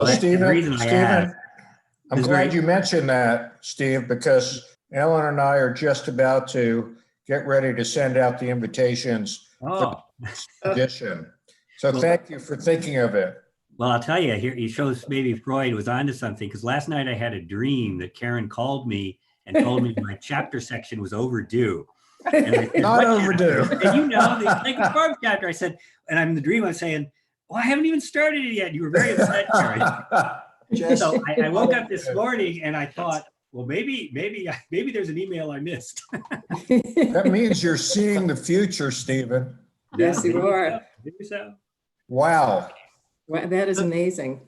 Stephen, I'm glad you mentioned that, Steve, because Ellen and I are just about to get ready to send out the invitations for this edition. So thank you for thinking of it. Well, I'll tell you, here it shows maybe Freud was onto something, because last night I had a dream that Karen called me and told me my chapter section was overdue. And I said, not overdue. And you know, the Untitled Farm chapter, I said, and I'm in the dream, I'm saying, well, I haven't even started it yet. You were very upset, Karen. So I woke up this morning and I thought, well, maybe there's an email I missed. That means you're seeing the future, Stephen. Yes, you are. Maybe so. Wow. Wow, that is amazing.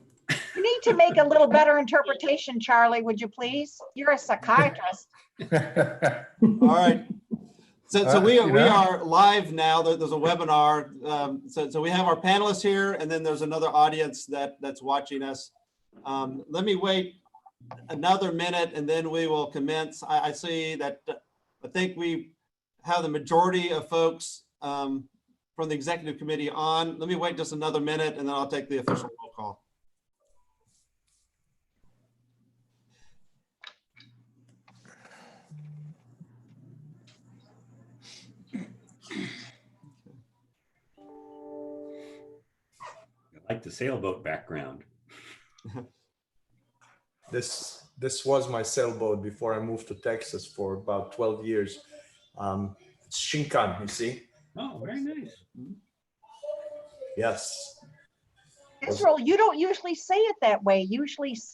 You need to make a little better interpretation, Charlie, would you please? You're a psychiatrist. All right. So we are live now. There's a webinar. So we have our panelists here, and then there's another audience that's watching us. Let me wait another minute, and then we will commence. I see that I think we have the majority of folks from the executive committee on. Let me wait just another minute, and then I'll take the official roll call. I like the sailboat background. This was my sailboat before I moved to Texas for about 12 years. It's Shinkan, you see? Oh, very nice. Yes. Israel, you don't usually say it that way. You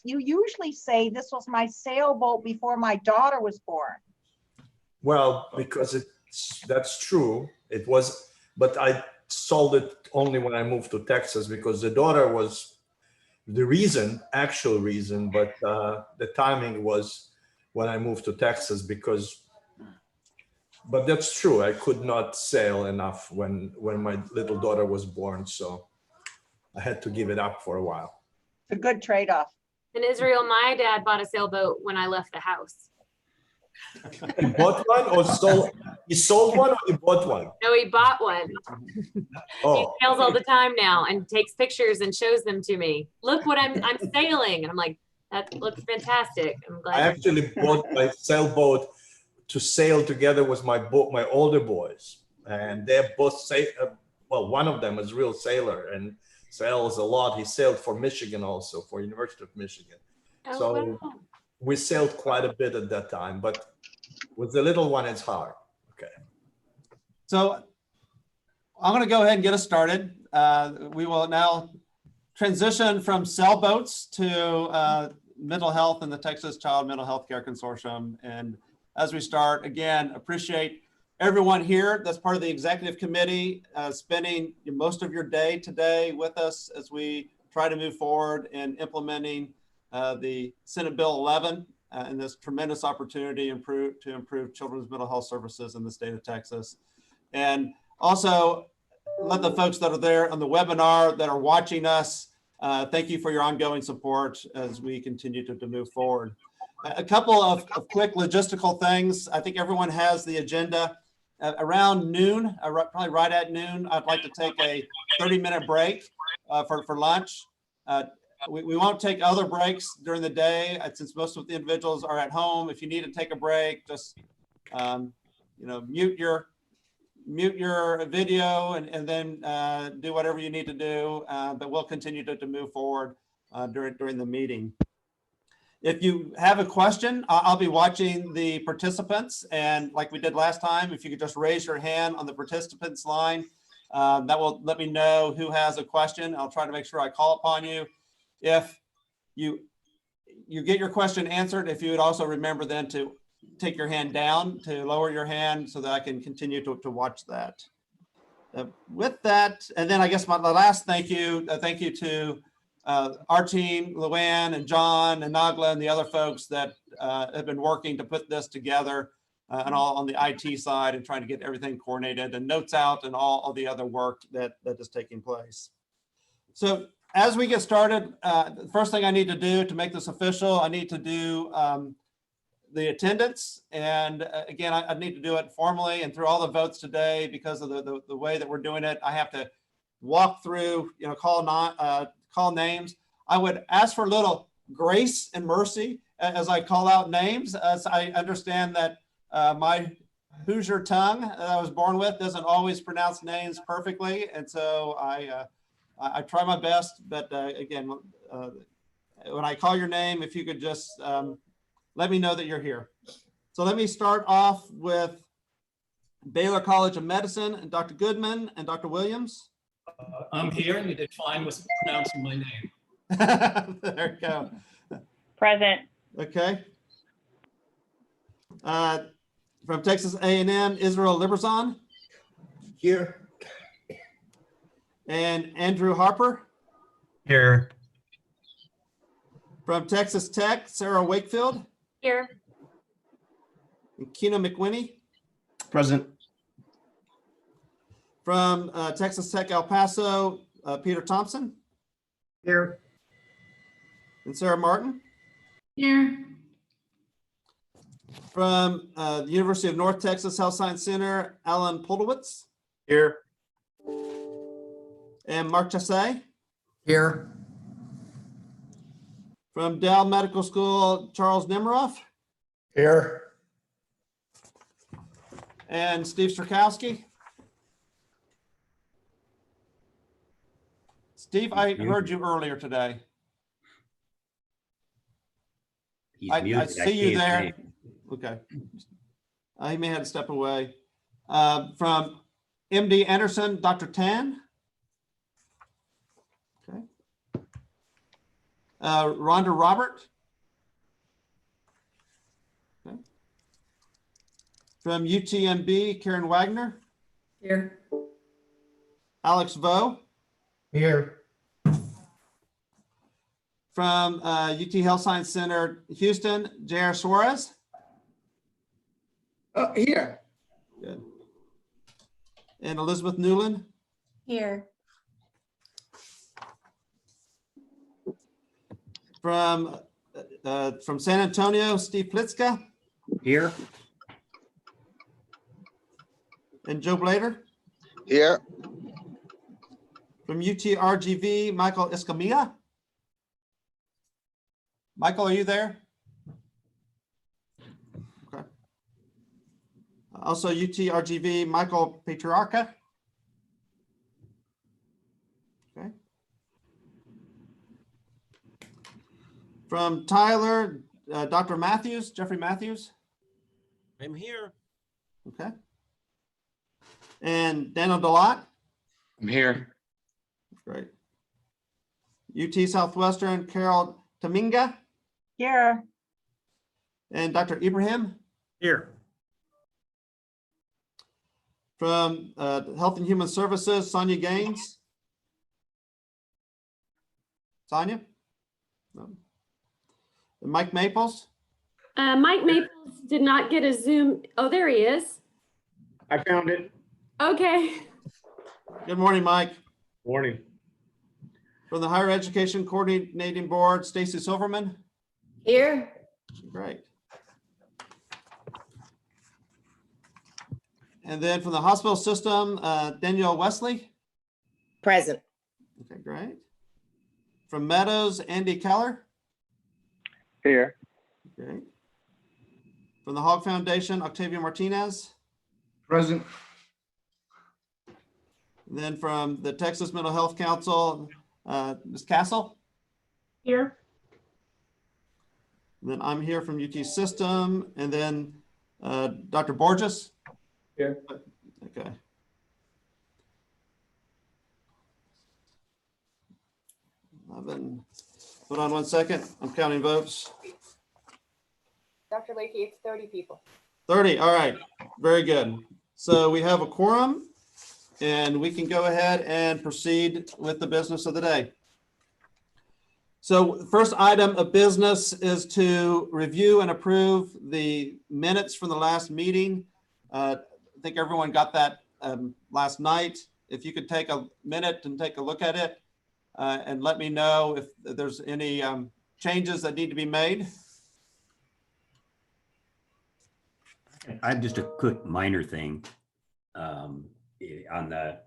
usually say this was my sailboat before my daughter was born. Well, because that's true. It was, but I sold it only when I moved to Texas because the daughter was the actual reason, but the timing was when I moved to Texas but that's true. I could not sail enough when my little daughter was born, so I had to give it up for a while. It's a good trade-off. In Israel, my dad bought a sailboat when I left the house. He bought one or sold? He sold one or he bought one? No, he bought one. Oh. He sails all the time now and takes pictures and shows them to me. Look what I'm sailing. And I'm like, that looks fantastic. I'm glad. I actually bought my sailboat to sail together with my older boys, and they're both well, one of them is a real sailor and sails a lot. He sailed for Michigan also, for University of Michigan. Oh, So wow. we sailed quite a bit at that time, but with the little one, it's hard. Okay. So I'm going to go ahead and get us started. We will now transition from sailboats to mental health and the Texas Child Mental Health Care Consortium. And as we start, again, appreciate everyone here that's part of the executive committee spending most of your day today with us as we try to move forward in implementing the Senate Bill 11 and this tremendous opportunity to improve children's mental health services in the state of Texas. And also let the folks that are there on the webinar that are watching us, thank you for your ongoing support as we continue to move forward. A couple of quick logistical things. I think everyone has the agenda. Around noon, probably right at noon, I'd like to take a 30-minute break for lunch. We won't take other breaks during the day since most of the individuals are at home. If you need to take a break, just mute your video and then do whatever you need to do. But we'll continue to move forward during the meeting. If you have a question, I'll be watching the participants, and like we did last time, if you could just raise your hand on the participants line, that will let me know who has a question. I'll try to make sure I call upon you. If you get your question answered, if you would also remember then to take your hand down, to lower your hand so that I can continue to watch that. With that, and then I guess my last thank you to our team, Luanne and John and Nagla and the other folks that have been working to put this together and all on the IT side and trying to get everything coordinated and notes out and all the other work that is taking place. So as we get started, the first thing I need to do to make this official, I need to do the attendance. And again, I need to do it formally and through all the votes today because of the way that we're doing it. I have to walk through, call names. I would ask for a little grace and mercy as I call out names, as I understand that my Hoosier tongue that I was born with doesn't always pronounce names perfectly. And so I try my best, but again, when I call your name, if you could just let me know that you're here. So let me start off with Baylor College of Medicine and Dr. Goodman and Dr. Williams. I'm here. You did fine with pronouncing my name. There you go. Present. Okay. From Texas A&M, Israel Liberzon. Here. And Andrew Harper. Here. From Texas Tech, Sarah Wakefield. Here. And Keno McWinney. Present. From Texas Tech, El Paso, Peter Thompson. Here. And Sarah Martin. Here. From the University of North Texas Health Science Center, Alan Poldowitz. Here. And Mark Chassé. Here. From Dell Medical School, Charles Nemiroff. Here. And Steve Strakowski. Steve, I heard you earlier today. I see you there. Okay. He may have to step away. From MD Anderson, Dr. Tan. Okay. Rhonda Robert. Okay. From UTMB, Karen Wagner. Here. Alex Vo. Here. From UT Health Science Center, Houston, J.R. Suarez. Here. Good. And Elizabeth Newland. Here. From San Antonio, Steve Plitzka. Here. And Joe Blader. Here. From UTRGV, Michael Escamilla. Michael, are you there? Okay. Also UTRGV, Michael Patriarca. Okay. From Tyler, Dr. Matthews, Jeffery Matthews. I'm here. Okay. And Daniel Delott. I'm here. Great. UT Southwestern, Carol Tamminga. Here. And Dr. Ibrahim. Here. From Health and Human Services, Sonia Gaines. Sonia? No. And Mike Maples. Mike Maples did not get a Zoom. Oh, there he is. I found it. Okay. Good morning, Mike. Morning. From the Higher Education Coordinating Board, Stacy Silverman. Here. Great. And then from the hospital system, Danielle Wesley. Present. Okay, great. From Meadows, Andy Keller. Here. Great. From the Hogg Foundation, Octavia Martinez. Present. And then from the Texas Mental Health Council, Ms. Castle. Here. And then I'm here from UT System, and then Dr. Borges. Here. Okay. Hold on one second. I'm counting votes. Dr. Lakey, it's 30 people. 30. All right. Very good. So we have a quorum, and we can go ahead and proceed with the business of the day. So the first item of business is to review and approve the minutes from the last meeting. I think everyone got that last night. If you could take a minute and take a look at it and let me know if there's any changes that need to be made. I have just a quick minor thing under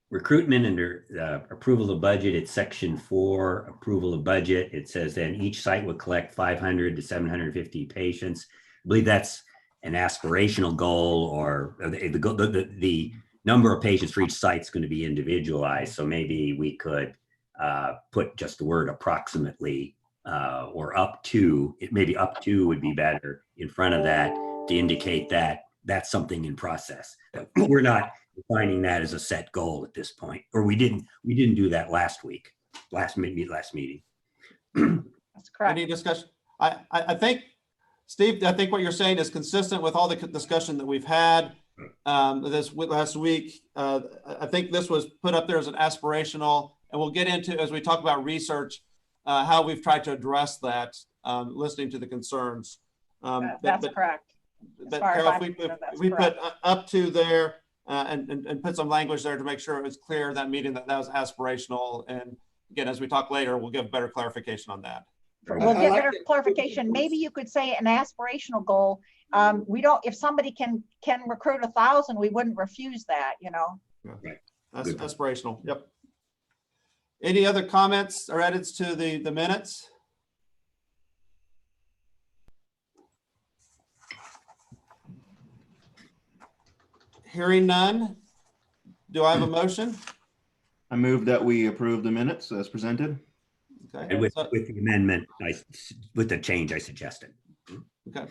recruitment under approval of budget, it's section 4, approval of budget. It says then each site will collect 500 to 750 patients. I believe that's an aspirational goal, or the number of patients for each site is going to be individualized. So maybe we could put just the word approximately or up to, maybe up to would be better in front of that to indicate that that's something in process. We're not defining that as a set goal at this point, or we didn't do that last meeting. That's correct. Any discussion? I think, Steve, I think what you're saying is consistent with all the discussion that we've had this last week. I think this was put up there as an aspirational, and we'll get into, as we talk about research, how we've tried to address that, listening to the concerns. That's correct. But Carol, if we put up to there and put some language there to make sure it was clear that meeting that was aspirational. And again, as we talk later, we'll give better clarification on that. We'll get better clarification. Maybe you could say an aspirational goal. We don't, if somebody can recruit 1,000, we wouldn't refuse that, you know. Right. That's aspirational. Yep. Any other comments or edits to the minutes? Hearing none, do I have a motion? I move that we approve the minutes as presented. Okay. And with the amendment, with the change I suggested. Okay.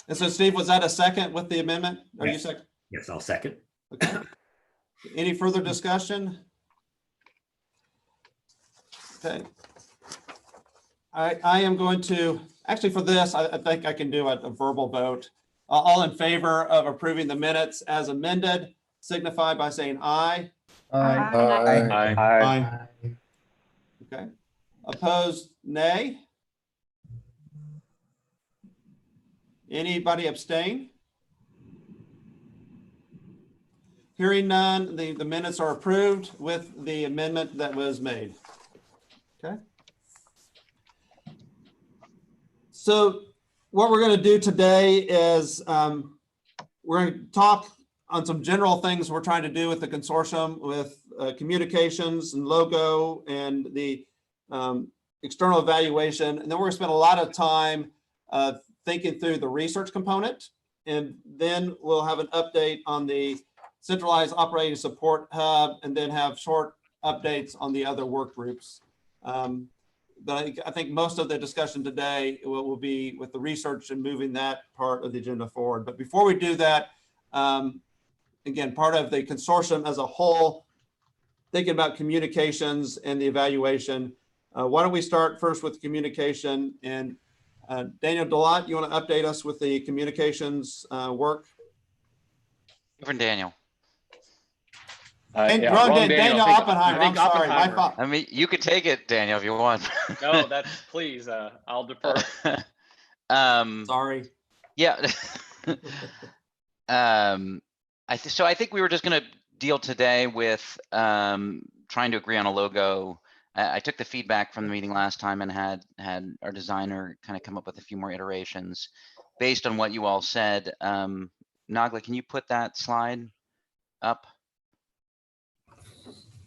And so, Steve, was that a second with the amendment? Are you second? Yes, I'll second. Okay. Any further discussion? Okay. I am going to, actually for this, I think I can do a verbal vote. All in favor of approving the minutes as amended, signify by saying aye. Aye. Okay. Opposed, nay. Anybody abstain? Hearing none, the minutes are approved with the amendment that was made. Okay. So what we're going to do today is we're going to talk on some general things we're trying to do with the consortium, with communications and logo and the external evaluation. And then we're going to spend a lot of time thinking through the research component. And then we'll have an update on the centralized operating support hub, and then have short updates on the other work groups. But I think most of the discussion today will be with the research and moving that part of the agenda forward. But before we do that, again, part of the consortium as a whole, thinking about communications and the evaluation. Why don't we start first with communication? And Daniel Delott, you want to update us with the communications work? Reverend Daniel. Daniel Oppenheimer. I'm sorry, my fault. I mean, you could take it, Daniel, if you want. No, that's please. I'll defer. Sorry. Yeah. So I think we were just going to deal today with trying to agree on a logo. I took the feedback from the meeting last time and had our designer kind of come up with a few more iterations based on what you all said. Nagla, can you put that slide up?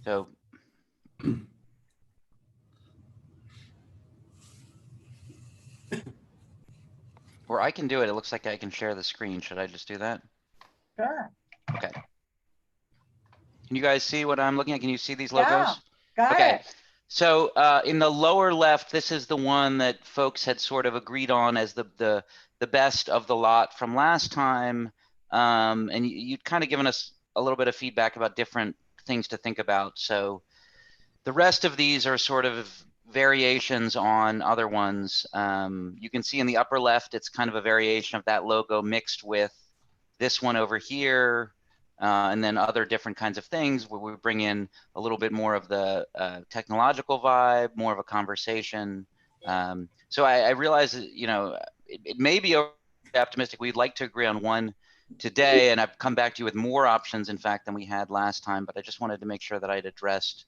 So or I can do it. It looks like I can share the screen. Should I just do that? Sure. Okay. Can you guys see what I'm looking at? Can you see these logos? Got Okay. it. So in the lower left, this is the one that folks had sort of agreed on as the best of the lot from last time. And you'd kind of given us a little bit of feedback about different things to think about. So the rest of these are sort of variations on other ones. You can see in the upper left, it's kind of a variation of that logo mixed with this one over here, and then other different kinds of things where we bring in a little bit more of the technological vibe, more of a conversation. So I realize that, you know, it may be optimistic. We'd like to agree on one today, and I've come back to you with more options, in fact, than we had last time, but I just wanted to make sure that I'd addressed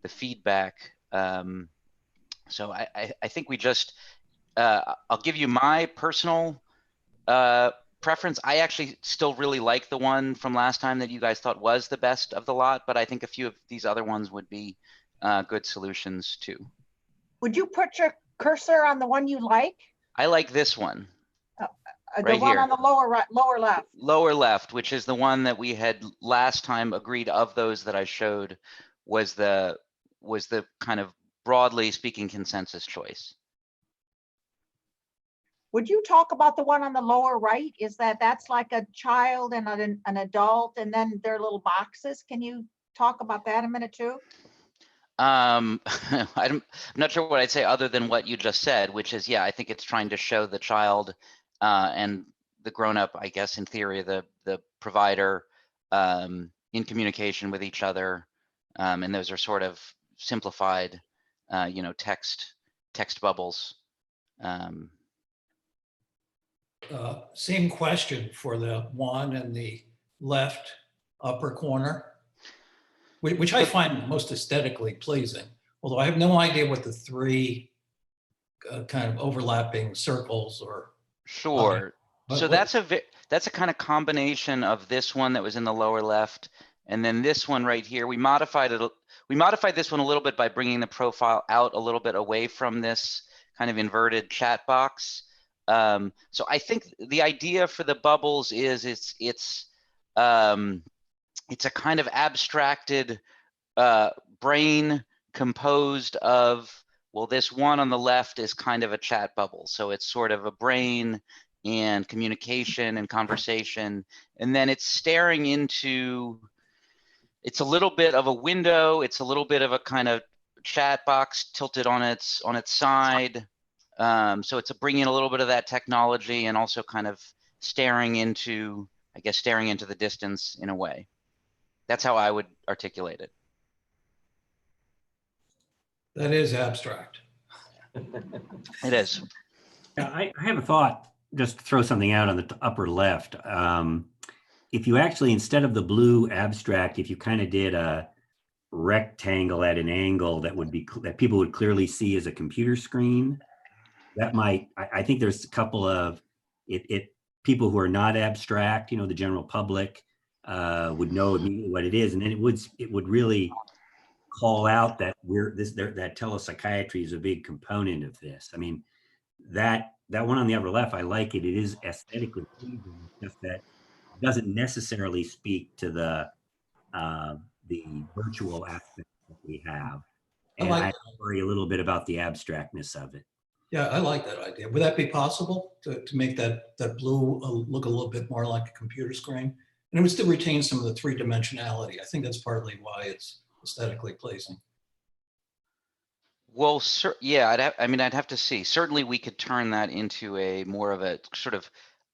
the feedback. So I think we just, I'll give you my personal preference. I actually still really like the one from last time that you guys thought was the best of the lot, but I think a few of these other ones would be good solutions too. Would you put your cursor on the one you like? I like this one. The Right one here. on the lower right, lower left. Lower left, which is the one that we had last time agreed of those that I showed was the kind of broadly speaking consensus choice. Would you talk about the one on the lower right? Is that's like a child and an adult, and then their little boxes? Can you talk about that a minute too? I'm not sure what I'd say other than what you just said, which is, yeah, I think it's trying to show the child and the grown-up, I guess, in theory, the provider in communication with each other. And those are sort of simplified, text bubbles. Same question for the one in the left upper corner, which I find most aesthetically pleasing, although I have no idea what the three kind of overlapping circles or. Sure. So that's a kind of combination of this one that was in the lower left, and then this one right here. We modified it. We modified this one a little bit by bringing the profile out a little bit away from this kind of inverted chat box. So I think the idea for the bubbles is it's a kind of abstracted brain composed of, well, this one on the left is kind of a chat bubble. So it's sort of a brain and communication and conversation. And then it's staring into, it's a little bit of a window. It's a little bit of a kind of chat box tilted on its side. So it's bringing a little bit of that technology and also kind of staring into, I guess, staring into the distance in a way. That's how I would articulate it. That is abstract. It is. Yeah, I have a thought, just to throw something out on the upper left. If you actually, instead of the blue abstract, if you kind of did a rectangle at an angle that people would clearly see as a computer screen, that might, I think there's a couple of people who are not abstract, the general public would know immediately what it is, and then it would really call out that that telepsychiatry is a big component of this. I mean, that one on the upper left, I like it. It is aesthetically pleasing, just that it doesn't necessarily speak to the virtual aspect that we have. And I worry a little bit about the abstractness of it. Yeah, I like that idea. Would that be possible to make that blue look a little bit more like a computer screen? And it would still retain some of the three-dimensionality. I think that's partly why it's aesthetically pleasing. Well, yeah, I'd have to see. Certainly we could turn that into a more of a sort of,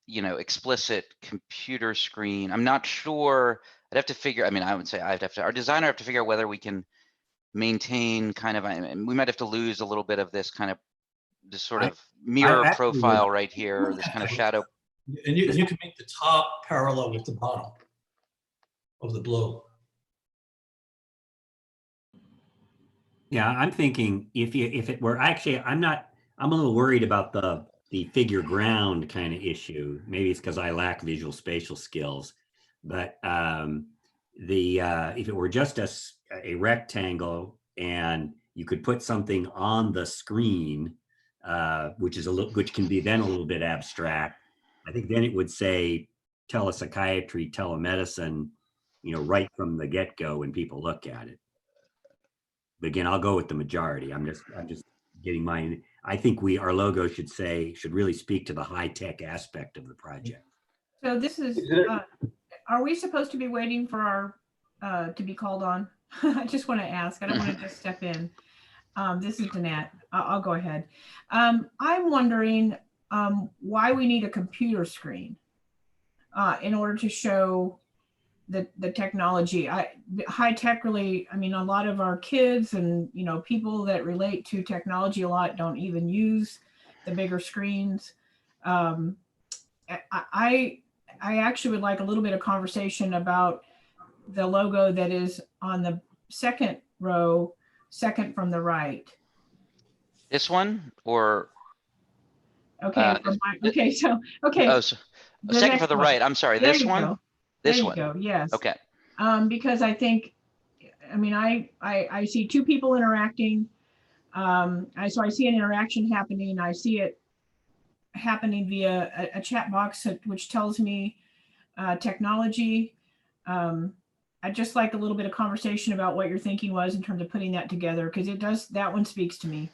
explicit computer screen. I'm not sure. I'd have to figure, I would say our designer have to figure out whether we can maintain kind of, we might have to lose a little bit of this kind of, this sort of mirror profile right here, this kind of shadow. And you can make the top parallel with the bottom of the blue. Yeah, I'm thinking if it were actually, I'm a little worried about the figure ground kind of issue. Maybe it's because I lack visual spatial skills, but if it were just a rectangle and you could put something on the screen, which can be then a little bit abstract, I think then it would say telepsychiatry, telemedicine, right from the get-go when people look at it. But again, I'll go with the majority. I'm just getting mine. I think our logo should really speak to the high-tech aspect of the project. So this is, are we supposed to be waiting for our, to be called on? I just want to ask, I don't want to just step in. This is Danette. I'll go ahead. I'm wondering why we need a computer screen in order to show the technology. High tech really, a lot of our kids and people that relate to technology a lot don't even use the bigger screens. I actually would like a little bit of conversation about the logo that is on the second row, second from the right. This one or? Okay. Okay. So, okay. Oh, so second next for the one. right. I'm sorry. There This you one. go. This There you one. go. Yes. Okay. Because I think, I mean, I see two people interacting. So I see an interaction happening. I see it happening via a chat box, which tells me technology. I'd just like a little bit of conversation about what your thinking was in terms of putting that together, because it does, that one speaks to me.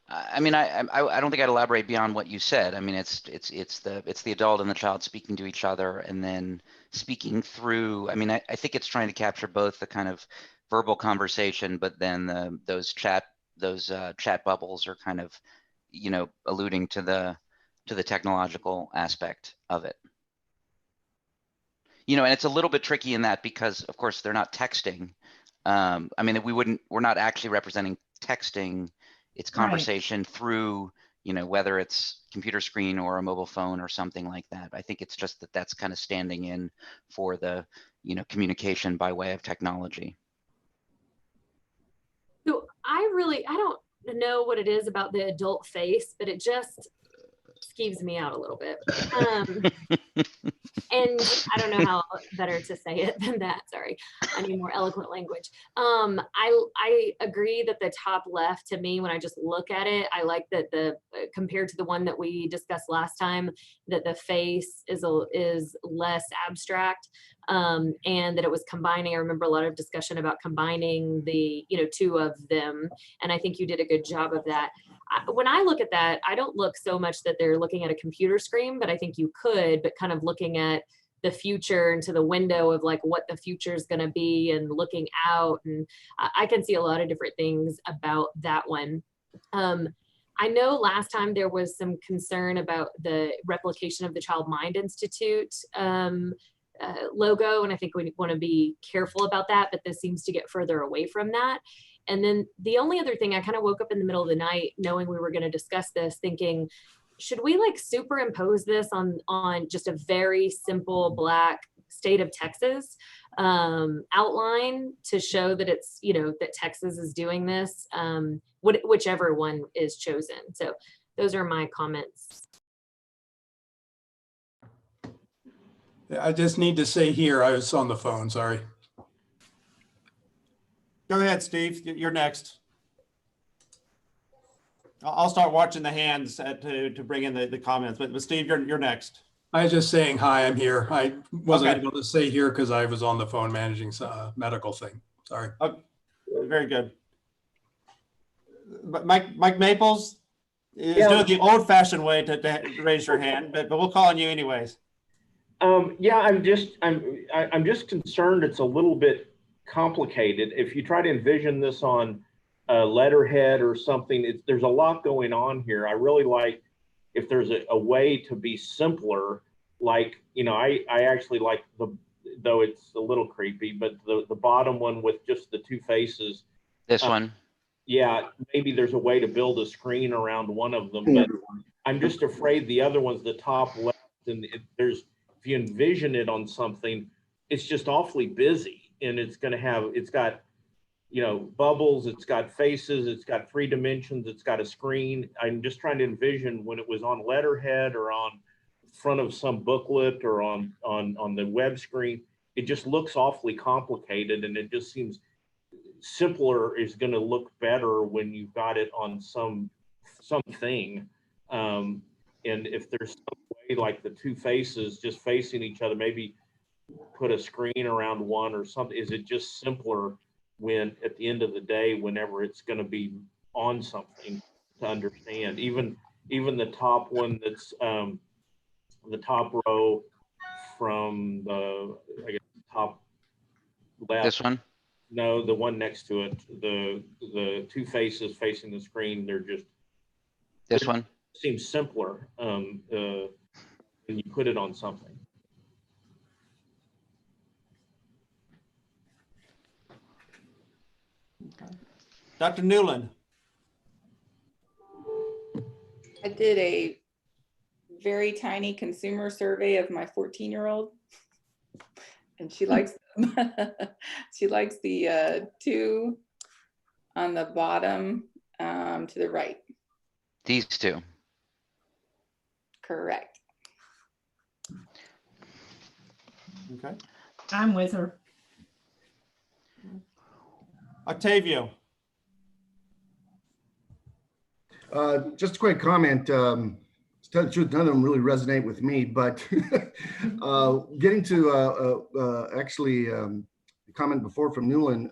I mean, I don't think I'd elaborate beyond what you said. I mean, it's the adult and the child speaking to each other and then speaking through. I mean, I think it's trying to capture both the kind of verbal conversation, but then those chat bubbles are kind of, you know, alluding to the technological aspect of it. You know, and it's a little bit tricky in that because, of course, they're not texting. I mean, we're not actually representing texting. It's conversation through, you know, whether it's computer screen or a mobile phone or something like that. I think it's just that that's kind of standing in for the, you know, communication by way of technology. So I don't know what it is about the adult face, but it just skeeves me out a little bit. And I don't know how better to say it than that. Sorry, I need more eloquent language. I agree that the top left, to me, when I just look at it, I like that compared to the one that we discussed last time, that the face is less abstract, and that it was combining. I remember a lot of discussion about combining the, you know, two of them, and I think you did a good job of that. When I look at that, I don't look so much that they're looking at a computer screen, but I think you could, but kind of looking at the future into the window of like what the future is going to be and looking out. And I can see a lot of different things about that one. I know last time there was some concern about the replication of the Child Mind Institute logo, and I think we want to be careful about that, but this seems to get further away from that. And then the only other thing, I kind of woke up in the middle of the night knowing we were going to discuss this, thinking, should we like superimpose this on just a very simple black state of Texas outline to show that it's, you know, that Texas is doing this, whichever one is chosen. So those are my comments. I just need to say here, I was on the phone, sorry. Go ahead, Steve. You're next. I'll start watching the hands to bring in the comments, but Steve, you're next. I was just saying, hi, I'm here. I wasn't Okay. able to say here because I was on the phone managing a medical thing. Sorry. Oh, very good. But Mike Maples is doing the old-fashioned way to raise your hand, but we'll call on you anyways. Yeah, I'm just concerned it's a little bit complicated. If you try to envision this on a letterhead or something, there's a lot going on here. I really like if there's a way to be simpler, like, you know, I actually like though it's a little creepy, but the bottom one with just the two faces. This one. Yeah, maybe there's a way to build a screen around one of them, but I'm just afraid the other one's the top left, and if you envision it on something, it's just awfully busy. And it's got, you know, bubbles, it's got faces, it's got 3 dimensions, it's got a screen. I'm just trying to envision when it was on letterhead or on front of some booklet or on the web screen, it just looks awfully complicated, and it just seems simpler is going to look better when you've got it on something. And if there's some way, like the two faces just facing each other, maybe put a screen around one or something. Is it just simpler when at the end of the day, whenever it's going to be on something, to understand? Even the top one, that's the top row from the, I guess, top left. This one? No, the one next to it. The two faces facing the screen, they're just. This one? Seems simpler when you put it on something. Dr. Newland. I did a very tiny consumer survey of my 14-year-old, and she likes them. She likes the 2 on the bottom to the right. These 2. Correct. Okay. I'm with her. Octavio. Just a quick comment. To tell the truth, none of them really resonate with me, but getting to actually the comment before from Newland,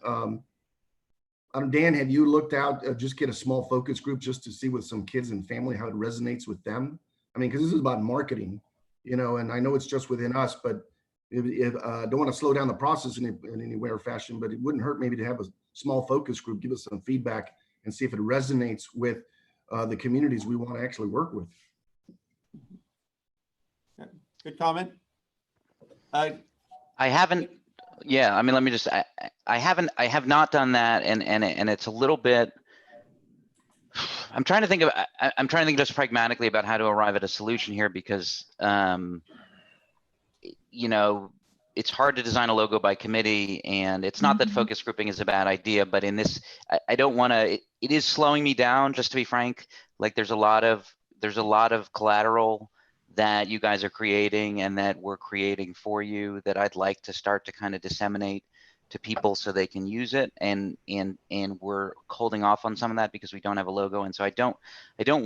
Dan, have you looked out, just get a small focus group just to see with some kids and family how it resonates with them? I mean, because this is about marketing, you know, and I know it's just within us, but if don't want to slow down the process in any way or fashion, but it wouldn't hurt maybe to have a small focus group, give us some feedback and see if it resonates with the communities we want to actually work with. Good comment. I haven't. Yeah, I mean, let me just. I have not done that, and it's a little bit. I'm trying to think of. I'm trying to think just pragmatically about how to arrive at a solution here because, you know, it's hard to design a logo by committee, and it's not that focus grouping is a bad idea, but in this, I don't want to. It is slowing me down, just to be frank. Like there's a lot of collateral that you guys are creating and that we're creating for you that I'd like to start to kind of disseminate to people so they can use it, and we're holding off on some of that because we don't have a logo, and so I don't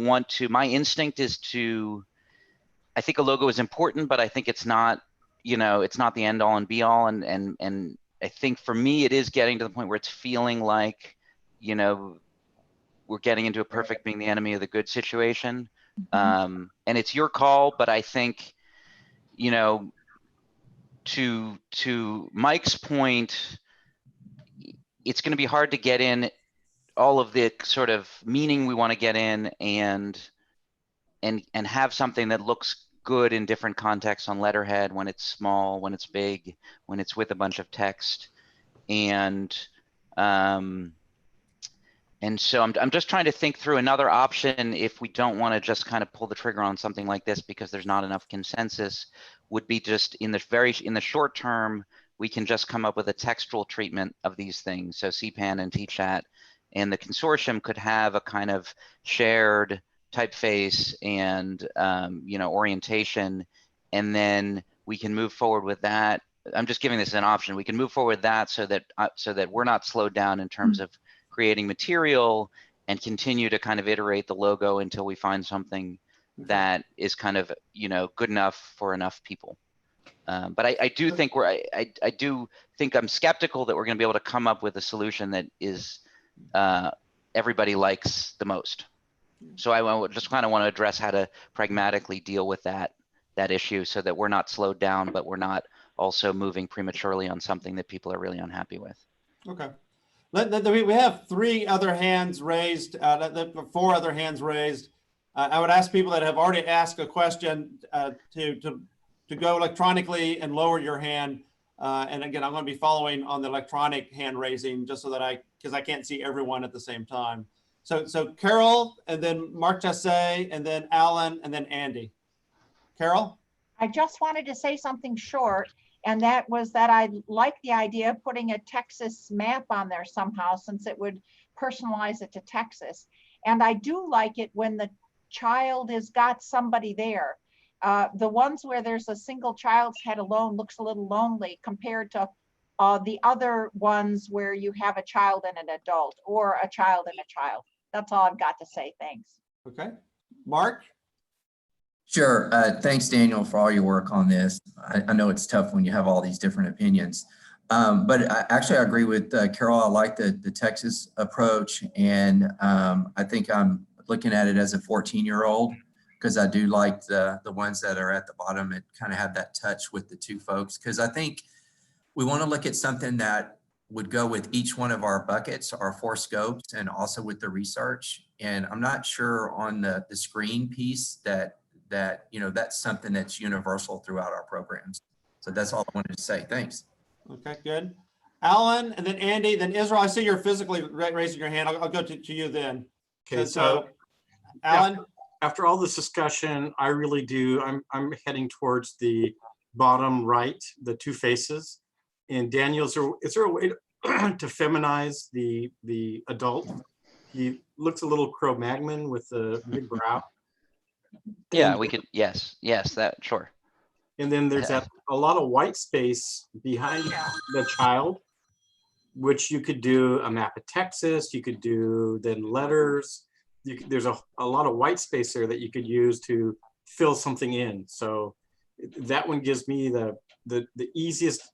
want to. My instinct is to. I think a logo is important, but I think it's not. You know, it's not the end all and be all, and I think for me it is getting to the point where it's feeling like, you know, we're getting into a perfect being the enemy of the good situation. And it's your call, but I think, you know, to Mike's point, it's going to be hard to get in all of the sort of meaning we want to get in and have something that looks good in different contexts on letterhead, when it's small, when it's big, when it's with a bunch of text. And so I'm just trying to think through another option if we don't want to just kind of pull the trigger on something like this because there's not enough consensus, would be just in the short term, we can just come up with a textual treatment of these things. So CPAN and TChat, and the consortium could have a kind of shared typeface and you know, orientation, and then we can move forward with that. I'm just giving this as an option. We can move forward with that so that we're not slowed down in terms of creating material, and continue to kind of iterate the logo until we find something that is kind of, you know, good enough for enough people. But I do think I do think I'm skeptical that we're going to be able to come up with a solution that is everybody likes the most. So I just kind of want to address how to pragmatically deal with that issue so that we're not slowed down, but we're not also moving prematurely on something that people are really unhappy with. Okay. We have 3 other hands raised, 4 other hands raised. I would ask people that have already asked a question to go electronically and lower your hand. And again, I'm going to be following on the electronic hand raising just so that because I can't see everyone at the same time. So Carol, and then Mark Tessay, and then Alan, and then Andy. Carol? I just wanted to say something short, and that was that I like the idea of putting a Texas map on there somehow, since it would personalize it to Texas. And I do like it when the child has got somebody there. The ones where there's a single child's head alone looks a little lonely compared to the other ones where you have a child and an adult, or a child and a child. That's all I've got to say. Thanks. Okay. Mark? Sure. Thanks, Daniel, for all your work on this. I know it's tough when you have all these different opinions. But I agree with Carol. I like the Texas approach. And I think I'm looking at it as a 14-year-old, because I do like the ones that are at the bottom and kind of have that touch with the 2 folks. Because I think we want to look at something that would go with each one of our buckets, our 4 scopes, and also with the research. And I'm not sure on the screen piece that you know, that's something that's universal throughout our programs. So that's all I wanted to say. Thanks. Okay, good. Alan, and then Andy, then Israel. I see you're physically raising your hand. I'll go to you then. Okay, so Alan? After all this discussion, I really do. I'm heading towards the bottom right, the 2 faces. And Daniel, is there a way to feminize the adult? He looks a little Cro-Magnon with a big brow. Yeah, we could. Yes, that sure. And then there's a lot of white space behind the child, which you could do a map of Texas, you could do then letters. There's a lot of white space there that you could use to fill something in. So that one gives me the easiest,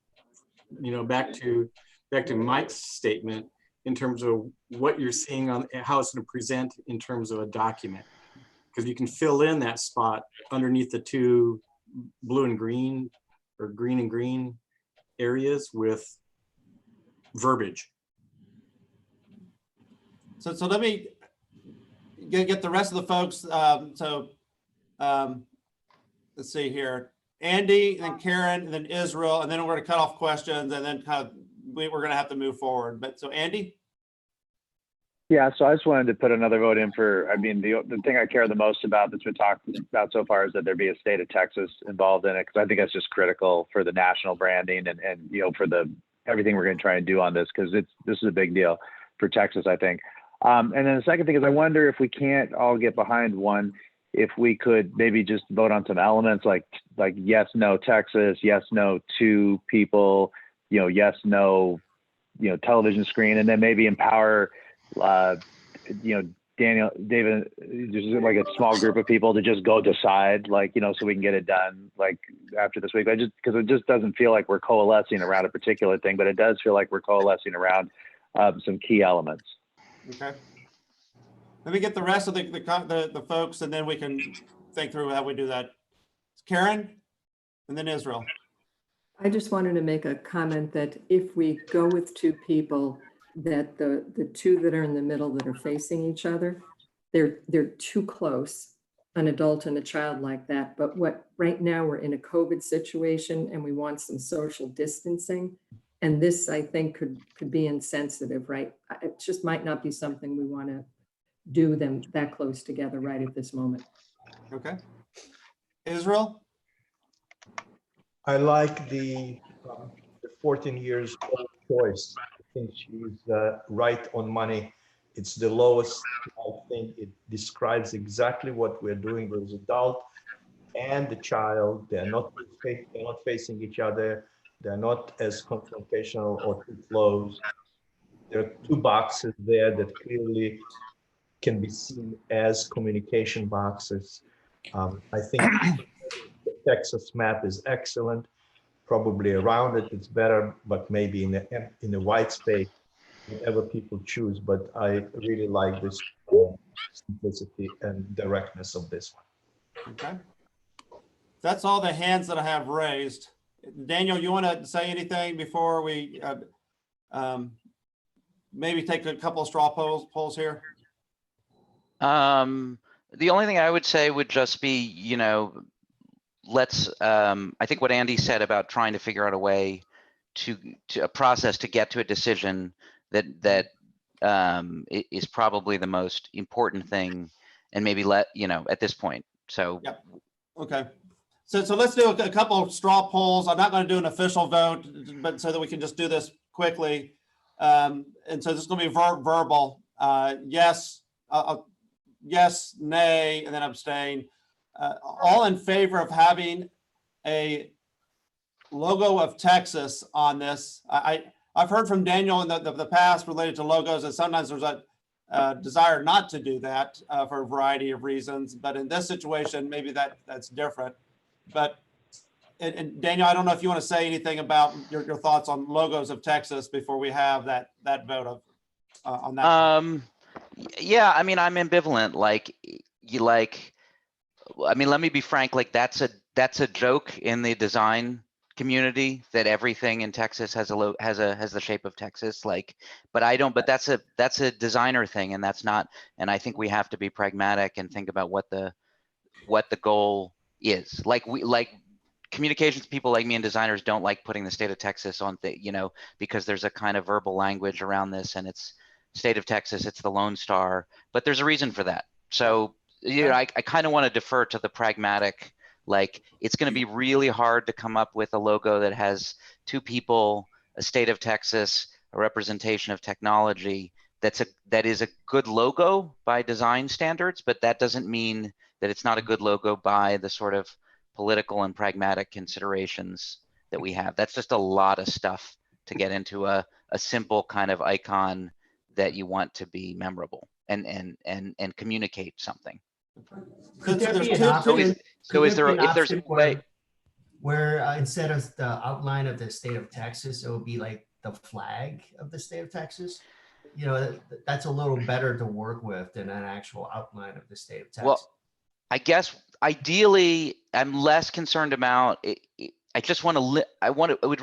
back to Mike's statement in terms of what you're seeing on how it's going to present in terms of a document, because you can fill in that spot underneath the two blue and green or green and green areas with verbiage. So let me get the rest of the folks. Let's see here. Andy, then Karen, and then Israel, and then we're going to cut off questions, and then we're going to have to move forward. But so Andy? Yeah, so I just wanted to put another vote in for, the thing I care the most about that's been talked about so far is that there be a state of Texas involved in it, because I think that's just critical for the national branding and for everything we're going to try and do on this, because this is a big deal for Texas, I think. And then the second thing is I wonder if we can't all get behind one, if we could maybe just vote on some elements like yes, no, Texas, yes, no, 2 people, yes, no, television screen, and then maybe empower, Daniel, David, just like a small group of people to just go decide, so we can get it done after this week. Because it just doesn't feel like we're coalescing around a particular thing, but it does feel like we're coalescing around some key elements. Okay. Let me get the rest of the folks, and then we can think through how we do that. Karen, and then Israel. I just wanted to make a comment that if we go with 2 people, that the 2 that are in the middle that are facing each other, they're too close, an adult and a child like that. But right now we're in a COVID situation and we want some social distancing. And this, I think, could be insensitive, right? It just might not be something we want to do them that close together right at this moment. Okay. Israel? I like the 14 years old choice. I think she's right on money. It's the lowest. I think it describes exactly what we're doing with the adult and the child. They're not facing each other. They're not as confrontational or too close. There are 2 boxes there that clearly can be seen as communication boxes. I think the Texas map is excellent. Probably around it, it's better, but maybe in the white space, whatever people choose. But I really like this simplicity and directness of this one. Okay. That's all the hands that I have raised. Daniel, you want to say anything before we maybe take a couple of straw polls here? The only thing I would say would just be, let's, I think what Andy said about trying to figure out a way to a process to get to a decision that is probably the most important thing, and maybe at this point. So. Yep. Okay. So let's do a couple of straw polls. I'm not going to do an official vote, but so that we can just do this quickly. And so this is going to be verbal. Yes, yes, nay, and then abstain. All in favor of having a logo of Texas on this. I've heard from Daniel in the past related to logos, and sometimes there's a desire not to do that for a variety of reasons. But in this situation, maybe that's different. But and Daniel, I don't know if you want to say anything about your thoughts on logos of Texas before we have that vote on that. Yeah, I mean, I'm ambivalent. Let me be frank. That's a joke in the design community that everything in Texas has the shape of Texas. But that's a designer thing, and that's not. And I think we have to be pragmatic and think about what the goal is. Communications people like me and designers don't like putting the state of Texas on because there's a kind of verbal language around this, and it's state of Texas, it's the Lone Star, but there's a reason for that. So I kind of want to defer to the pragmatic. It's going to be really hard to come up with a logo that has 2 people, a state of Texas, a representation of technology. That is a good logo by design standards, but that doesn't mean that it's not a good logo by the sort of political and pragmatic considerations that we have. That's just a lot of stuff to get into a simple kind of icon that you want to be memorable and communicate something. Could there be an So option? is there, if there's a way, where instead of the outline of the state of Texas, it would be like the flag of the state of Texas? You know, that's a little better to work with than an actual outline of the state of Texas. well, I guess ideally I'm less concerned about it. I just want to, it would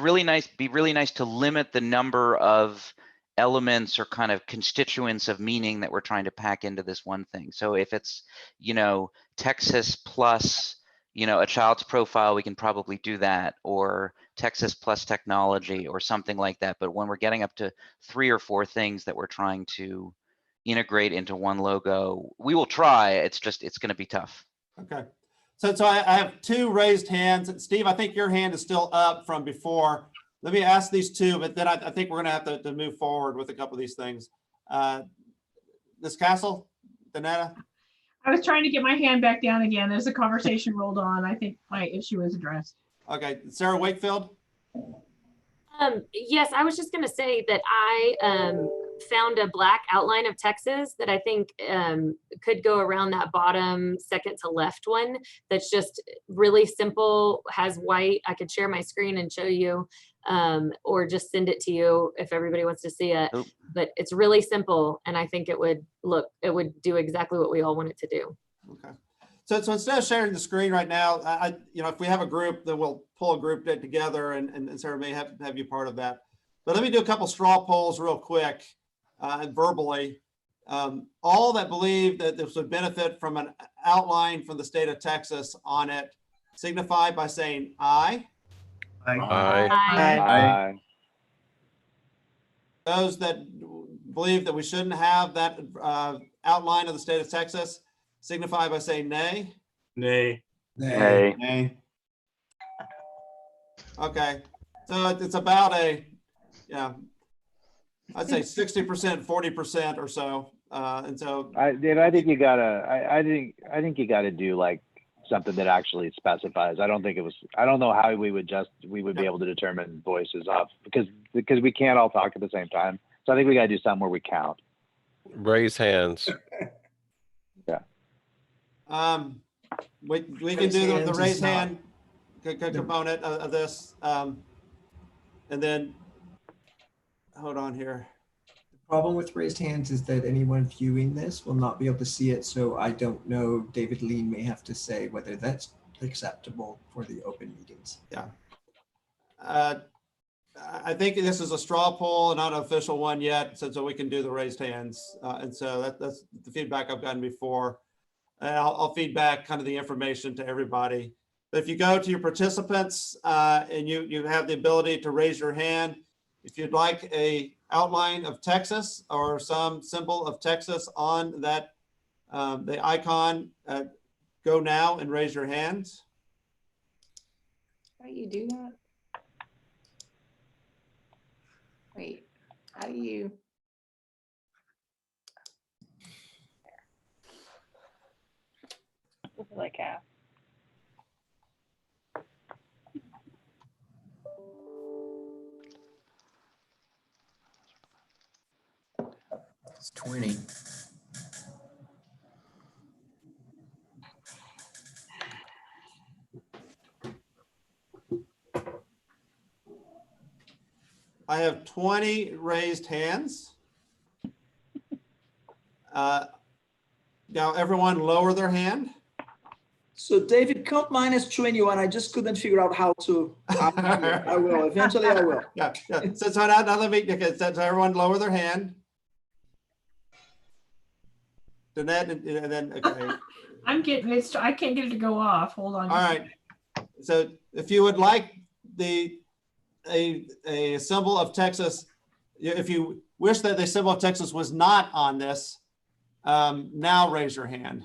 be really nice to limit the number of elements or kind of constituents of meaning that we're trying to pack into this one thing. So if it's, you know, Texas plus, you know, a child's profile, we can probably do that, or Texas plus technology or something like that. But when we're getting up to 3 or 4 things that we're trying to integrate into one logo, we will try. It's just, it's going to be tough. Okay. So I have 2 raised hands. Steve, I think your hand is still up from before. Let me ask these 2, but then I think we're going to have to move forward with a couple of these things. Ms. Castle, Donetta? I was trying to get my hand back down again as the conversation rolled on. I think my issue is addressed. Okay, Sarah Wakefield? Yes, I was just going to say that I found a black outline of Texas that I think could go around that bottom second to left one. That's just really simple, has white. I could share my screen and show you, or just send it to you if everybody wants to see it. Oh. But it's really simple, and I think it would do exactly what we all want it to do. Okay. So instead of sharing the screen right now, you know, if we have a group, then we'll pull a group together, and Sarah may have you part of that. But let me do a couple straw polls real quick, verbally. All that believe that this would benefit from an outline from the state of Texas on it, signify by saying aye. Aye. Aye. Aye. Those that believe that we shouldn't have that outline of the state of Texas, signify by saying nay. Nay. Nay. Nay. Okay, so it's about a, yeah, I'd say 60%, 40% or so, and so. Dave, I think you gotta. I think you gotta do like something that actually specifies. I don't know how we would be able to determine voices off because we can't all talk at the same time. So I think we gotta do something where we count. Raise hands. Yeah. We can do the raise hand component of this, and then hold on here. The problem with raised hands is that anyone viewing this will not be able to see it. So I don't know, David Lean may have to say whether that's acceptable for the open meetings. Yeah. I think this is a straw poll, not an official one yet, so we can do the raised hands. And so that's the feedback I've gotten before. And I'll feed back kind of the information to everybody. But if you go to your participants and you have the ability to raise your hand, if you'd like a outline of Texas or some symbol of Texas on that, the icon, go now and raise your hands. How do you do that? Wait, how do you? This is like half. It's 20. I have 20 raised hands. Now everyone lower their hand. So David, count minus 21. I just couldn't figure out how to. I will, eventually I will. Yeah. So now let me, okay, so everyone lower their hand. Danette, and then, okay. I'm getting it. I can't get it to go off. Hold on. All right. So if you would like a symbol of Texas, if you wish that the symbol of Texas was not on this, now raise your hand.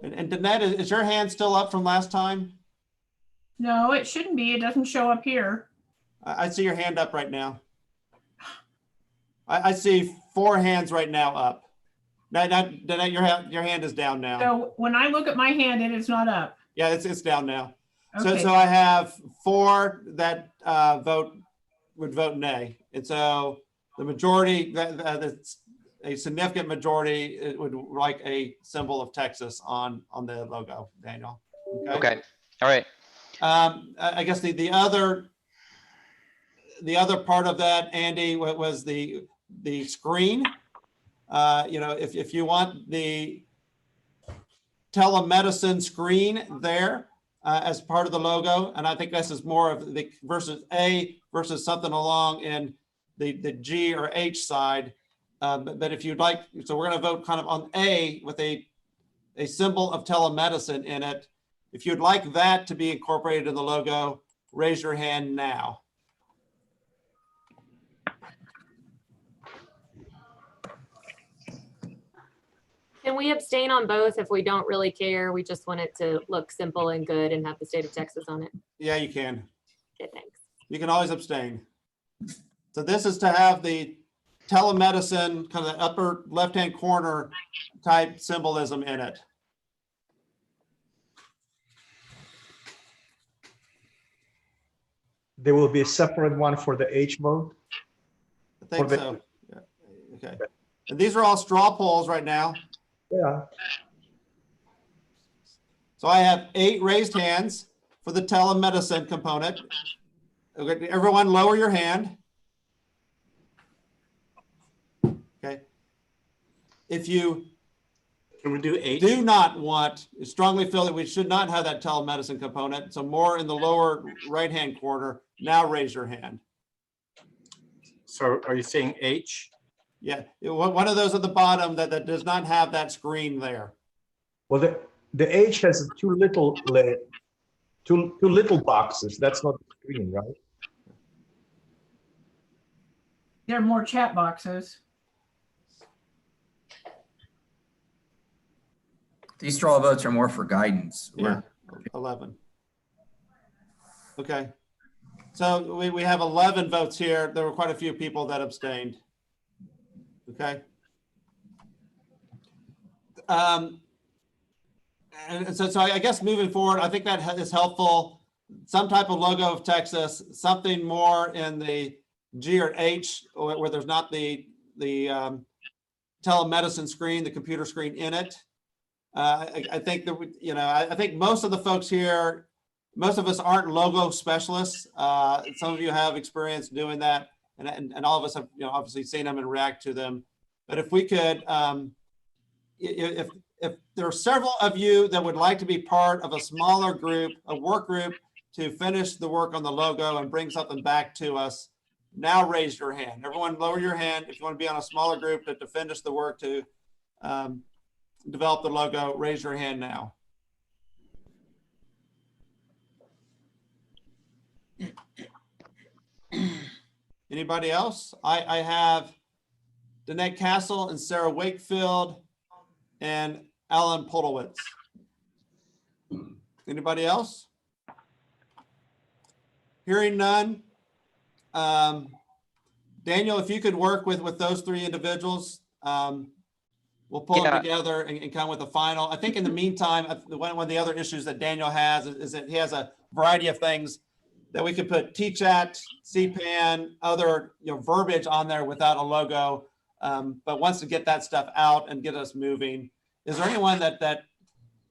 And Danette, is your hand still up from last time? No, it shouldn't be. It doesn't show up here. I see your hand up right now. I see 4 hands right now up. No, your hand is down now. So when I look at my hand, it is not up. Yeah, it's down now. Okay. So I have 4 that would vote nay, and so the majority, that's a significant majority, it would like a symbol of Texas on the logo. Daniel. Okay. All right. I guess the other part of that, Andy, was the screen. If you want the telemedicine screen there as part of the logo, and I think this is more of the versus something along in the G or H side. But if you'd like, so we're going to vote kind of on A with a symbol of telemedicine in it. If you'd like that to be incorporated in the logo, raise your hand now. Can we abstain on both if we don't really care? We just want it to look simple and good and have the state of Texas on it. Yeah, you can. Okay, thanks. You can always abstain. So this is to have the telemedicine kind of the upper left-hand corner type symbolism in it. There will be a separate one for the H vote? I think so. Yeah. Okay. And these are all straw polls right now. Yeah. So I have 8 raised hands for the telemedicine component. Okay, everyone lower your hand. Okay. If you Can we do H? do not want, strongly feel that we should not have that telemedicine component, so more in the lower right-hand corner, now raise your hand. So are you saying H? Yeah, one of those at the bottom that does not have that screen there. Well, the H has two little boxes. That's not the screen, right? There are more chat boxes. These straw votes are more for guidance. Yeah, 11. Okay. So we have 11 votes here. There were quite a few people that abstained. Okay. And so I guess moving forward, I think that is helpful. Some type of logo of Texas, something more in the G or H, where there's not the telemedicine screen, the computer screen in it. I think that I think most of the folks here, most of us aren't logo specialists. Some of you have experience doing that, and all of us have obviously seen them and react to them. But if we could, if there are several of you that would like to be part of a smaller group, a work group, to finish the work on the logo and bring something back to us, now raise your hand. Everyone lower your hand if you want to be on a smaller group to finish the work to develop the logo. Raise your hand now. Anybody else? I have Danette Castle and Sarah Wakefield and Alan Podolwitz. Anybody else? Hearing none. Daniel, if you could work with those 3 individuals, we'll pull them together and come with a final. I think in the meantime, one of the other issues that Daniel has is that he has a variety of things that we could put TChat, CPAN, other verbiage on there without a logo, but wants to get that stuff out and get us moving. Is there anyone that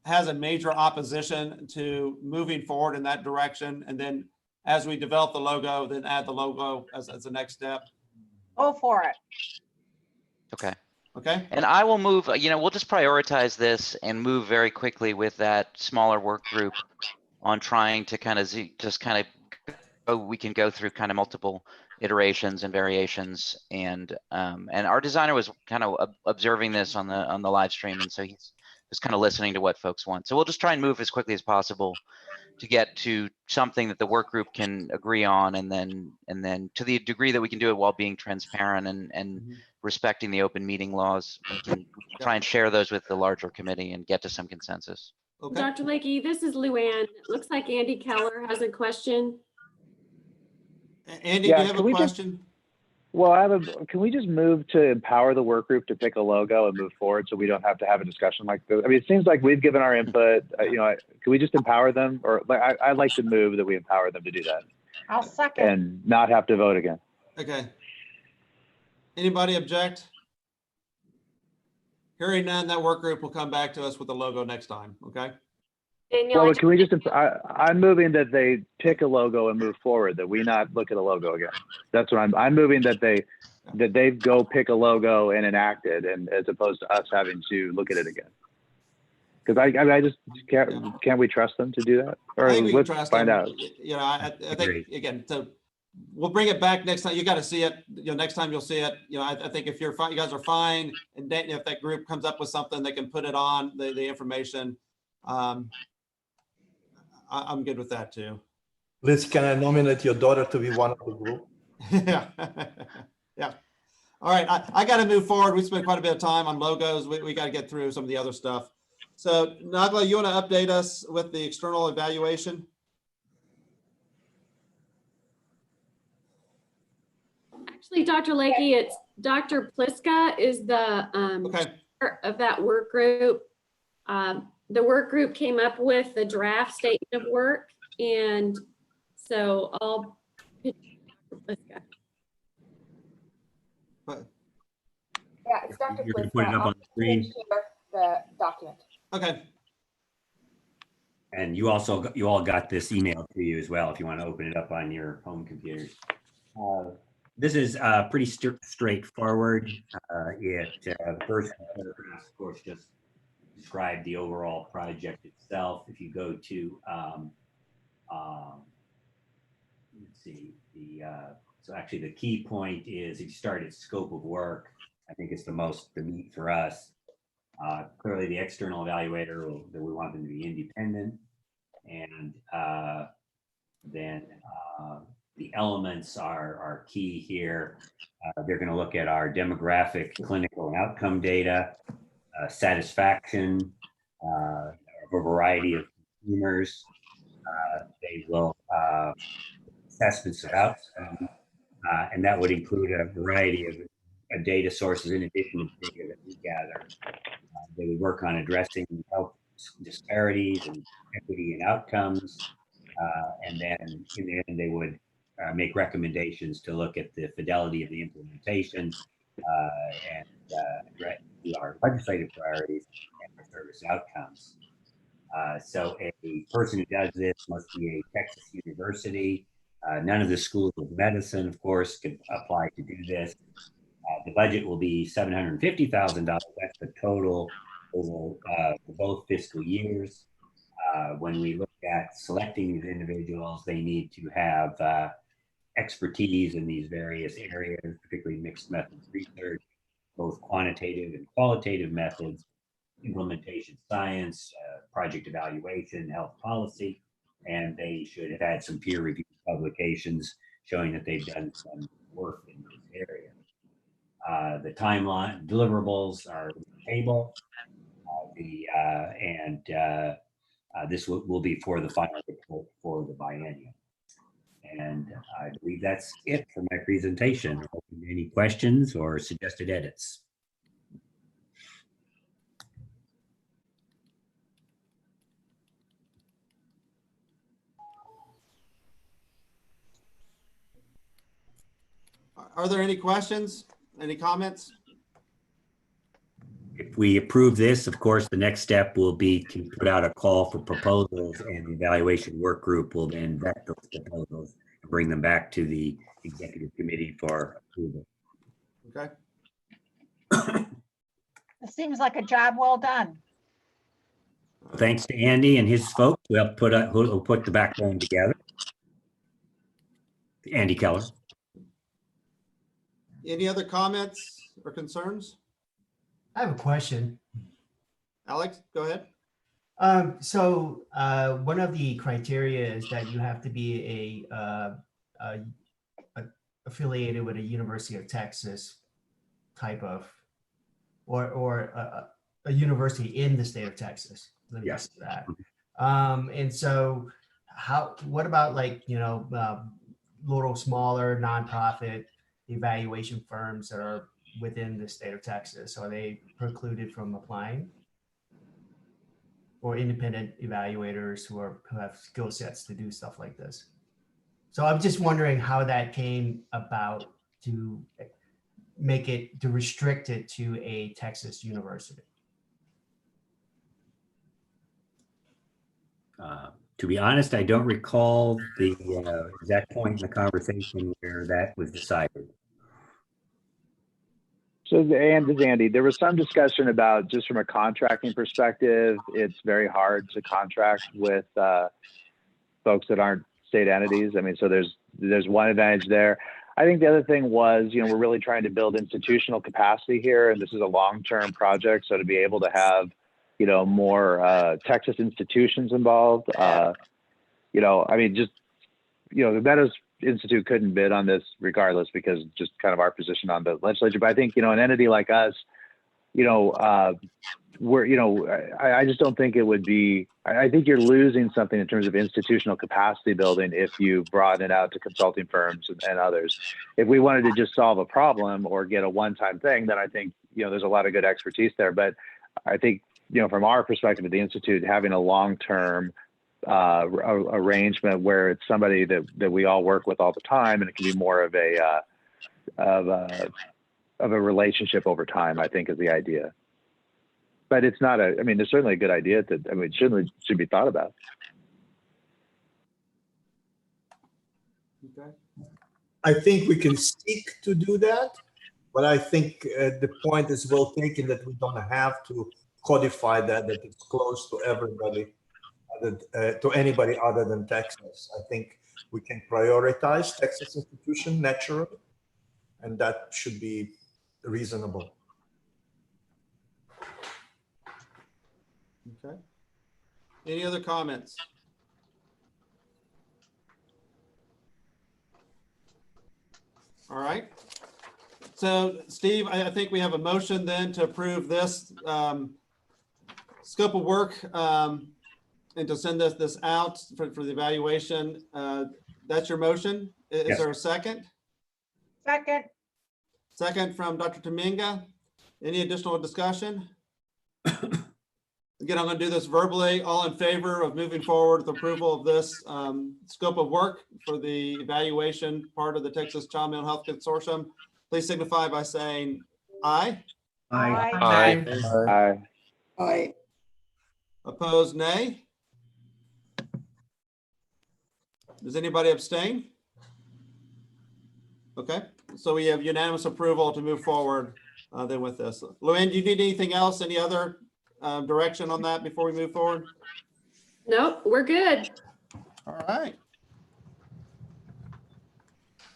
has a major opposition to moving forward in that direction? And then as we develop the logo, then add the logo as the next step? Go for it. Okay. Okay. And I will move, we'll just prioritize this and move very quickly with that smaller work group on trying to we can go through kind of multiple iterations and variations. And our designer was kind of observing this on the live stream. And so he's just kind of listening to what folks want. So we'll just try and move as quickly as possible to get to something that the work group can agree on. And then to the degree that we can do it while being transparent and respecting the open meeting laws, we can try and share those with the larger committee and get to some consensus. Okay. Dr. Lakey, this is Luanne. Looks like Andy Keller has a question. Andy, Yeah, do you have can a we just- question? Well, can we just move to empower the work group to pick a logo and move forward so we don't have to have a discussion like this? I mean, it seems like we've given our input, can we just empower them? Or I'd like to move that we empower them to do that I'll second. and not have to vote again. Okay. Anybody object? Hearing none, that work group will come back to us with a logo next time, okay? Danielle, Well, can we just, I'm moving that they pick a logo and move forward, that we not look at a logo again. That's what I'm moving that they go pick a logo and enact it, and as opposed to us having to look at it again. Because I just can't we trust them to do that? Or I think we can let's trust find them. out. I think, again, so we'll bring it back next time. You got to see it. Next time you'll see it. I think if you're fine, you guys are fine. And if that group comes up with something, they can put it on the information. I'm good with that too. Liz, can I nominate your daughter to be one of the group? Yeah. Yeah. All right. I got to move forward. We spent quite a bit of time on logos. We got to get through some of the other stuff. So Nagla, you want to update us with the external evaluation? Actually, Dr. Lakey, it's Dr. Pliska is the chair of that work group. The work group came up with the draft statement of work, and so I'll pitch Dr. Pliska. Yeah, it's Dr. You're going to put it up on the screen. The document. Okay. And you all got this email to you as well if you want to open it up on your home computers. This is pretty straightforward. First, of course, just describe the overall project itself. If you go to, let's see, so actually the key point is if you start at scope of work, I think it's the meat for us. Clearly the external evaluator, that we want them to be independent. And then the elements are key here. They're going to look at our demographic, clinical, and outcome data, satisfaction, a variety of consumers. They will assessments of outcome, and that would include a variety of data sources in addition to the data that we gather. They would work on addressing health disparities and equity in outcomes, and then in the end they would make recommendations to look at the fidelity of the implementation and address our legislative priorities and our service outcomes. So a person who does this must be a Texas university. None of the schools of medicine, of course, could apply to do this. The budget will be $750,000. That's the total for both fiscal years. When we look at selecting these individuals, they need to have expertise in these various areas, particularly mixed methods research, both quantitative and qualitative methods, implementation science, project evaluation, health policy, and they should have had some peer-reviewed publications showing that they've done some work in this area. The timeline deliverables are in the table, this will be for the final report for the biennium. And I believe that's it for my presentation. Any questions or suggested edits? Are there any questions? Any comments? If we approve this, of course, the next step will be to put out a call for proposals, and the evaluation work group will then vet those proposals and bring them back to the executive committee for approval. Okay. It seems like a job well done. Thanks to Andy and his folks, we'll put the backbone together. Andy Keller. Any other comments or concerns? I have a question. Alex, go ahead. One of the criteria is that you have to be affiliated with a University of Texas type of, or a university in the state of Texas. Let me Yes. say that. And so what about like, little smaller nonprofit evaluation firms that are within the state of Texas? Are they precluded from applying? Or independent evaluators who have skill sets to do stuff like this? So I'm just wondering how that came about to restrict it to a Texas university. To be honest, I don't recall the exact point in the conversation where that was decided. So, and this is Andy, there was some discussion about just from a contracting perspective, it's very hard to contract with folks that aren't state entities. I mean, so there's one advantage there. I think the other thing was, we're really trying to build institutional capacity here, and this is a long-term project. So to be able to have, more Texas institutions involved, I mean, just, the Meadows Institute couldn't bid on this regardless because just kind of our position on the legislature. But I think, an entity like us, I just don't think it would be, I think you're losing something in terms of institutional capacity building if you broaden it out to consulting firms and others. If we wanted to just solve a problem or get a one-time thing, then I think, there's a lot of good expertise there. But I think, from our perspective at the Institute, having a long-term arrangement where it's somebody that we all work with all the time, and it can be more of a relationship over time, I think is the idea. But it's not I mean, it's certainly a good idea it should be thought about. Okay. I think we can seek to do that, but I think the point is well taken that we don't have to codify that it's close to everybody, to anybody other than Texas. I think we can prioritize Texas institution naturally, and that should be reasonable. Okay. Any other comments? All right. So Steve, I think we have a motion then to approve this scope of work and to send this out for the evaluation. That's your motion. Is Yes. there a second? Second. Second from Dr. Tamminga. Any additional discussion? Again, I'm going to do this verbally. All in favor of moving forward with approval of this scope of work for the evaluation part of the Texas Child Mental Health Consortium, please signify by saying aye. Aye. Aye. Aye. Aye. Opposed, nay. Does anybody abstain? Okay, so we have unanimous approval to move forward then with this. Luanne, do you need anything else? Any other direction on that before we move forward? Nope, we're good. All right.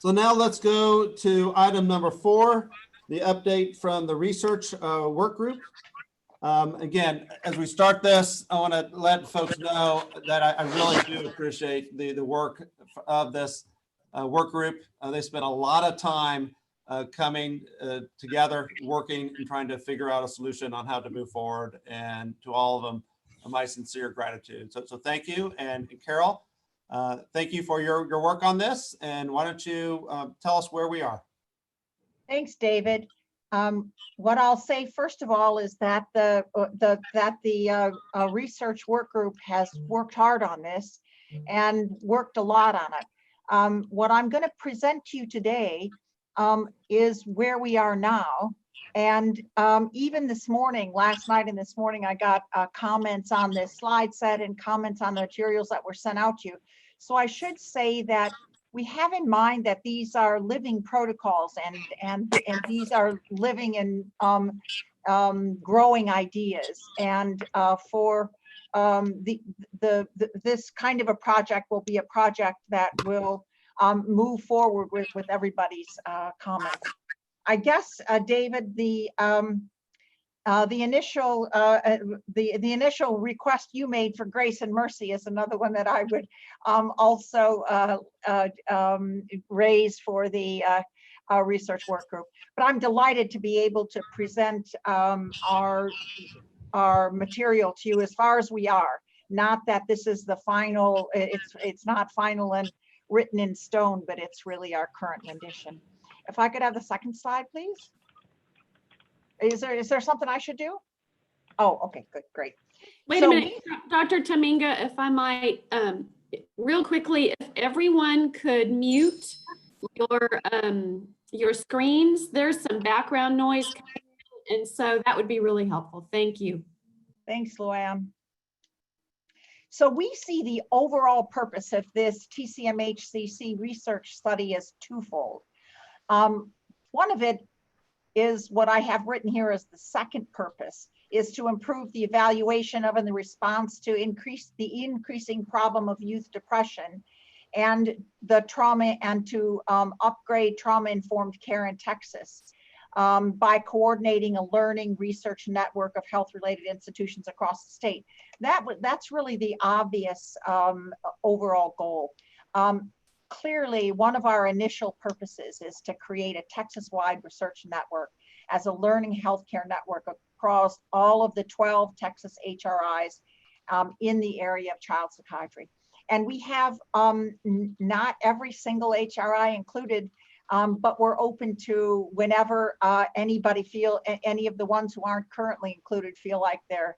So now let's go to item number 4, the update from the research work group. Again, as we start this, I want to let folks know that I really do appreciate the work of this work group. They spent a lot of time coming together, working and trying to figure out a solution on how to move forward. And to all of them, my sincere gratitude. So thank you. And Carol, thank you for your work on this. And why don't you tell us where we are? Thanks, David. What I'll say first of all is that the research work group has worked hard on this and worked a lot on it. What I'm going to present to you today is where we are now. And even this morning, last night and this morning, I got comments on this slide set and comments on the materials that were sent out to you. So I should say that we have in mind that these are living protocols and these are living and growing ideas. And for this kind of a project will be a project that will move forward with everybody's comments. I guess, David, the initial request you made for Grace and Mercy is another one that I would also raise for the research work group. But I'm delighted to be able to present our our material to you as far as we are. Not that this is the final, it's not final and written in stone, but it's really our current rendition. If I could have the second slide, please. Is there something I should do? Oh, okay, good, great. Wait a minute, Dr. Tamminga, if I might, real quickly, if everyone could mute your screens, there's some background noise coming in, and so that would be really helpful. Thank you. Thanks, Luanne. So we see the overall purpose of this TCMHCC research study as twofold. One of it is what I have written here as the second purpose, is to improve the evaluation of and the response to increasing problem of youth depression and the trauma, and to upgrade trauma-informed care in Texas by coordinating a learning research network of health-related institutions across the state. That's really the obvious overall goal. Clearly, one of our initial purposes is to create a Texas-wide research network as a learning healthcare network across all of the 12 Texas HRIs in the area of child psychiatry. And we have not every single HRI included, but we're open to whenever any of the ones who aren't currently included feel like their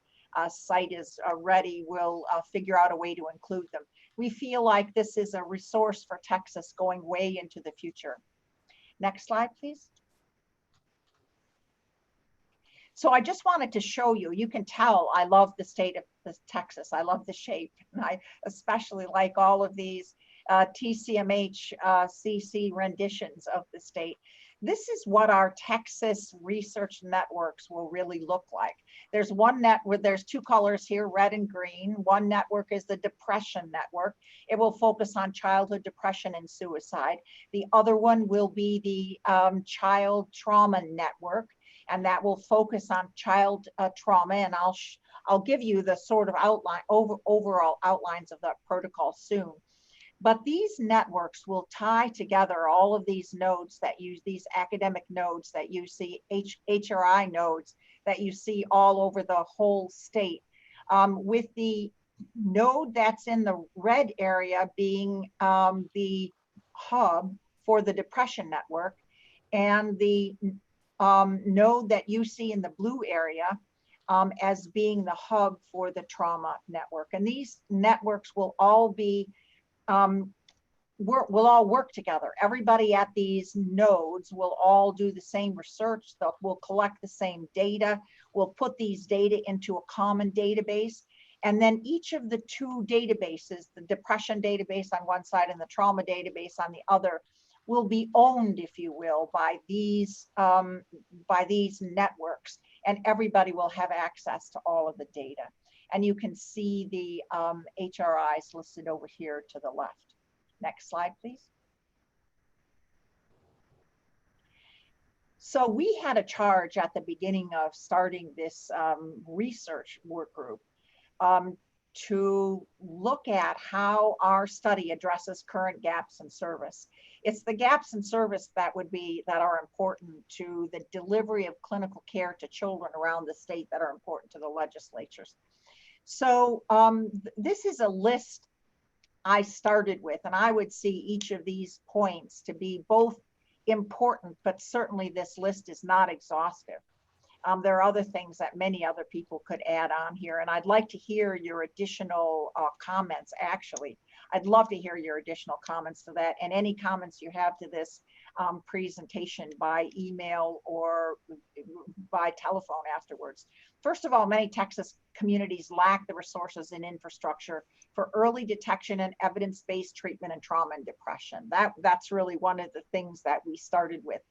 site is ready, we'll figure out a way to include them. We feel like this is a resource for Texas going way into the future. Next slide, please. So I just wanted to show you, you can tell I love the state of Texas. I love the shape, and I especially like all of these TCMHCC renditions of the state. This is what our Texas research networks will really look like. There's one network, there's two colors here, red and green. One network is the depression network. It will focus on childhood depression and suicide. The other one will be the child trauma network, and that will focus on child trauma. And I'll give you the sort of overall outlines of that protocol soon. But these networks will tie together all of these nodes that use these academic nodes that you see, HRI nodes that you see all over the whole state, with the node that's in the red area being the hub for the depression network, and the node that you see in the blue area as being the hub for the trauma network. And these networks will all be we'll all work together. Everybody at these nodes will all do the same research. We'll collect the same data. We'll put these data into a common database. And then each of the two databases, the depression database on one side and the trauma database on the other, will be owned, if you will, by these networks. And everybody will have access to all of the data. And you can see the HRIs listed over here to the left. Next slide, please. So we had a charge at the beginning of starting this research work group to look at how our study addresses current gaps in service. It's the gaps in service that are important to the delivery of clinical care to children around the state that are important to the legislatures. So this is a list I started with, and I would see each of these points to be both important, but certainly this list is not exhaustive. There are other things that many other people could add on here, and I'd like to hear your additional comments, actually. I'd love to hear your additional comments to that, and any comments you have to this presentation by email or by telephone afterwards. First of all, many Texas communities lack the resources and infrastructure for early detection and evidence-based treatment in trauma and depression. That's really one of the things that we started with.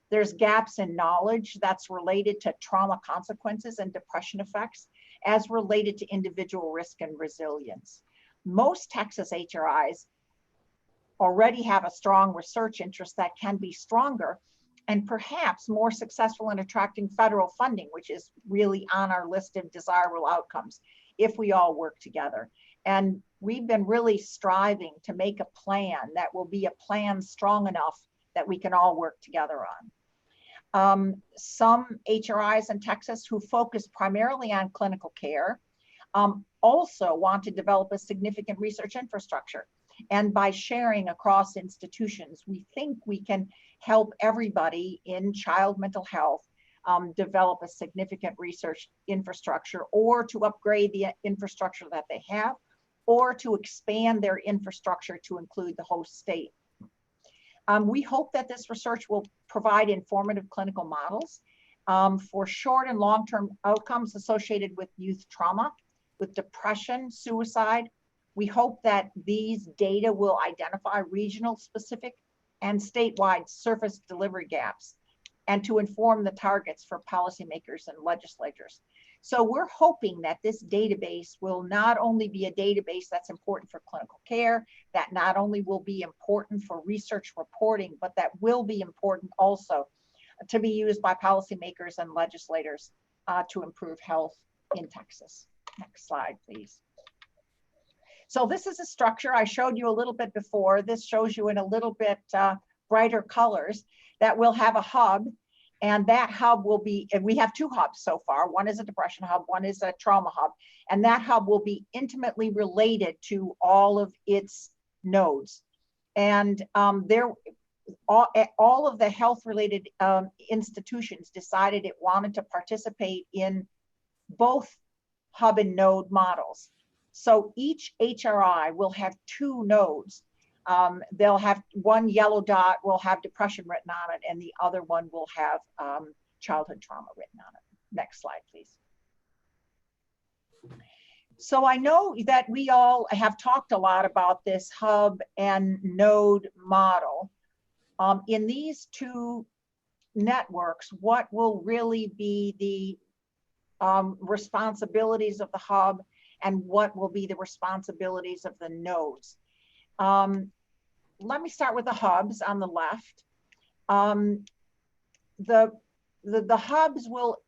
There's gaps in knowledge that's related to trauma consequences and depression effects as related to individual risk and resilience. Most Texas HRIs already have a strong research interest that can be stronger and perhaps more successful in attracting federal funding, which is really on our list of desirable outcomes if we all work together. And we've been really striving to make a plan that will be a plan strong enough that we can all work together Some HRIs in Texas who focus primarily on clinical care also want to develop a significant research infrastructure. And by sharing across institutions, we think we can help everybody in child mental health develop a significant research infrastructure, or to upgrade the infrastructure that they have, or to expand their infrastructure to include the host state. We hope that this research will provide informative clinical models for short and long-term outcomes associated with youth trauma, with depression, suicide. We hope that these data will identify regional specific and statewide service delivery gaps, and to inform the targets for policymakers and legislators. So we're hoping that this database will not only be a database that's important for clinical care, that not only will be important for research reporting, but that will be important also to be used by policymakers and legislators to improve health in Texas. Next slide, please. So this is a structure I showed you a little bit before. This shows you in a little bit brighter colors that will have a hub, and that hub will be, and we have two hubs so far. One is a depression hub, one is a trauma hub, and that hub will be intimately related to all of its nodes. And all of the health-related institutions decided it wanted to participate in both hub and node models. So each HRI will have two nodes. They'll have one yellow dot will have depression written on it, and the other one will have childhood trauma written on it. Next slide, please. So I know that we all have talked a lot about this hub and node model. In these two networks, what will really be the responsibilities of the hub, and what will be the responsibilities of the nodes? Let me start with the hubs on the left. The hubs will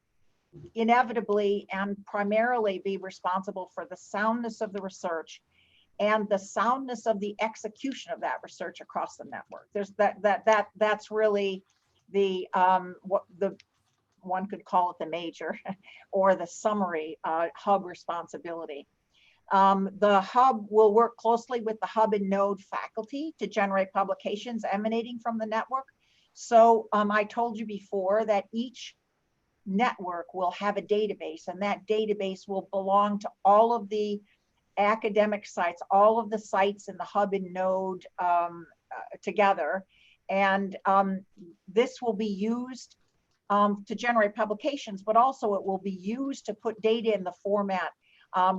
inevitably and primarily be responsible for the soundness of the research and the soundness of the execution of that research across the network. There's that's really the what the one could call it the major or the summary hub responsibility. The hub will work closely with the hub and node faculty to generate publications emanating from the network. So I told you before that each network will have a database, and that database will belong to all of the academic sites, all of the sites in the hub and node together. And this will be used to generate publications, but also it will be used to put data in the format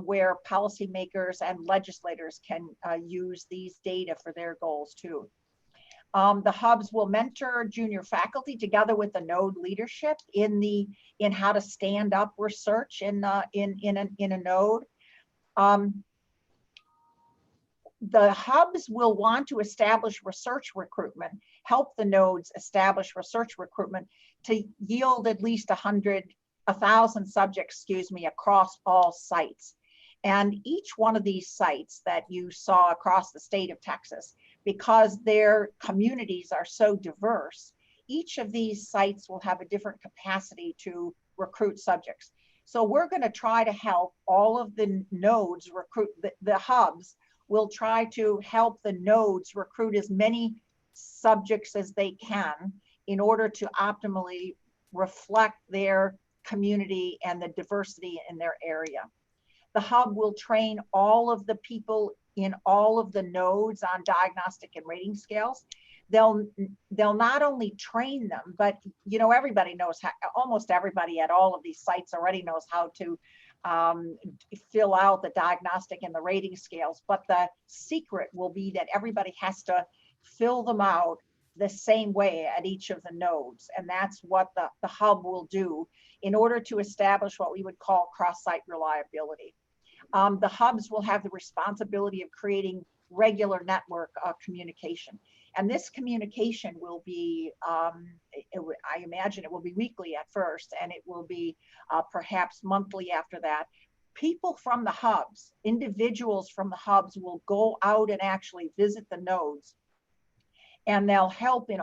where policymakers and legislators can use these data for their goals too. The hubs will mentor junior faculty together with the node leadership in how to stand up research in a node. The hubs will want to establish research recruitment, help the nodes establish research recruitment to yield at least 1,000 subjects, across all sites. And each one of these sites that you saw across the state of Texas, because their communities are so diverse, each of these sites will have a different capacity to recruit subjects. So we're going to try to help all of the nodes recruit, the hubs will try to help the nodes recruit as many subjects as they can in order to optimally reflect their community and the diversity in their area. The hub will train all of the people in all of the nodes on diagnostic and rating scales. They'll not only train them, but everybody knows how, almost everybody at all of these sites already knows how to fill out the diagnostic and the rating scales. But the secret will be that everybody has to fill them out the same way at each of the nodes. And that's what the hub will do in order to establish what we would call cross-site reliability. The hubs will have the responsibility of creating regular network communication. And this communication will be, I imagine it will be weekly at first, and it will be perhaps monthly after that. People from the hubs, individuals from the hubs will go out and actually visit the nodes, and they'll help in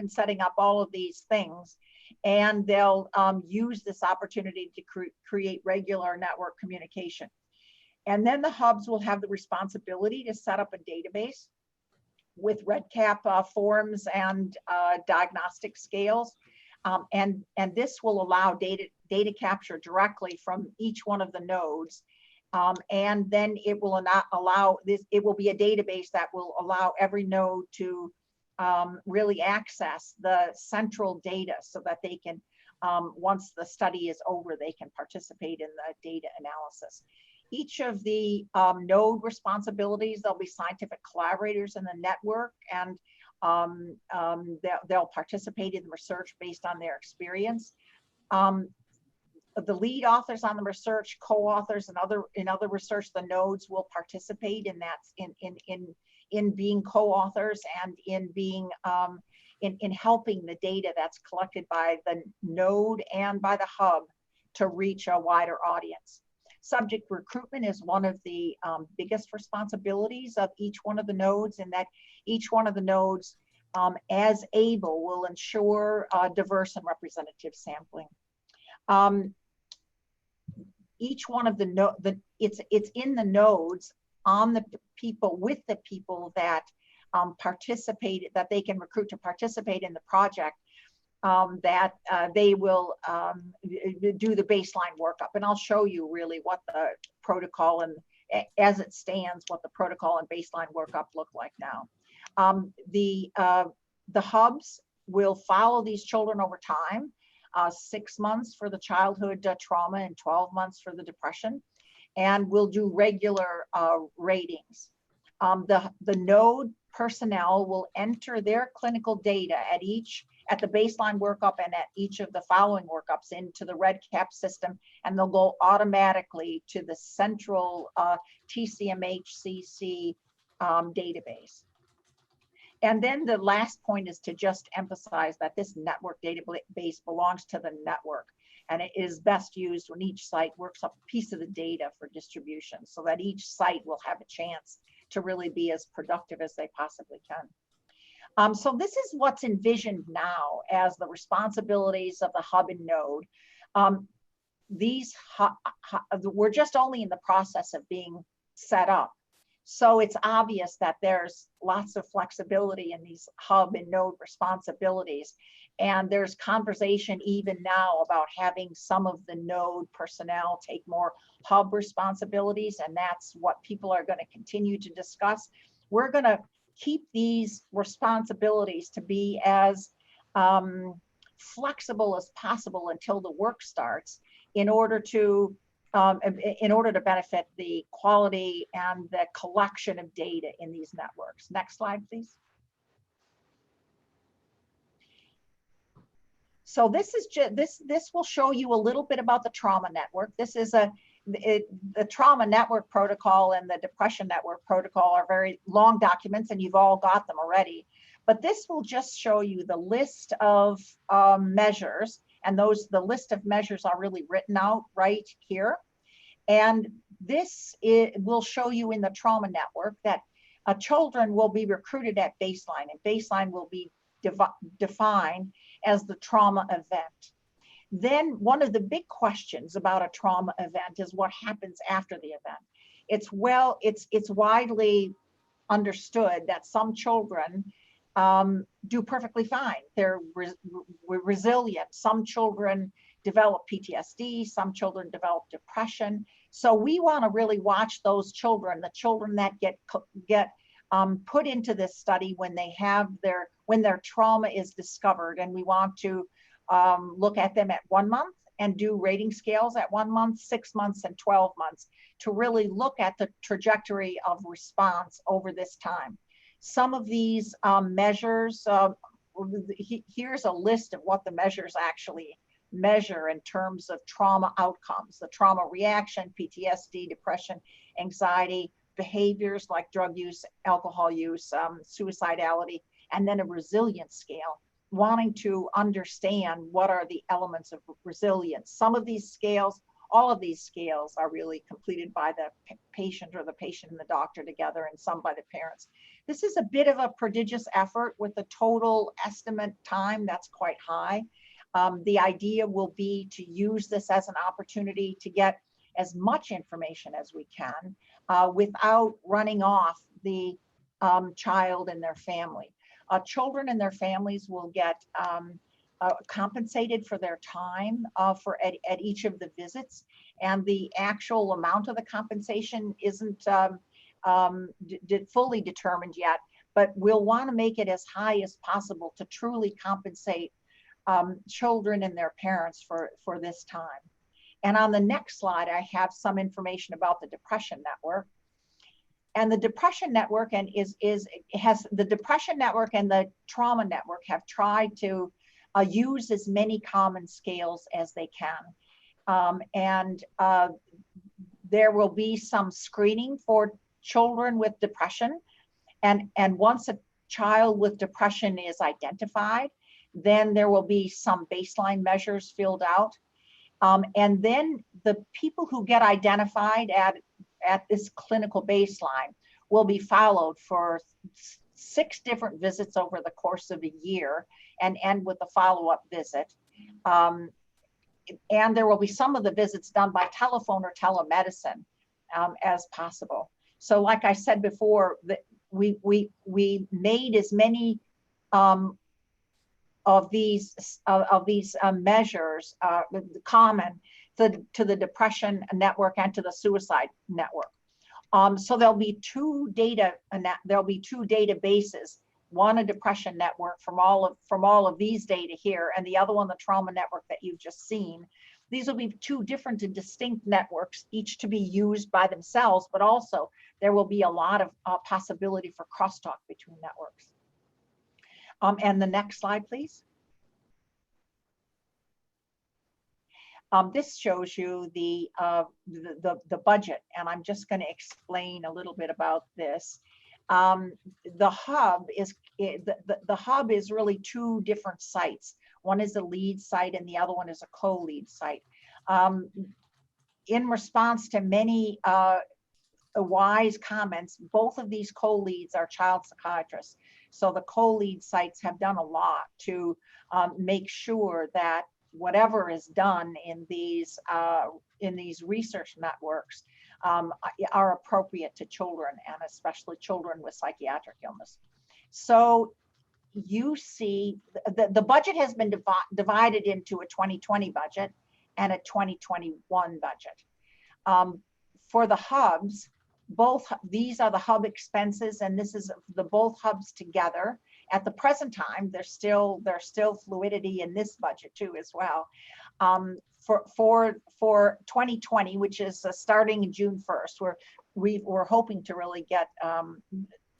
setting up all of these things. and they'll use this opportunity to create regular network communication. And then the hubs will have the responsibility to set up a database with REDCap forms and diagnostic scales. And this will allow data capture directly from each one of the nodes. And then it will not allow this, it will be a database that will allow every node to really access the central data so that they can, once the study is over, they can participate in the data analysis. Each of the node responsibilities, there'll be scientific collaborators in the network, and they'll participate in research based on their experience. The lead authors on the research, co-authors, and in other research, the nodes will participate in that, in being co-authors and in being in helping the data that's collected by the node and by the hub to reach a wider audience. Subject recruitment is one of the biggest responsibilities of each one of the nodes, and that each one of the nodes, as able, will ensure diverse and representative sampling. Each one of it's in the nodes on the people, with the people that participate, that they can recruit to participate in the project, that they will do the baseline workup. And I'll show you really what the protocol, and as it stands, what the protocol and baseline workup look like now. The hubs will follow these children over time, 6 months for the childhood trauma and 12 months for the depression, and we'll do regular ratings. The node personnel will enter their clinical data at the baseline workup and at each of the following workups into the REDCap system, and they'll go automatically to the central TCMHCC database. And then the last point is to just emphasize that this network database belongs to the network, and it is best used when each site works up a piece of the data for distribution, so that each site will have a chance to really be as productive as they possibly can. So this is what's envisioned now as the responsibilities of the hub and node. We're just only in the process of being set up. So it's obvious that there's lots of flexibility in these hub and node responsibilities. And there's conversation even now about having some of the node personnel take more hub responsibilities. And that's what people are going to continue to discuss. We're going to keep these responsibilities to be as flexible as possible until the work starts, in order to benefit the quality and the collection of data in these networks. Next slide, please. So this is this will show you a little bit about the trauma network. This is the trauma network protocol and the depression network protocol are very long documents, and you've all got them already. But this will just show you the list of measures, and the list of measures are really written out right here. And this will show you in the trauma network that children will be recruited at baseline, and baseline will be defined as the trauma event. Then one of the big questions about a trauma event is what happens after the event. It's widely understood that some children do perfectly fine. They're resilient. Some children develop PTSD, some children develop depression. So we want to really watch those children, the children that get put into this study when their trauma is discovered, and we want to look at them at 1 month and do rating scales at 1 month, 6 months, and 12 months to really look at the trajectory of response over this time. Some of these measures, here's a list of what the measures actually measure in terms of trauma outcomes: the trauma reaction, PTSD, depression, anxiety, behaviors like drug use, alcohol use, suicidality, and then a resilience scale, wanting to understand what are the elements of resilience. Some of these scales, all of these scales are really completed by the patient or the patient and the doctor together, and some by the parents. This is a bit of a prodigious effort with a total estimate time that's quite high. The idea will be to use this as an opportunity to get as much information as we can without running off the child and their family. Children and their families will get compensated for their time at each of the visits, and the actual amount of the compensation isn't fully determined yet, but we'll want to make it as high as possible to truly compensate children and their parents for this time. And on the next slide, I have some information about the Depression Network. And the Depression Network the Depression Network and the Trauma Network have tried to use as many common scales as they can. There will be some screening for children with depression. And once a child with depression is identified, then there will be some baseline measures filled out. And then the people who get identified at this clinical baseline will be followed for 6 different visits over the course of a year and end with a follow-up visit. And there will be some of the visits done by telephone or telemedicine as possible. So like I said before, we made as many of these measures common to the Depression Network and to the Suicide Network. So there'll be 2 databases, one a Depression Network from all of these data here, and the other one the Trauma Network that you've just seen. These will be 2 different and distinct networks, each to be used by themselves, but also there will be a lot of possibility for crosstalk between networks. And the next slide, please. This shows you the budget, and I'm just going to explain a little bit about this. The hub is really 2 different sites. One is a lead site, and the other one is a co-lead site. In response to many wise comments, both of these co-leads are child psychiatrists. So the co-lead sites have done a lot to make sure that whatever is done in these research networks are appropriate to children, and especially children with psychiatric illness. So you see the budget has been divided into a 2020 budget and a 2021 budget. For the hubs, these are the hub expenses, and this is both hubs together. At the present time, there's still fluidity in this budget too as well. For 2020, which is starting June 1st, we're hoping to really get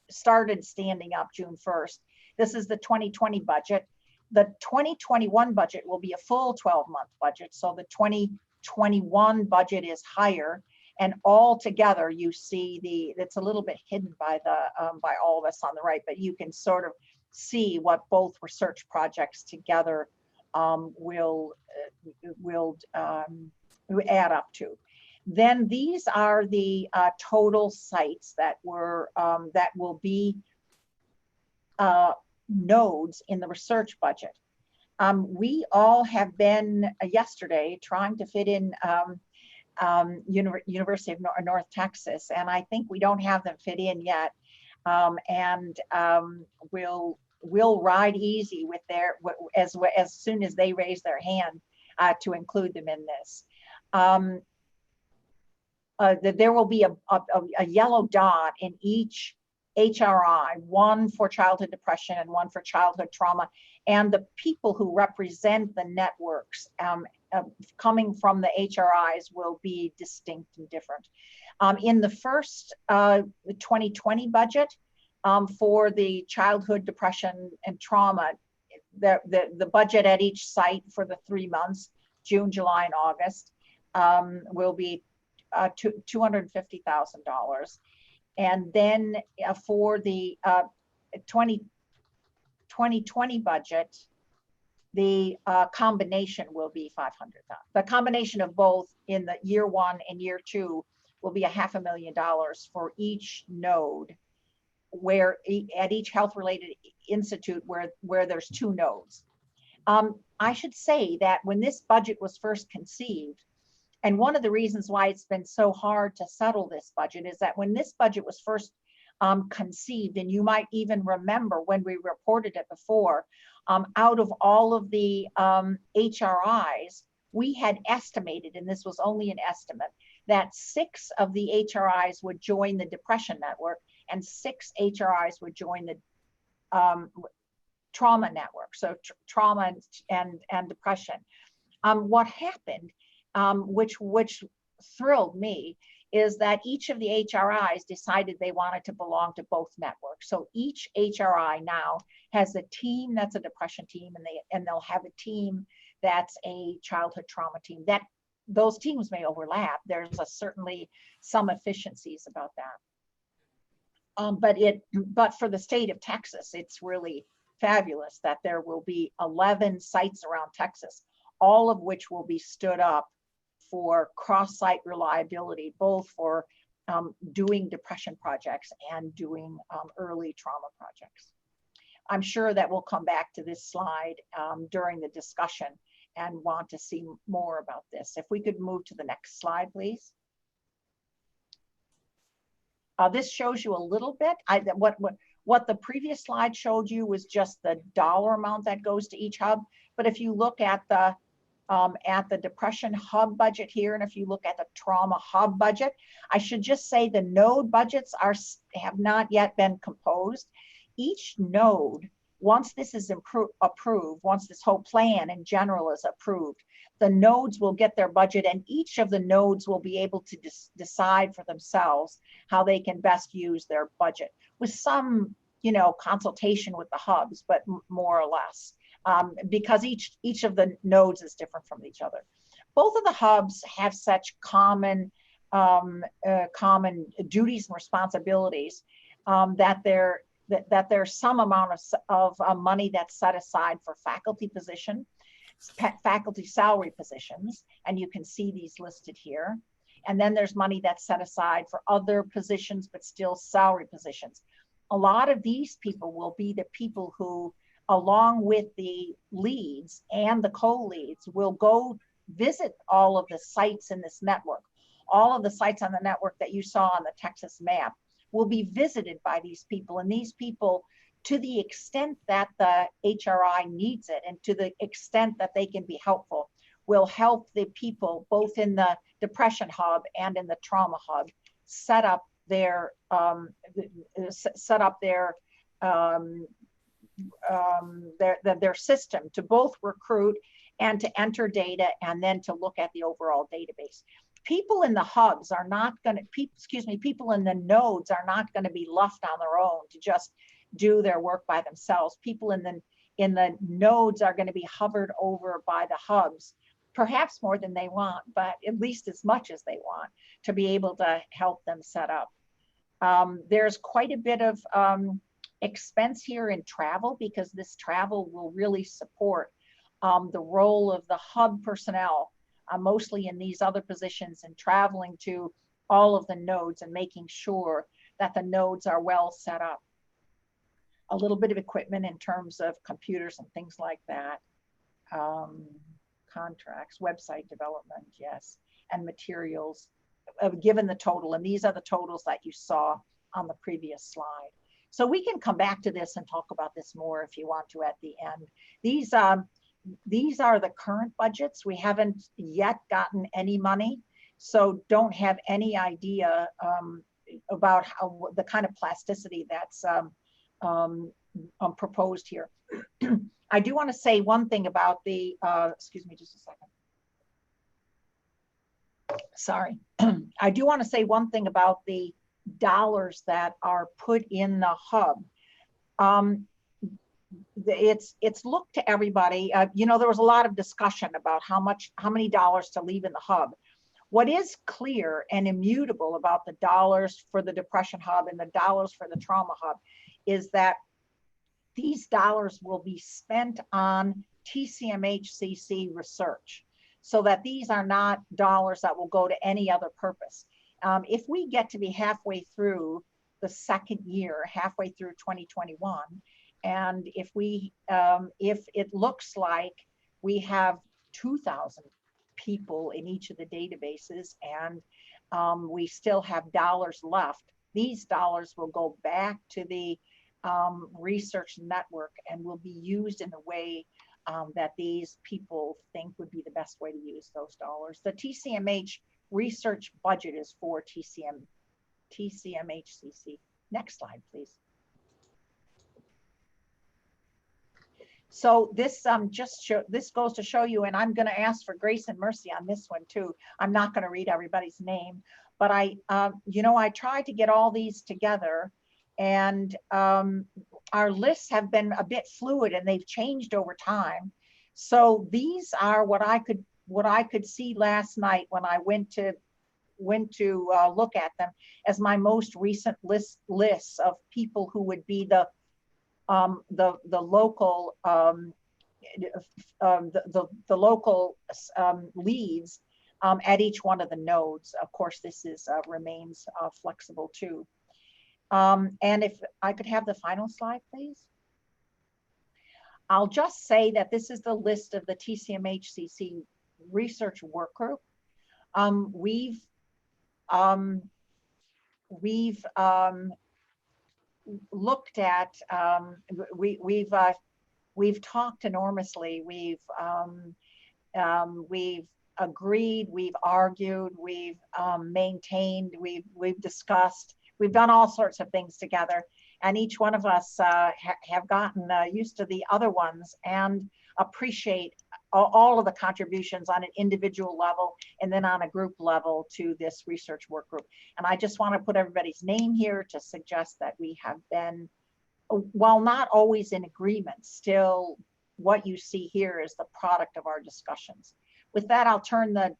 started standing up June 1st. This is the 2020 budget. The 2021 budget will be a full 12-month budget, so the 2021 budget is higher. And all together, you see it's a little bit hidden by all of us on the right, but you can sort of see what both research projects together will add up to. Then these are the total sites that will be nodes in the research budget. We all have been yesterday trying to fit in University of North Texas, and I think we don't have them fit in yet. We'll ride easy with as soon as they raise their hand to include them in this. There will be a yellow dot in each HRI, one for childhood depression and one for childhood trauma, and the people who represent the networks coming from the HRIs will be distinct and different. In the first 2020 budget for the childhood depression and trauma, the budget at each site for the 3 months, June, July, and August, will be $250,000. And then for the 2020 budget, the combination will be $500,000. The combination of both in the year 1 and year 2 will be $500,000 for each node, where at each health-related institute where there's 2 nodes. I should say that when this budget was first conceived, and one of the reasons why it's been so hard to settle this budget is that when this budget was first conceived, and you might even remember when we reported it before, out of all of the HRIs, we had estimated, and this was only an estimate, that 6 of the HRIs would join the depression network and 6 HRIs would join the trauma network, so trauma and depression. What happened, which thrilled me, is that each of the HRIs decided they wanted to belong to both networks. So each HRI now has a team that's a depression team, and they'll have a team that's a childhood trauma team. That those teams may overlap. There's certainly some efficiencies about that. But for the state of Texas, it's really fabulous that there will be 11 sites around Texas, all of which will be stood up for cross-site reliability, both for doing depression projects and doing early trauma projects. I'm sure that we'll come back to this slide during the discussion and want to see more about this. If we could move to the next slide, please. This shows you a little bit. What the previous slide showed you was just the dollar amount that goes to each hub. But if you look at the depression hub budget here, and if you look at the trauma hub budget, I should just say the node budgets have not yet been composed. Each node, once this is approved, once this whole plan in general is approved, the nodes will get their budget, and each of the nodes will be able to decide for themselves how they can best use their budget, with some, consultation with the hubs, but more or less, because each of the nodes is different from each other. Both of the hubs have such common duties and responsibilities that there's some amount of money that's set aside for faculty salary positions, and you can see these listed here. And then there's money that's set aside for other positions, but still salary positions. A lot of these people will be the people who, along with the leads and the co-leads, will go visit all of the sites in this network. All of the sites on the network that you saw on the Texas map will be visited by these people, and these people, to the extent that the HRI needs it and to the extent that they can be helpful, will help the people both in the depression hub and in the trauma hub set up their system to both recruit and to enter data and then to look at the overall database. People in the hubs are not going to, people in the nodes are not going to be left on their own to just do their work by themselves. People in the nodes are going to be hovered over by the hubs, perhaps more than they want, but at least as much as they want, to be able to help them set up. There's quite a bit of expense here in travel, because this travel will really support the role of the hub personnel, mostly in these other positions, and traveling to all of the nodes and making sure that the nodes are well set up. A little bit of equipment in terms of computers and things like that. Contracts, website development, yes, and materials, given the total. And these are the totals that you saw on the previous slide. So we can come back to this and talk about this more if you want to at the end. These are the current budgets. We haven't yet gotten any money, so don't have any idea about how the kind of plasticity that's proposed here. I do want to say one thing about the, excuse me just a second. Sorry. I do want to say one thing about the dollars that are put in the hub. It's looked to everybody. There was a lot of discussion about how many dollars to leave in the hub. What is clear and immutable about the dollars for the depression hub and the dollars for the trauma hub is that these dollars will be spent on TCMHCC research, so that these are not dollars that will go to any other purpose. If we get to be halfway through the second year, halfway through 2021, And if it looks like we have 2,000 people in each of the databases and we still have dollars left, these dollars will go back to the research network and will be used in the way that these people think would be the best way to use those dollars. The TCMH research budget is for TCMHCC. Next slide, please. So this this goes to show you, and I'm going to ask for grace and mercy on this one too. I'm not going to read everybody's name, but I tried to get all these together, and our lists have been a bit fluid and they've changed over time. So these are what I could see last night when I went to look at them as my most recent lists of people who would be the local local leads at each one of the nodes. Of course, this is remains flexible too. And if I could have the final slide, please. I'll just say that this is the list of the TCMHCC research work group. We've looked at, we've talked enormously. We've agreed, we've argued, we've maintained, we've discussed, we've done all sorts of things together, and each one of us have gotten used to the other ones and appreciate all of the contributions on an individual level and then on a group level to this research work group. And I just want to put everybody's name here to suggest that we have been, while not always in agreement, still what you see here is the product of our discussions. With that, I'll turn the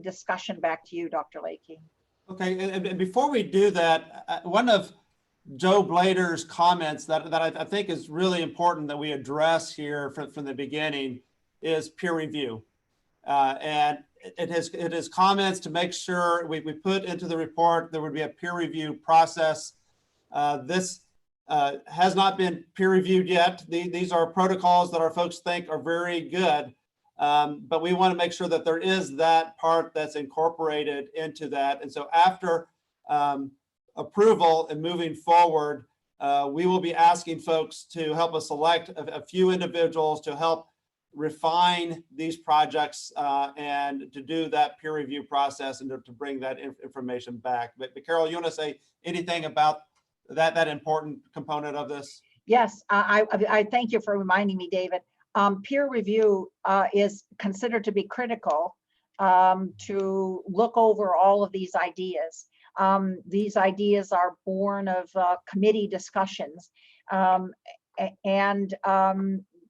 discussion back to you, Dr. Lakey. Okay, and before we do that, one of Joe Blader's comments that I think is really important that we address here from the beginning is peer review. And it is comments to make sure we put into the report there would be a peer review process. This has not been peer reviewed yet. These are protocols that our folks think are very good, but we want to make sure that there is that part that's incorporated into that. And so after approval and moving forward, we will be asking folks to help us select a few individuals to help refine these projects and to do that peer review process and to bring that information back. But Carol, you want to say anything about that important component of this? Yes, I thank you for reminding me, David. Peer review is considered to be critical to look over all of these ideas. These ideas are born of committee discussions, and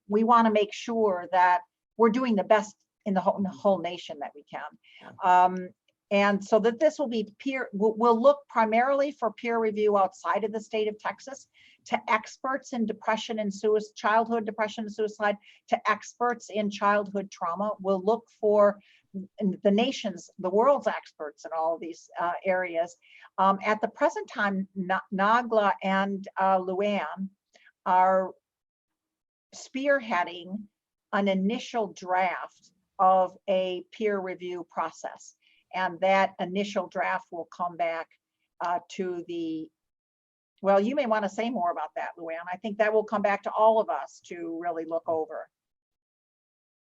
we want to make sure that we're doing the best in the whole nation that we can. And so that this will be we'll look primarily for peer review outside of the state of Texas, to experts in depression and suicide, childhood depression and suicide, to experts in childhood trauma. We'll look for the world's experts in all of these areas. At the present time, Nagla and Luanne are spearheading an initial draft of a peer review process. And that initial draft will come back to the, well, you may want to say more about that, Luanne. I think that will come back to all of us to really look over.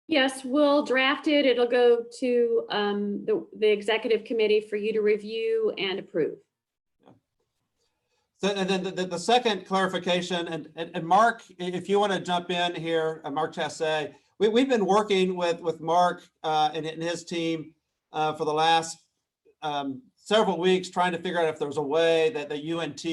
Yes, we'll draft it. It'll go to the executive committee for you to review and approve. So, and then the second clarification, and Mark, if you want to jump in here, Mark Chassé, we've been working with Mark and his team for the last several weeks, trying to figure out if there's a way that the UNT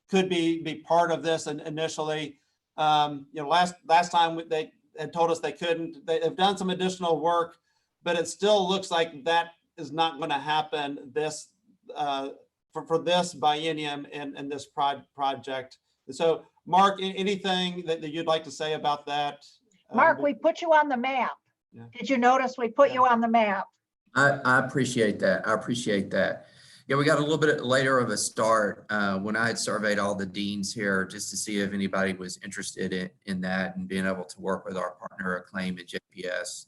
could be part of this initially. Last time they had told us they couldn't. They have done some additional work, but it still looks like that is not going to happen this for this biennium and this project. So, Mark, anything that you'd like to say about that? Mark, we put you on the map. Yeah. Did you notice we put you on the map? I appreciate that. I appreciate that. Yeah, we got a little bit later of a start when I had surveyed all the deans here just to see if anybody was interested in that and being able to work with our partner Acclaim at JPS.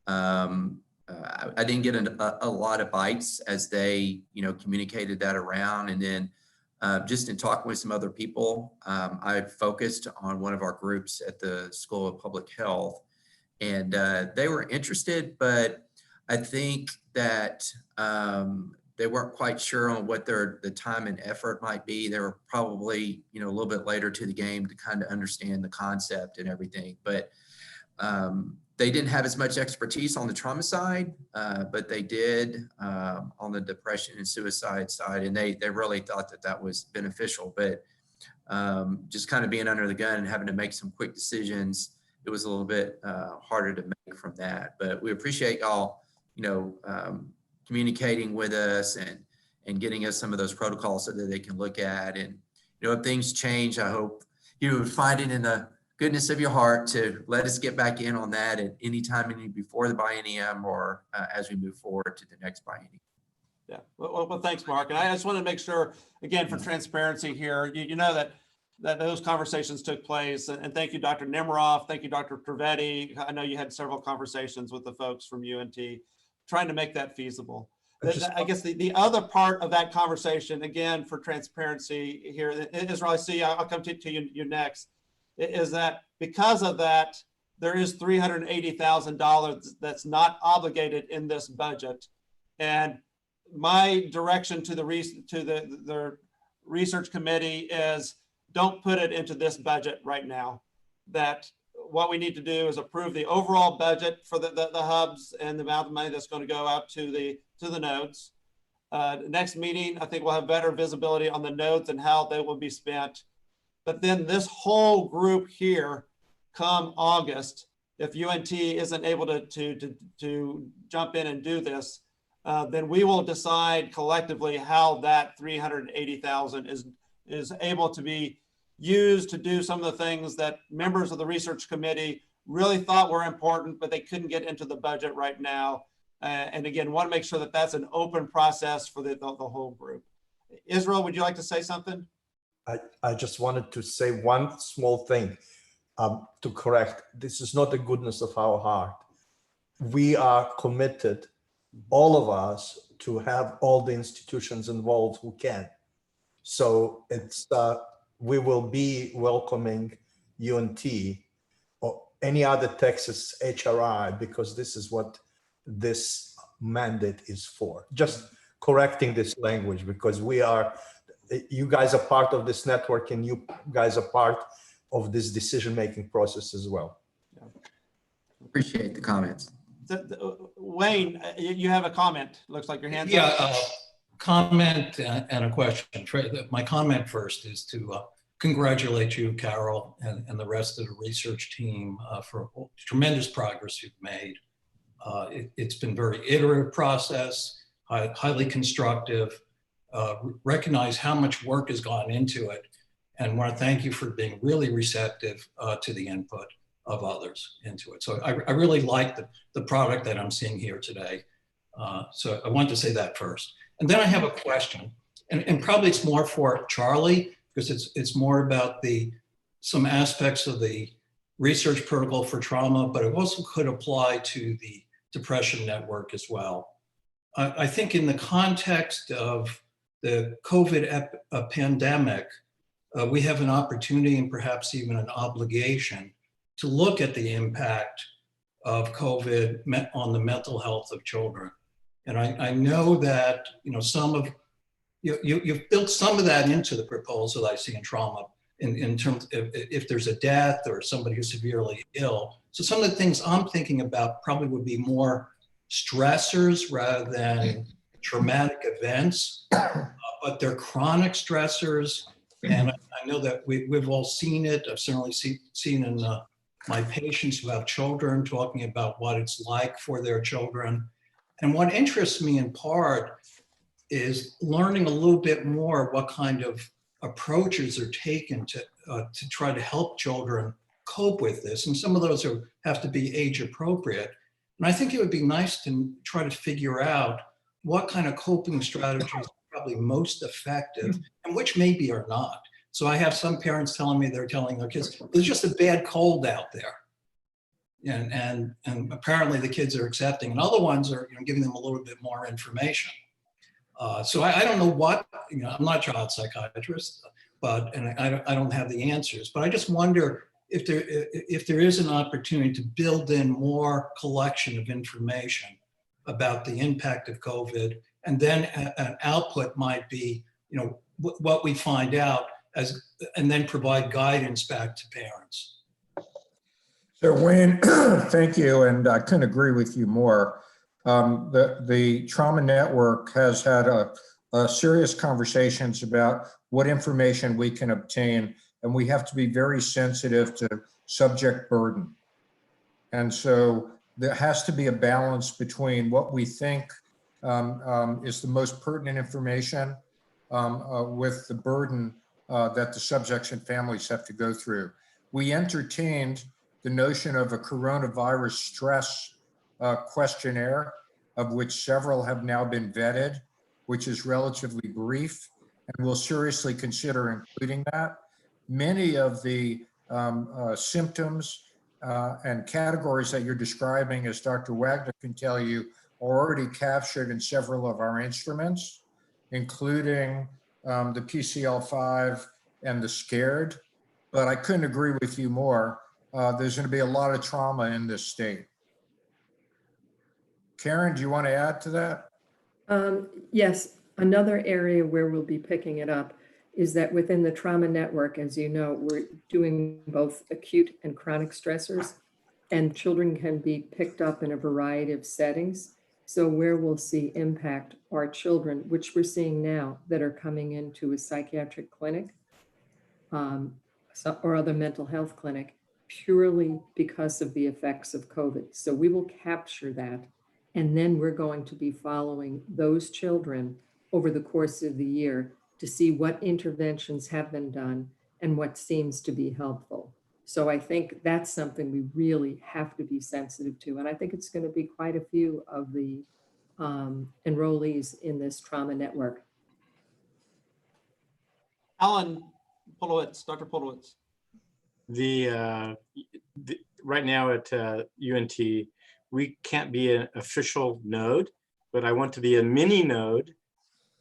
I didn't get a lot of bites as they, communicated that around. And then just in talking with some other people, I focused on one of our groups at the School of Public Health, and they were interested, but I think that they weren't quite sure on what the time and effort might be. They were probably, a little bit later to the game to kind of understand the concept and everything. But they didn't have as much expertise on the trauma side, but they did on the depression and suicide side. And they really thought that was beneficial. But just kind of being under the gun and having to make some quick decisions, it was a little bit harder to make from that. But we appreciate y'all, communicating with us and getting us some of those protocols so that they can look at. And, if things change, I hope you would find it in the goodness of your heart to let us get back in on that at any time before the biennium or as we move forward to the next biennium. Yeah, well, thanks, Mark. And I just want to make sure, again, for transparency here, you know that those conversations took place. And thank you, Dr. Nemiroff. Thank you, Dr. Trivedi. I know you had several conversations with the folks from UNT trying to make that feasible. I guess the other part of that conversation, again, for transparency here, Israel, I see, I'll come to you next, is that because of that, there is $380,000 that's not obligated in this budget. And my direction to the research committee is don't put it into this budget right now. That what we need to do is approve the overall budget for the hubs and the amount of money that's going to go out to the nodes. Next meeting, I think we'll have better visibility on the nodes and how they will be spent. But then this whole group here, come August, if UNT isn't able to jump in and do this, then we will decide collectively how that $380,000 is able to be used to do some of the things that members of the research committee really thought were important, but they couldn't get into the budget right now. And again, want to make sure that that's an open process for the whole group. Israel, would you like to say something? I just wanted to say one small thing to correct. This is not the goodness of our heart. We are committed, all of us, to have all the institutions involved who can. So it's we will be welcoming UNT or any other Texas HRI because this is what this mandate is for. Just correcting this language because you guys are part of this network and you guys are part of this decision-making process as well. Yeah. Appreciate the comments. Wayne, you have a comment. Looks like your hand's up. Yeah, comment and a question. My comment first is to congratulate you, Carol, and the rest of the research team for tremendous progress you've made. It's been a very iterative process, highly constructive. Recognize how much work has gone into it, and want to thank you for being really receptive to the input of others into it. So I really like the product that I'm seeing here today. So I want to say that first. And then I have a question, and probably it's more for Charlie, because it's more about some aspects of the research protocol for trauma, but it also could apply to the depression network as well. I think in the context of the COVID pandemic, we have an opportunity and perhaps even an obligation to look at the impact of COVID on the mental health of children. And I know that you've built some of that into the proposal I see in trauma in terms of if there's a death or somebody who's severely ill. So some of the things I'm thinking about probably would be more stressors rather than traumatic events, but they're chronic stressors. And I know that we've all seen it. I've certainly seen in my patients who have children talking about what it's like for their children. And what interests me in part is learning a little bit more what kind of approaches are taken to try to help children cope with this. And some of those have to be age appropriate. And I think it would be nice to try to figure out what kind of coping strategies are probably most effective and which maybe are not. So I have some parents telling me they're telling their kids, there's just a bad cold out there. And apparently the kids are accepting, and other ones are giving them a little bit more information. So I don't know what, I'm not a child psychiatrist, but, and I don't have the answers, but I just wonder if there is an opportunity to build in more collection of information about the impact of COVID, and then an output might be, what we find out and then provide guidance back to parents. So Wayne, thank you, and I couldn't agree with you more. The Trauma Network has had a serious conversations about what information we can obtain, and we have to be very sensitive to subject burden. And so there has to be a balance between what we think is the most pertinent information with the burden that the subjects and families have to go through. We entertained the notion of a coronavirus stress questionnaire, of which several have now been vetted, which is relatively brief, and we'll seriously consider including that. Many of the symptoms and categories that you're describing, as Dr. Wagner can tell you, are already captured in several of our instruments, including the PCL5 and the SCARED. But I couldn't agree with you more. There's going to be a lot of trauma in this state. Karen, do you want to add to that? Yes, another area where we'll be picking it up is that within the Trauma Network, as you know, we're doing both acute and chronic stressors, and children can be picked up in a variety of settings. So where we'll see impact are children, which we're seeing now, that are coming into a psychiatric clinic or other mental health clinic purely because of the effects of COVID. So we will capture that. And then we're going to be following those children over the course of the year to see what interventions have been done and what seems to be helpful. So I think that's something we really have to be sensitive to. And I think it's going to be quite a few of the enrollees in this Trauma Network. Alan Polowitz, Dr. Polowitz. Right now at UNT, we can't be an official node, but I want to be a mini node,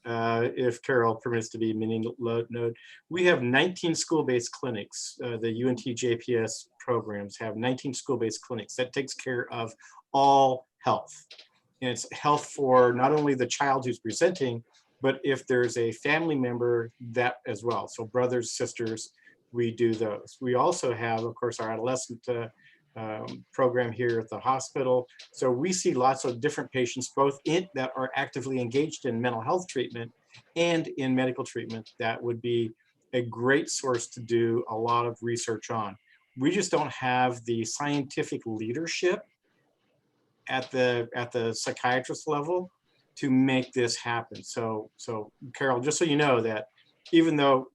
if Carol permits to be a mini node. We have 19 school-based clinics. The UNT JPS programs have 19 school-based clinics that takes care of all health. And it's health for not only the child who's presenting, but if there's a family member, that as well. So brothers, sisters, we do those. We also have, of course, our adolescent program here at the hospital. So we see lots of different patients, both that are actively engaged in mental health treatment and in medical treatment. That would be a great source to do a lot of research on. We just don't have the scientific leadership at the psychiatrist level to make this happen. So Carol, just so you know that even though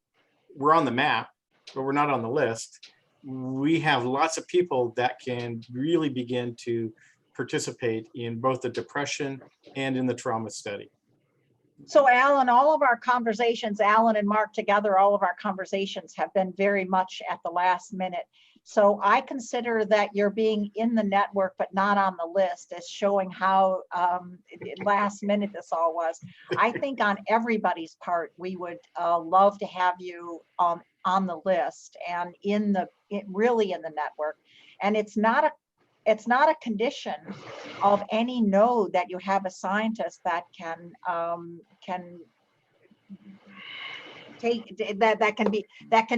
we're on the map, but we're not on the list, we have lots of people that can really begin to participate in both the depression and in the trauma study. So Alan, all of our conversations, Alan and Mark together, all of our conversations have been very much at the last minute. So I consider that you're being in the network, but not on the list, as showing how last minute this all was. I think on everybody's part, we would love to have you on the list and really in the network. And it's not a condition of any node that you have a scientist that can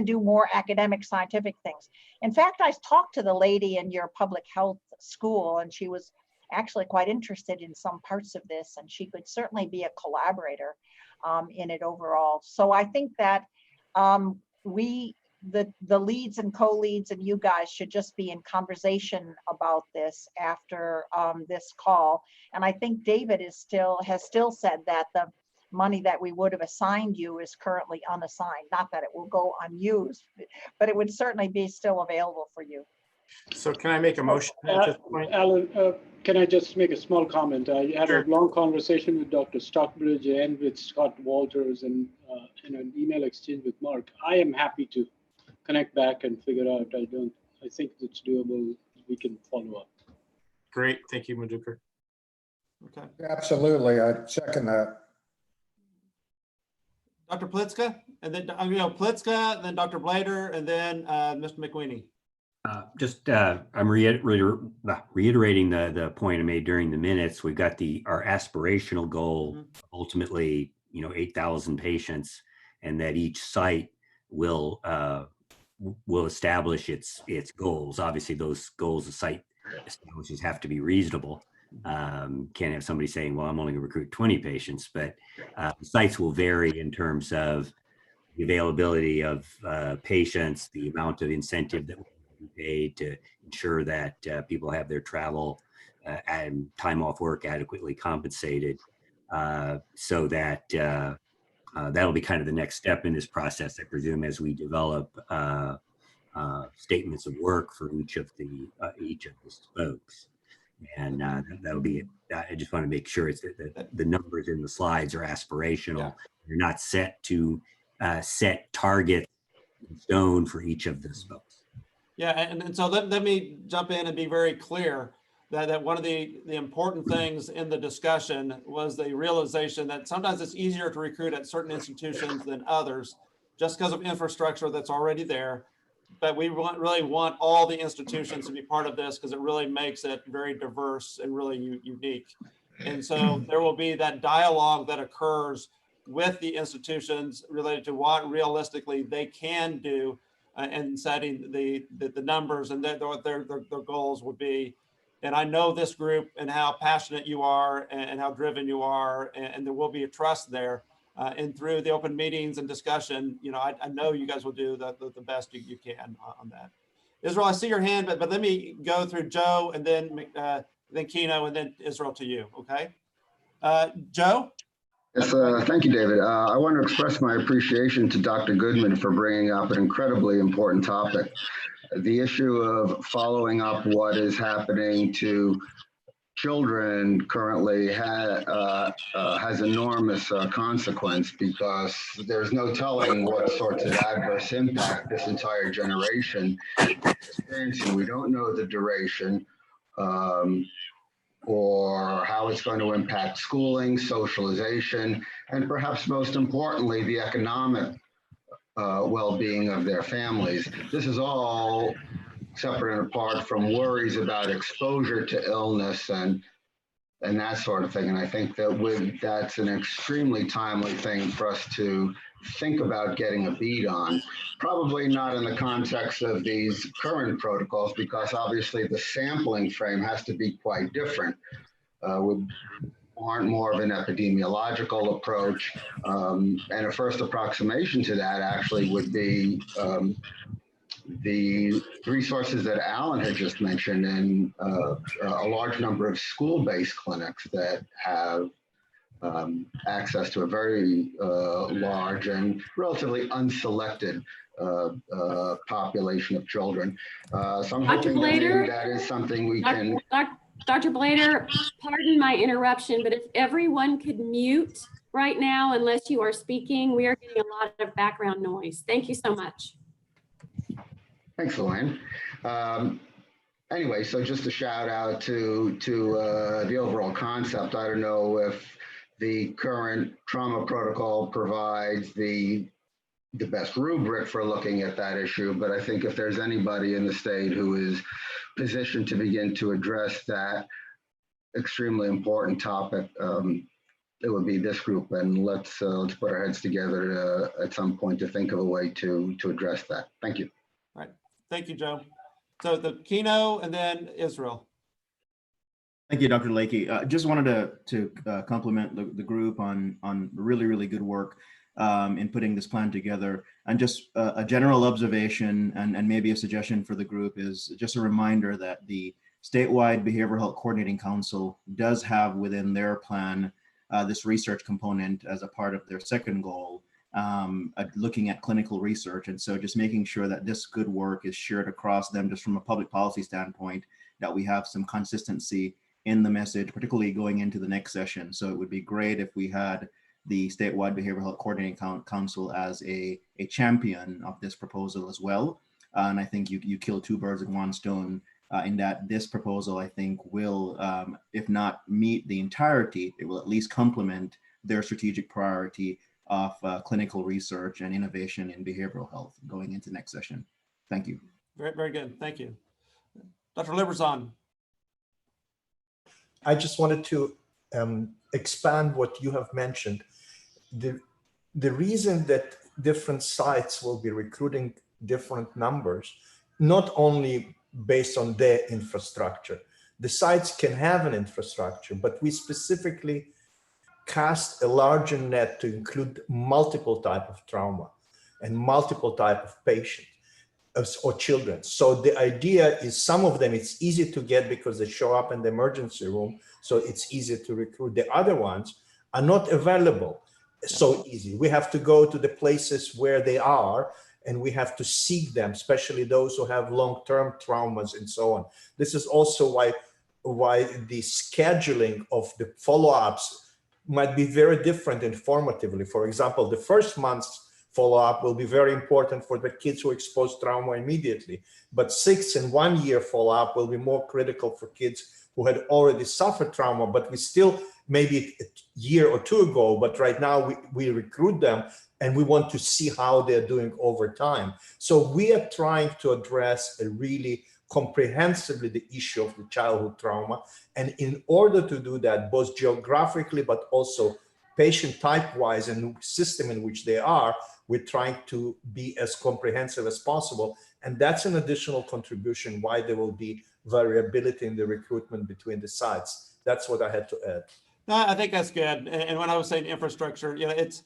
do more academic scientific things. In fact, I talked to the lady in your public health school, and she was actually quite interested in some parts of this, and she could certainly be a collaborator in it overall. So I think that the leads and co-leads and you guys should just be in conversation about this after this call. And I think David has still said that the money that we would have assigned you is currently unassigned. Not that it will go unused, but it would certainly be still available for you. So can I make a motion at this point? Alan, Can I just make a small comment? I had a long conversation with Dr. Stockbridge and with Scott Walters and in an email exchange with Mark. I am happy to connect back and figure out. I think it's doable. We can follow up. Great, thank you, Madhukar. Okay. Absolutely, I second that. Dr. Plitzka, and then Plitzka, then Dr. Blader, and then Mr. McWeeny. I'm reiterating the point I made during the minutes. We've got our aspirational goal, ultimately, 8,000 patients, and that each site will establish its goals. Obviously, those goals the site establishes have to be reasonable. Can't have somebody saying, well, I'm only going to recruit 20 patients, but sites will vary in terms of the availability of patients, the amount of incentive that will be paid to ensure that people have their travel and time off work adequately compensated, so that that'll be kind of the next step in this process, I presume, as we develop statements of work for each of the spokes. And that'll be it. I just want to make sure it's that the numbers in the slides are aspirational. Yeah. You're not set to set targets in stone for each of the spokes. Yeah, and so let me jump in and be very clear that one of the important things in the discussion was the realization that sometimes it's easier to recruit at certain institutions than others, just because of infrastructure that's already there. But we really want all the institutions to be part of this because it really makes it very diverse and really unique. And so there will be that dialogue that occurs with the institutions related to what realistically they can do and setting the numbers and what their goals would be. And I know this group and how passionate you are and how driven you are, and there will be a trust there. And through the open meetings and discussion, I know you guys will do the best you can on that. Israel, I see your hand, but let me go through Joe and then Kino and then Israel to you, okay? Joe? Yes, thank you, David. I want to express my appreciation to Dr. Goodman for bringing up an incredibly important topic. The issue of following up what is happening to children currently has enormous consequence, because there's no telling what sorts of adverse impact this entire generation is experiencing. We don't know the duration or how it's going to impact schooling, socialization, and perhaps most importantly, the economic well-being of their families. This is all separate and apart from worries about exposure to illness and that sort of thing. And I think that that's an extremely timely thing for us to think about getting a beat on. Probably not in the context of these current protocols, because obviously the sampling frame has to be quite different. We warrant more of an epidemiological approach. And a first approximation to that actually would be the resources that Alan had just mentioned, and a large number of school-based clinics that have access to a very large and relatively unselected population of children. So I'm hoping that is something we can... Dr. Blader, pardon my interruption, but if everyone could mute right now, unless you are speaking, we are getting a lot of background noise. Thank you so much. Thanks, Luanne. Anyway, so just a shout out to the overall concept. I don't know if the current trauma protocol provides the best rubric for looking at that issue, but I think if there's anybody in the state who is positioned to begin to address that extremely important topic, it would be this group. And let's put our heads together at some point to think of a way to address that. Thank you. All right. Thank you, Joe. So the Kino and then Israel. Thank you, Dr. Lakey. Just wanted to compliment the group on really, really good work in putting this plan together. And just a general observation and maybe a suggestion for the group is just a reminder that the statewide Behavioral Health Coordinating Council does have within their plan this research component as a part of their second goal, looking at clinical research. And so just making sure that this good work is shared across them, just from a public policy standpoint, that we have some consistency in the message, particularly going into the next session. So it would be great if we had the statewide behavioral health coordinating council as a champion of this proposal as well. And I think you kill two birds with one stone in that this proposal, I think, will, if not meet the entirety, it will at least complement their strategic priority of clinical research and innovation in behavioral health going into next session. Thank you. Very, very good. Thank you. Dr. Liberzon. I just wanted to expand what you have mentioned. The reason that different sites will be recruiting different numbers, not only based on their infrastructure. The sites can have an infrastructure, but we specifically cast a larger net to include multiple type of trauma and multiple type of patients or children. So the idea is some of them, it's easy to get because they show up in the emergency room. So it's easy to recruit. The other ones are not available so easy. We have to go to the places where they are, and we have to seek them, especially those who have long-term traumas and so on. This is also why the scheduling of the follow-ups might be very different informatively. For example, the first month's follow-up will be very important for the kids who exposed trauma immediately, but 6 and 1 year follow-up will be more critical for kids who had already suffered trauma, but we still, maybe a year or two ago, but right now we recruit them and we want to see how they're doing over time. So we are trying to address a really comprehensively the issue of the childhood trauma. And in order to do that, both geographically, but also patient type-wise and system in which they are, we're trying to be as comprehensive as possible. And that's an additional contribution why there will be variability in the recruitment between the sites. That's what I had to add. No, I think that's good. And when I was saying infrastructure, you know, it's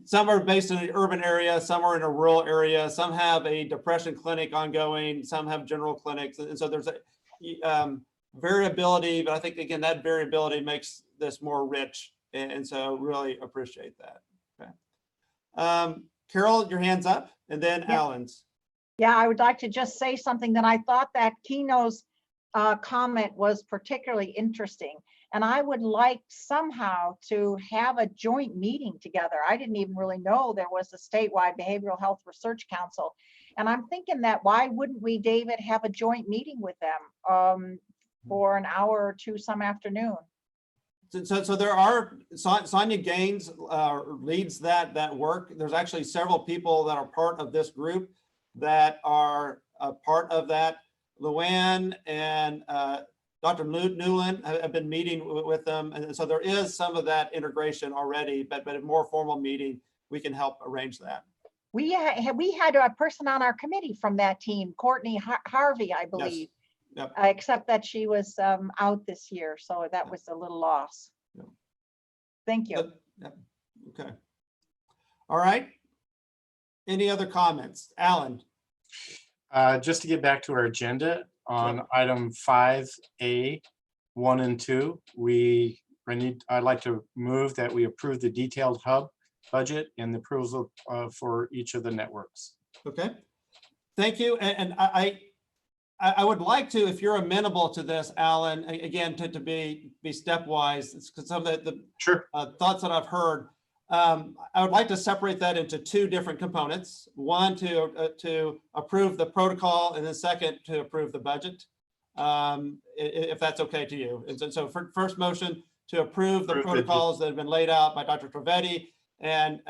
some are based in an urban area, some are in a rural area, some have a depression clinic ongoing, some have general clinics. And so there's a variability, but I think, again, that variability makes this more rich. And so really appreciate that. Okay. Carol, your hand's up, and then Alan's. Yeah, I would like to just say something that I thought that Kino's comment was particularly interesting. And I would like somehow to have a joint meeting together. I didn't even really know there was a statewide behavioral health research council. And I'm thinking that why wouldn't we, David, have a joint meeting with them for an hour or two some afternoon? So there are, Sonia Gaines leads that work. There's actually several people that are part of this group that are a part of that. Luanne and Dr. Newland have been meeting with them. And so there is some of that integration already, but a more formal meeting, we can help arrange that. We had a person on our committee from that team, Courtney Harvey, I believe. Yes. Yep. Except that she was out this year, so that was a little loss. Yep. Thank you. Yep. Okay. All right. Any other comments? Alan? Just to get back to our agenda on item 5A, 1 and 2, I'd like to move that we approve the detailed hub budget and the approval for each of the networks. Okay. Thank you. And I would like to, if you're amenable to this, Alan, again, to be stepwise, because some of the thoughts that I've heard, I would like to separate that into two different components. One, to approve the protocol, and then second, to approve the budget, if that's okay to you. And so for first motion, to approve the protocols that have been laid out by Dr. Trivedi and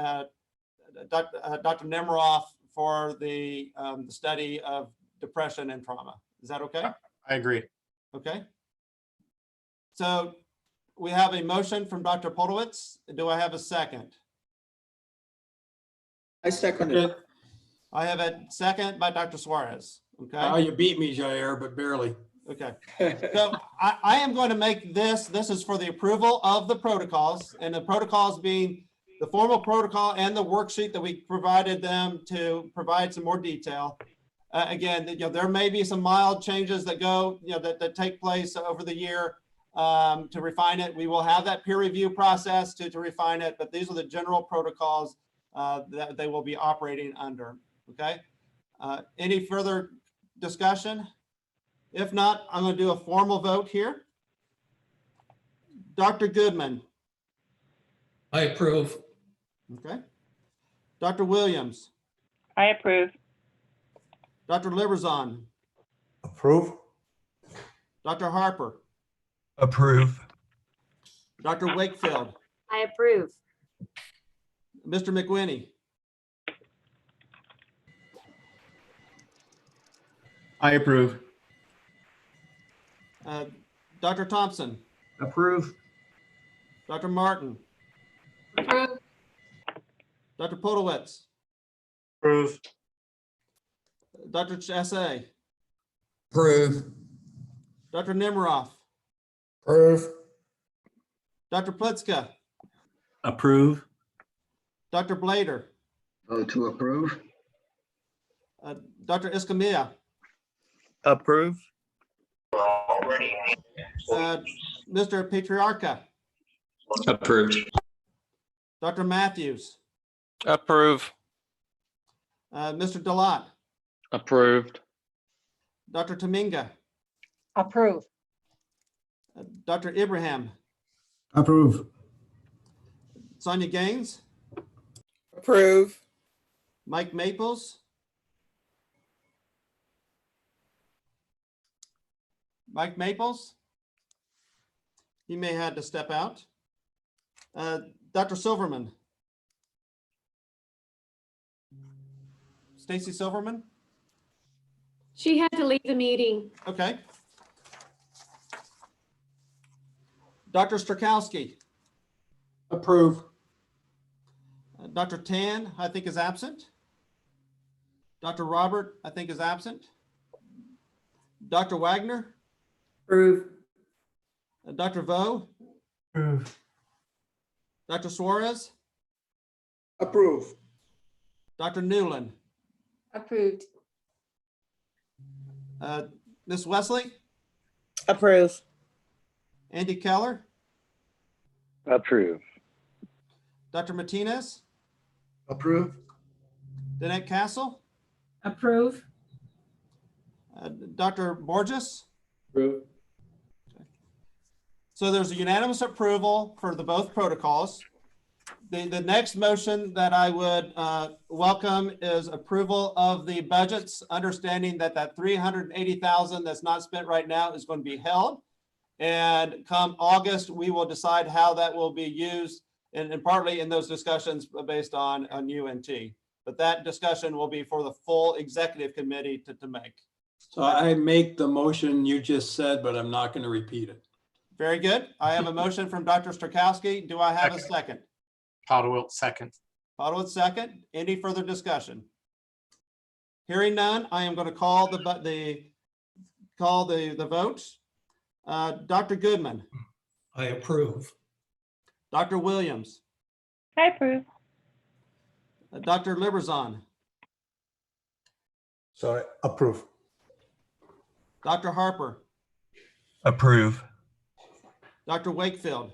Dr. Nemiroff for the study of depression and trauma. Is that okay? I agree. Okay. So we have a motion from Dr. Podowitz. Do I have a second? I second it. I have a second by Dr. Suarez. Okay. Oh, you beat me, Jair, but barely. Okay. So I am going to make this is for the approval of the protocols, and the protocols being the formal protocol and the worksheet that we provided them to provide some more detail. Again, there may be some mild changes that go, that take place over the year to refine it. We will have that peer review process to refine it, but these are the general protocols that they will be operating under. Okay. Any further discussion? If not, I'm going to do a formal vote here. Dr. Goodman. I approve. Okay. Dr. Williams. I approve. Dr. Liberzon. Approve. Dr. Harper. Approve. Dr. Wakefield. I approve. Mr. McWhinney. I approve. Dr. Thompson. Approve. Dr. Martin. Approve. Dr. Podowitz. Approve. Dr. Chassé. Approve. Dr. Nemiroff. Approve. Dr. Plitzka. Approve. Dr. Blader. Vote to approve. Dr. Escamilla. Approve. Mr. Patriarca. Approved. Dr. Matthews. Approve. Mr. Delat. Approved. Dr. Tamminga. Approve. Dr. Ibrahim. Approve. Sonia Gaines. Approve. Mike Maples. Mike Maples. He may have to step out. Dr. Silverman. Stacy Silverman. She had to leave the meeting. Okay. Dr. Strakowski. Approve. Dr. Tan, I think, is absent. Dr. Robert, I think, is absent. Dr. Wagner. Approve. Dr. Vo. Approve. Dr. Suarez. Approve. Dr. Newland. Approved. Ms. Wesley. Approve. Andy Keller. Approve. Dr. Martinez. Approve. Danette Castle. Approve. Dr. Borges. Approve. So there's a unanimous approval for the both protocols. The next motion that I would welcome is approval of the budgets, understanding that that 380,000 that's not spent right now is going to be held. And come August, we will decide how that will be used, and partly in those discussions based on UNT. But that discussion will be for the full executive committee to make. So I make the motion you just said, but I'm not going to repeat it. Very good. I have a motion from Dr. Strakowski. Do I have a second? Podowitz, second. Podowitz, second. Any further discussion? Hearing none, I am going to call the vote. Dr. Goodman. I approve. Dr. Williams. I approve. Dr. Liberzon. Sorry, approve. Dr. Harper. Approve. Dr. Wakefield.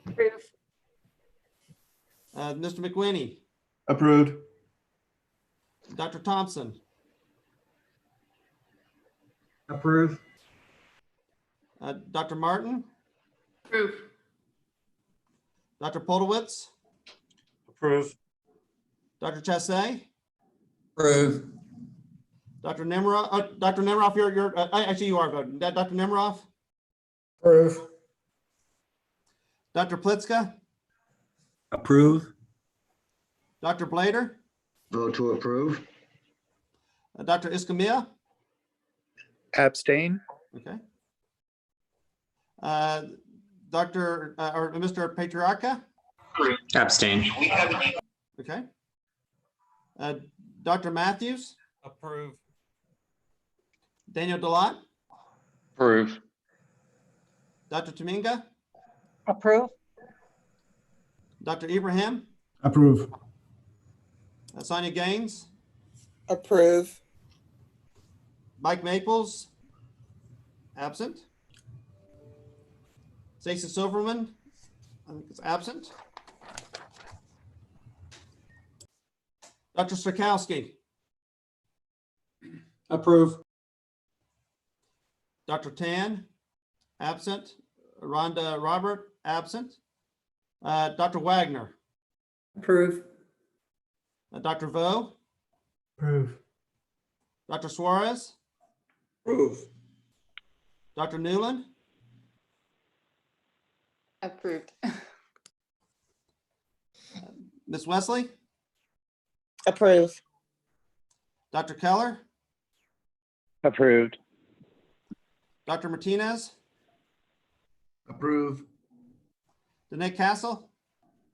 Approve. Mr. McWhinney. Approved. Dr. Thompson. Approve. Dr. Martin. Approve. Dr. Podowitz. Approve. Dr. Chassé. Approve. Dr. Nemiroff. Dr. Nemiroff, you're actually you are voting. Dr. Nemiroff. Approve. Dr. Plitzka. Approve. Dr. Blader. Vote to approve. Dr. Escamilla. Abstain. Okay. Mr. Patriarca. Abstain. Okay. Dr. Matthews. Approve. Danielle Delat. Approve. Dr. Tamminga. Approve. Dr. Ibrahim. Approve. Sonia Gaines. Approve. Mike Maples. Absent. Stacy Silverman. I think it's absent. Dr. Strakowski. Approve. Dr. Tan. Absent. Rhonda Robert, absent. Dr. Wagner, Approve. Dr. Vo, Approve. Dr. Suarez, Approve. Dr. Newland, Approved. Ms. Wesley, Approve. Dr. Keller, Approved. Dr. Martinez, Approve. Danae Castle,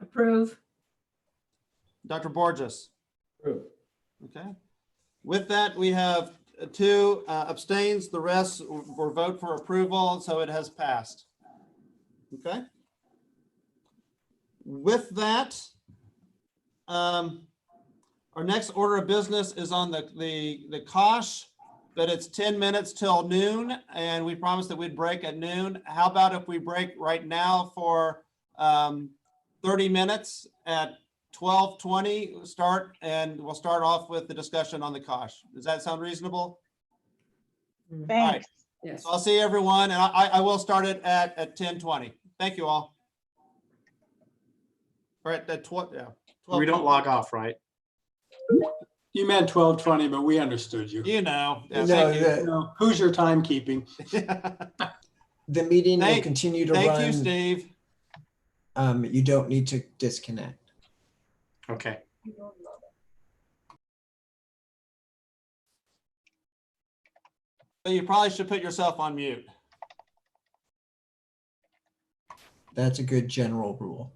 Approve. Dr. Borges. Approve. Okay. With that, we have 2 abstains. The rest were vote for approval, so it has passed. Okay. With that, our next order of business is on the COSH, but it's 10 minutes till noon, and we promised that we'd break at noon. How about if we break right now for 30 minutes at 12:20 start, and we'll start off with the discussion on the COSH. Does that sound reasonable? Thanks. Yes. So I'll see everyone, and I will start it at 10:20. Thank you all. All right, at 12, yeah. We don't log off, right? You meant 12:20, but we understood you. You know. Yeah, No, thank you. the- No, who's your timekeeping? The meeting will Thank- continue to Thank run. you, Steve. You don't need to disconnect. Okay. But you probably should put yourself on mute. That's a good general rule.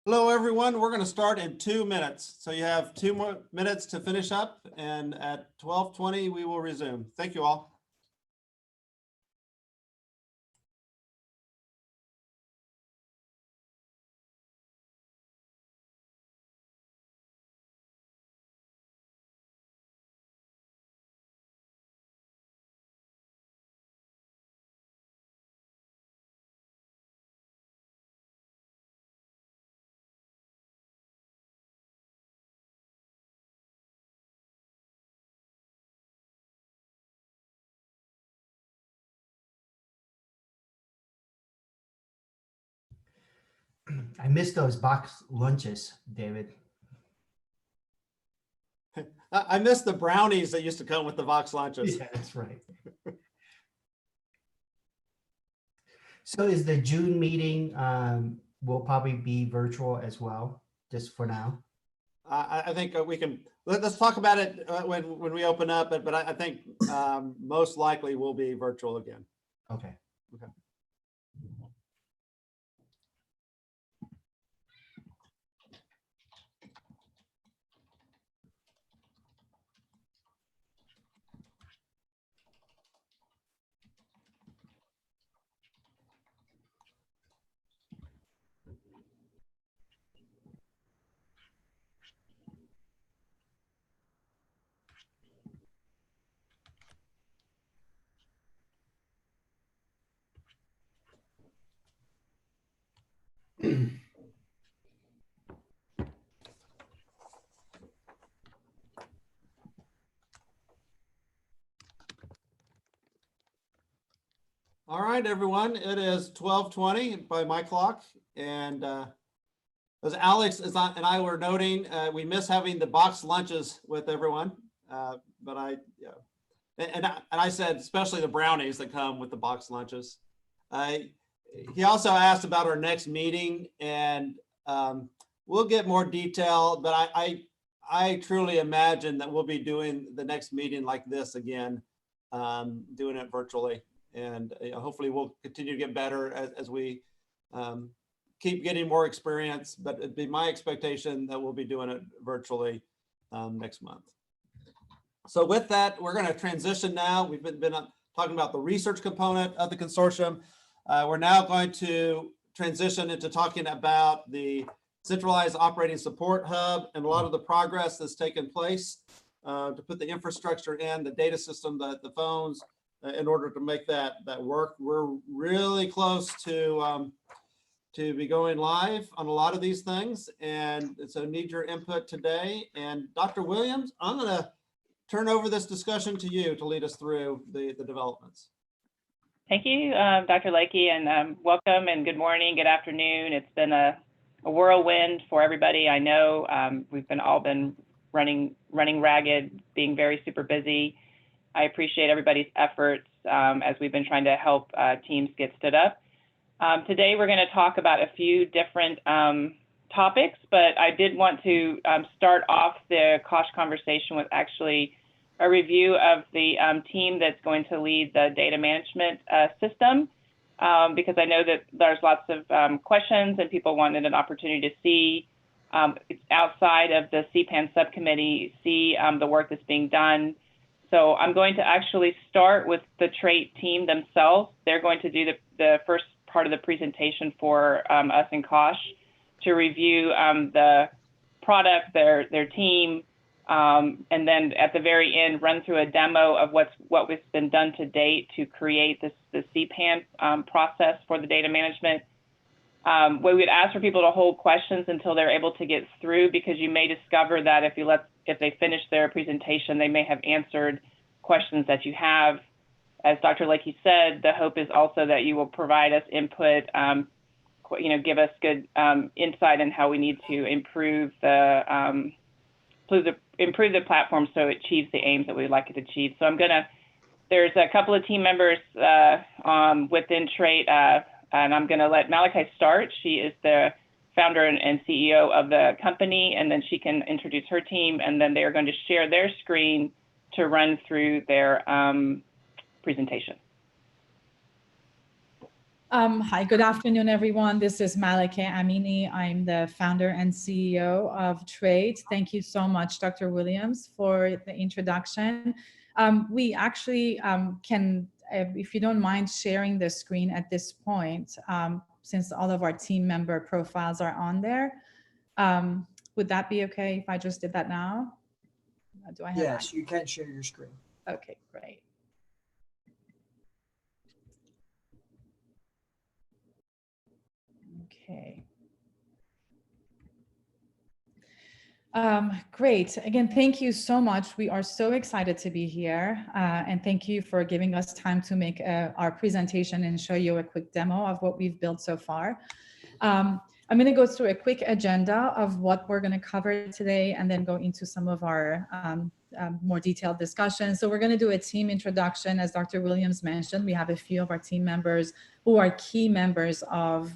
Hello, everyone. We're going to start in 2 minutes. So you have 2 more minutes to finish up, and at 12:20 we will resume. Thank you all. I miss those box lunches, David. I miss the brownies that used to come with the box lunches. Yeah, that's right. So is the June meeting, will probably be virtual as well, just for now? I think we can, let's talk about it when we open up, but I think most likely will be virtual again. Okay. Okay. All right, everyone, it is 12:20 by my clock. And as Alex and I were noting, we miss having the box lunches with everyone. But I said, especially the brownies that come with the box lunches. He also asked about our next meeting, and we'll get more detail, but I truly imagine that we'll be doing the next meeting like this again, doing it virtually. And hopefully we'll continue to get better as we keep getting more experience, but it'd be my expectation that we'll be doing it virtually next month. So with that, we're going to transition now. We've been talking about the research component of the consortium. We're now going to transition into talking about the centralized operating support hub and a lot of the progress that's taken place to put the infrastructure in, the data system, the phones, in order to make that work. We're really close to be going live on a lot of these things, and so need your input today. And Dr. Williams, I'm going to turn over this discussion to you to lead us through the developments. Thank you, Dr. Lakey, and welcome and good morning, good afternoon. It's been a whirlwind for everybody. I know we've all been running ragged, being very super busy. I appreciate everybody's efforts as we've been trying to help teams get stood up. Today, we're going to talk about a few different topics, but I did want to start off the COSH conversation with actually a review of the team that's going to lead the data management system, because I know that there's lots of questions and people wanted an opportunity to see outside of the CPAN subcommittee, see the work that's being done. So I'm going to actually start with the trait team themselves. They're going to do the first part of the presentation for us in COSH to review the product, their team, and then at the very end, run through a demo of what was been done to date to create the CPAN process for the data management. We would ask for people to hold questions until they're able to get through, because you may discover that if they finish their presentation, they may have answered questions that you have. As Dr. Lakey said, the hope is also that you will provide us input, give us good insight in how we need to improve the platform so it achieves the aims that we'd like it to achieve. So there's a couple of team members within Trait, and I'm gonna let Malachi start. She is the founder and CEO of the company, and then she can introduce her team, and then they are going to share their screen to run through their presentation. Hi, good afternoon, everyone. This is Malika Amini. I'm the founder and CEO of Trade. Thank you so much, Dr. Williams, for the introduction. We actually can, if you don't mind sharing the screen at this point, since all of our team member profiles are on there. Would that be okay if I just did that now? Do I have Yes, you can share your screen. Okay, great. Okay. Great. Again, thank you so much. We are so excited to be here. And thank you for giving us time to make our presentation and show you a quick demo of what we've built so far. I'm going to go through a quick agenda of what we're going to cover today and then go into some of our more detailed discussions. So we're going to do a team introduction. As Dr. Williams mentioned, we have a few of our team members who are key members of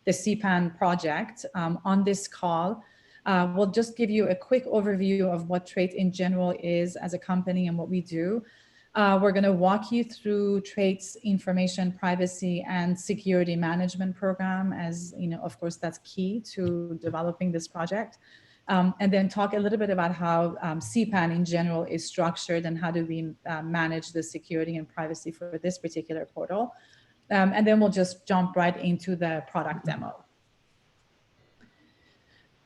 the CPAN project on this call. We'll just give you a quick overview of what Trait in general is as a company and what we do. We're going to walk you through Trait's information privacy and security management program, as you know, of course, that's key to developing this project. And then talk a little bit about how CPAN in general is structured and how do we manage the security and privacy for this particular portal. And then we'll just jump right into the product demo.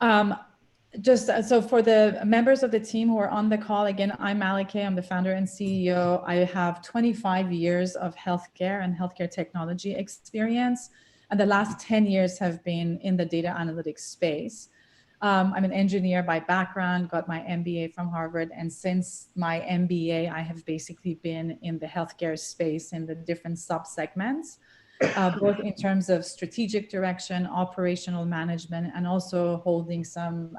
So for the members of the team who are on the call, again, I'm Malika, I'm the founder and CEO. I have 25 years of healthcare and healthcare technology experience, and the last 10 years have been in the data analytics space. I'm an engineer by background, got my MBA from Harvard, and since my MBA, I have basically been in the healthcare space in the different sub-segments. Both in terms of strategic direction, operational management, and also holding some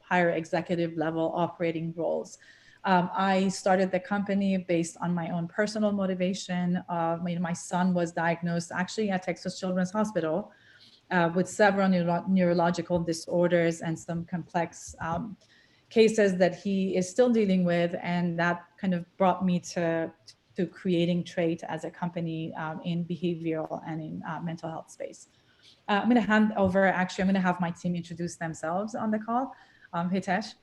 higher executive level operating roles. I started the company based on my own personal motivation. My son was diagnosed actually at Texas Children's Hospital with several neurological disorders and some complex cases that he is still dealing with, and that kind of brought me to creating Trait as a company in behavioral and in mental health space. I'm going to hand over, actually, I'm going to have my team introduce themselves on the call. Hitesh.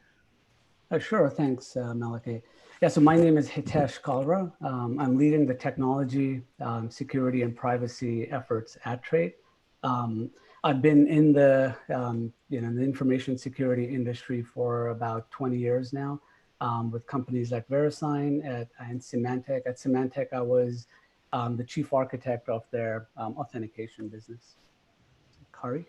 Sure, thanks, Malika. Yeah, so my name is Hitesh Kalra. I'm leading the technology, security, and privacy efforts at Trait. I've been in the, the information security industry for about 20 years now. With companies like VeriSign and Symantec. At Symantec, I was the chief architect of their authentication business. Kari?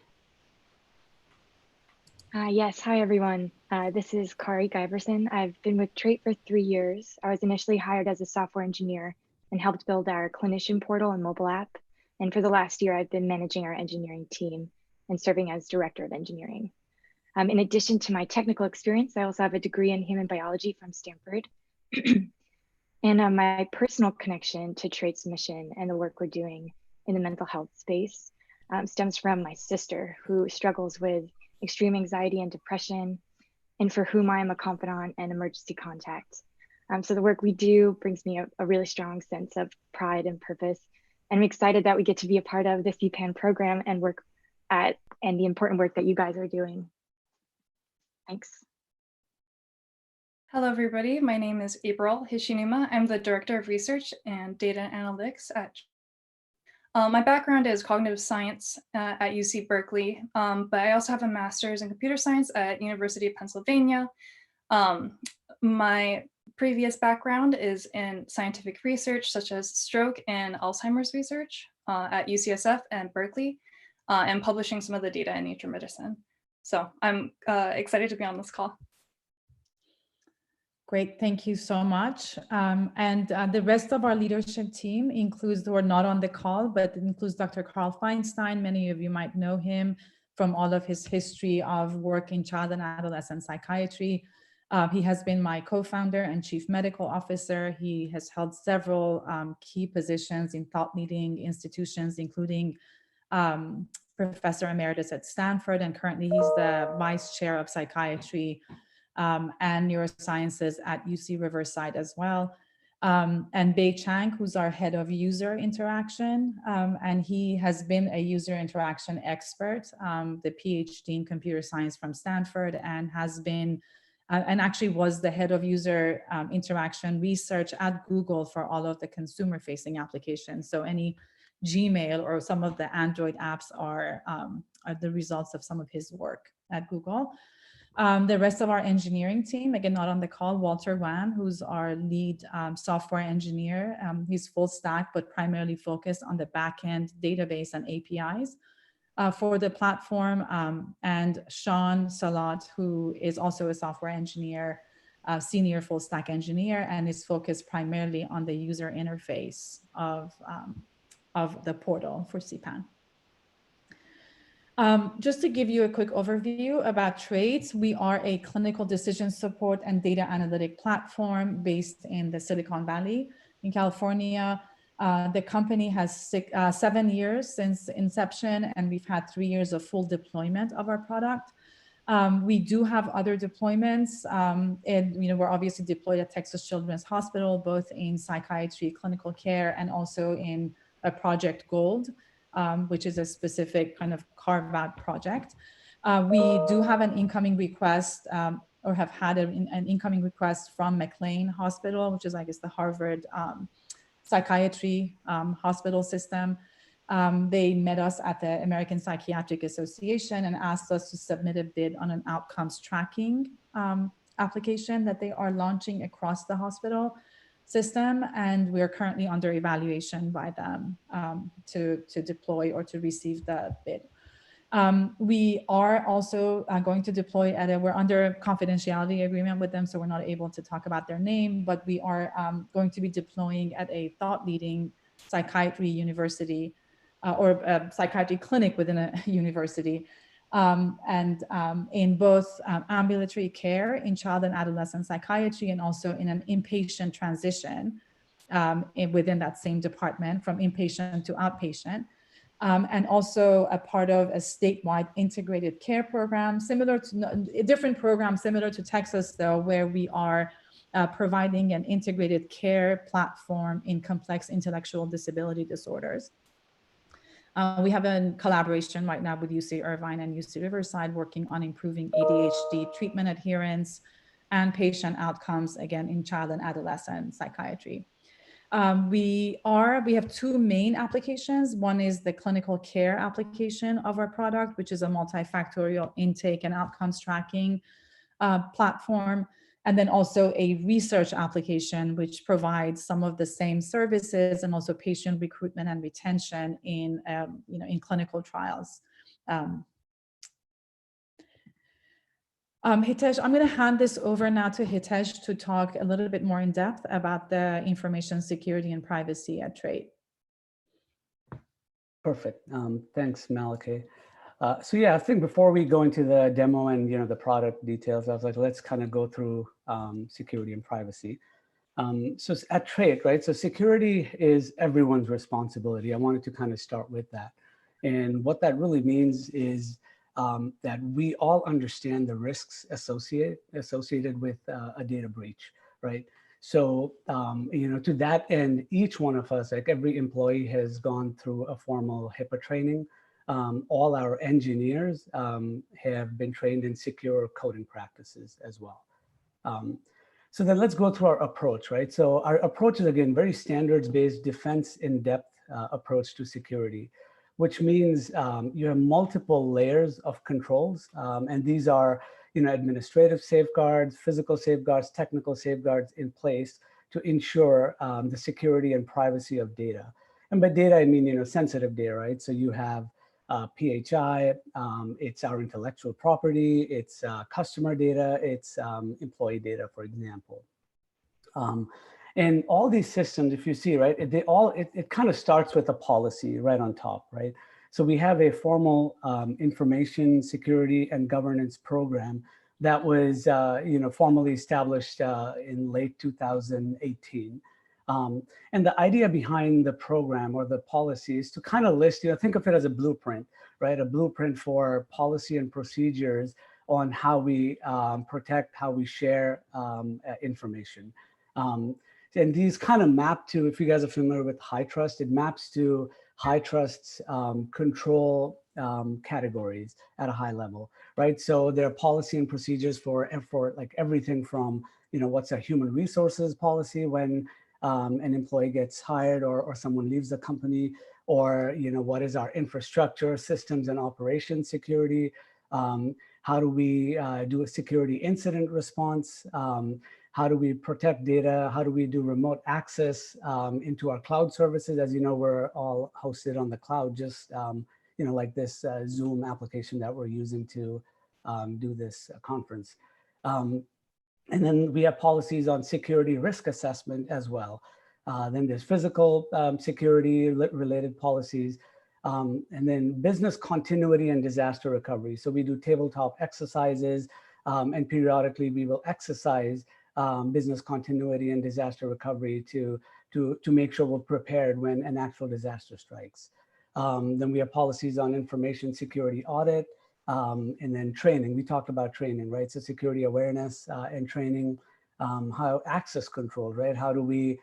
Yes, hi everyone. This is Kari Giverson. I've been with Trait for 3 years. I was initially hired as a software engineer and helped build our clinician portal and mobile app. And for the last year, I've been managing our engineering team and serving as director of engineering. In addition to my technical experience, I also have a degree in human biology from Stanford. And my personal connection to Trait's mission and the work we're doing in the mental health space stems from my sister, who struggles with extreme anxiety and depression, and for whom I am a confidant and emergency contact. So the work we do brings me a really strong sense of pride and purpose. And I'm excited that we get to be a part of the CPAN program and work at, and the important work that you guys are doing. Thanks. Hello, everybody. My name is April Hishinuma. I'm the Director of Research and Data Analytics at my background is cognitive science at UC Berkeley, but I also have a master's in computer science at University of Pennsylvania. My previous background is in scientific research, such as stroke and Alzheimer's research at UCSF and Berkeley, and publishing some of the data in Nature Medicine. So I'm excited to be on this call. Great, thank you so much. And the rest of our leadership team includes, who are not on the call, but it includes Dr. Carl Feinstein. Many of you might know him from all of his history of work in child and adolescent psychiatry. He has been my co-founder and chief medical officer. He has held several key positions in thought-leading institutions, including Professor Emeritus at Stanford, and currently he's the Vice Chair of Psychiatry and Neurosciences at UC Riverside as well. and Bei Chang, who's our head of user interaction. And he has been a user interaction expert, the PhD in computer science from Stanford, and has been, and actually was the head of user interaction research at Google for all of the consumer facing applications. So any Gmail or some of the Android apps are the results of some of his work at Google. The rest of our engineering team, again, not on the call, Walter Wan, who's our lead software engineer. He's full stack, but primarily focused on the backend database and APIs for the platform. And Sean Salat, who is also a software engineer, senior full stack engineer, and is focused primarily on the user interface of the portal for CPAN. Just to give you a quick overview about TRAIT, we are a clinical decision support and data analytic platform based in the Silicon Valley in California. The company has 7 years since inception, and we've had 3 years of full deployment of our product. We do have other deployments, and we're obviously deployed at Texas Children's Hospital, both in psychiatry, clinical care, and also in a Project Gold, which is a specific kind of carve-out project. We do have an incoming request, or have had an incoming request from McLean Hospital, which is, I guess, the Harvard psychiatry hospital system. They met us at the American Psychiatric Association and asked us to submit a bid on an outcomes tracking application that they are launching across the hospital system, and we're currently under evaluation by them to deploy or to receive the bid. We are also going to deploy we're under a confidentiality agreement with them, so we're not able to talk about their name, but we are going to be deploying at a thought leading psychiatry university or a psychiatry clinic within a university. And in both ambulatory care in child and adolescent psychiatry, and also in an inpatient transition within that same department from inpatient to outpatient, and also a part of a statewide integrated care program, similar to a different program similar to Texas though, where we are providing an integrated care platform in complex intellectual disability disorders. We have a collaboration right now with UC Irvine and UC Riverside working on improving ADHD treatment adherence and patient outcomes, again, in child and adolescent psychiatry. We have 2 main applications. One is the clinical care application of our product, which is a multifactorial intake and outcomes tracking platform. And then also a research application, which provides some of the same services and also patient recruitment and retention in, in clinical trials. Hitesh, I'm going to hand this over now to Hitesh to talk a little bit more in depth about the information security and privacy at TRAIT. Perfect. Thanks, Malaki. So yeah, I think before we go into the demo and the product details, I was like, let's kind of go through security and privacy. So at TRAIT, right? So security is everyone's responsibility. I wanted to kind of start with that. And what that really means is that we all understand the risks associated with a data breach, right? So, to that end, each one of us, like every employee has gone through a formal HIPAA training. All our engineers have been trained in secure coding practices as well. So then let's go through our approach, right? So our approach is, again, very standards-based, defense in-depth approach to security, which means you have multiple layers of controls. And these are, administrative safeguards, physical safeguards, technical safeguards in place to ensure the security and privacy of data. And by data, I mean, sensitive data, right? So you have PHI, it's our intellectual property, it's customer data, it's employee data, for example. And all these systems, if you see, right, it kind of starts with a policy right on top, right? So we have a formal information security and governance program that was, formally established in late 2018. And the idea behind the program or the policy is to kind of list, think of it as a blueprint, right? A blueprint for policy and procedures on how we protect, how we share information. And these kind of map to, if you guys are familiar with HITRUST, it maps to HITRUST's control categories at a high level, right? So there are policy and procedures for like everything from, what's a human resources policy when an employee gets hired or someone leaves the company, or, what is our infrastructure, systems and operations security? How do we do a security incident response? How do we protect data? How do we do remote access into our cloud services? As you know, we're all hosted on the cloud, just like this Zoom application that we're using to do this conference. And then we have policies on security risk assessment as well. Then there's physical security related policies. And then business continuity and disaster recovery. So we do tabletop exercises, and periodically we will exercise business continuity and disaster recovery to make sure we're prepared when an actual disaster strikes. Then we have policies on information security audit, and then training. We talked about training, right? So security awareness and training, how access control, right? How do we,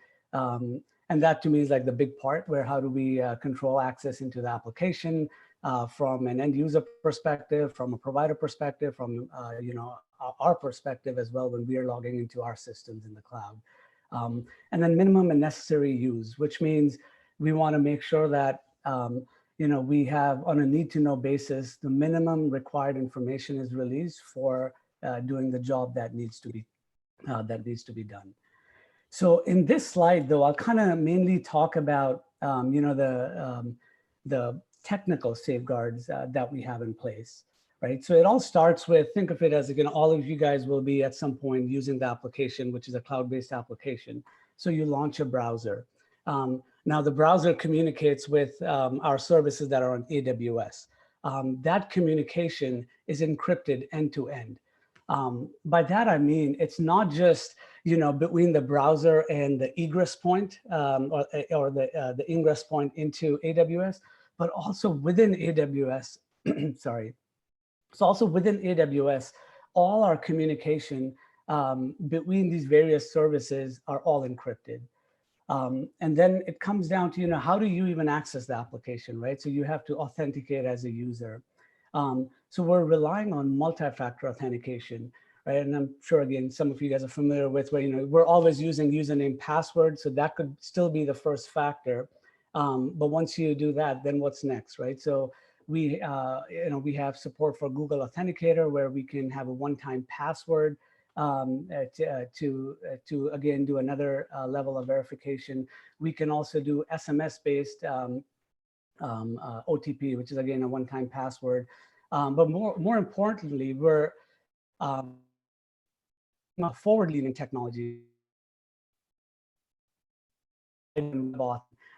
and that to me is like the big part, where how do we control access into the application from an end user perspective, from a provider perspective, from our perspective as well when we are logging into our systems in the cloud. And then minimum and necessary use, which means we want to make sure that we have, on a need to know basis, the minimum required information is released for doing the job that needs to be done. So in this slide, though, I'll kind of mainly talk about the technical safeguards that we have in place, right? So it all starts with, think of it as, again, all of you guys will be at some point using the application, which is a cloud-based application. So you launch a browser. Now the browser communicates with our services that are on AWS. That communication is encrypted end to end. By that, I mean, it's not just, between the browser and the egress point or the ingress point into AWS, but also within AWS, sorry. So also within AWS, all our communication between these various services are all encrypted. And then it comes down to, how do you even access the application, right? So you have to authenticate as a user. So we're relying on multi-factor authentication, right? And I'm sure, again, some of you guys are familiar with where, we're always using username password. So that could still be the first factor. But once you do that, then what's next, right? So we have support for Google Authenticator, where we can have a one-time password to again do another level of verification. We can also do SMS-based OTP, which is again a one-time password. But more importantly, we're forward-leaning technology.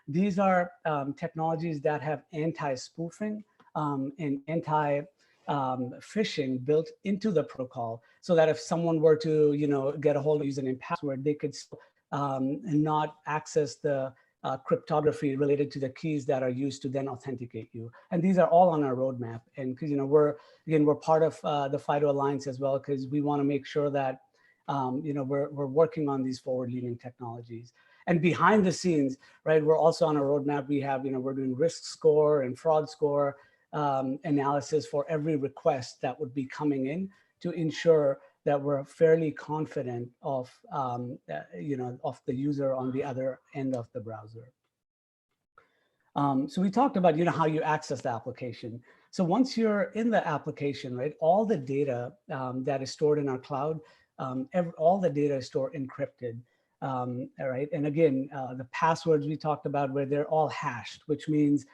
These are technologies that have anti-spoofing and anti-phishing built into the protocol, so that if someone were to, get a hold of username password, they could not access the cryptography related to the keys that are used to then authenticate you. And these are all on our roadmap. And because, we're part of the FIDO Alliance as well, because we want to make sure that, we're working on these forward-leaning technologies. And behind the scenes, right, we're also on a roadmap. We have, we're doing risk score and fraud score analysis for every request that would be coming in to ensure that we're fairly confident of, of the user on the other end of the browser. So we talked about, how you access the application. So once you're in the application, right, all the data that is stored in our cloud, all the data is stored encrypted. All right. And again, the passwords we talked about, where they're all hashed, which means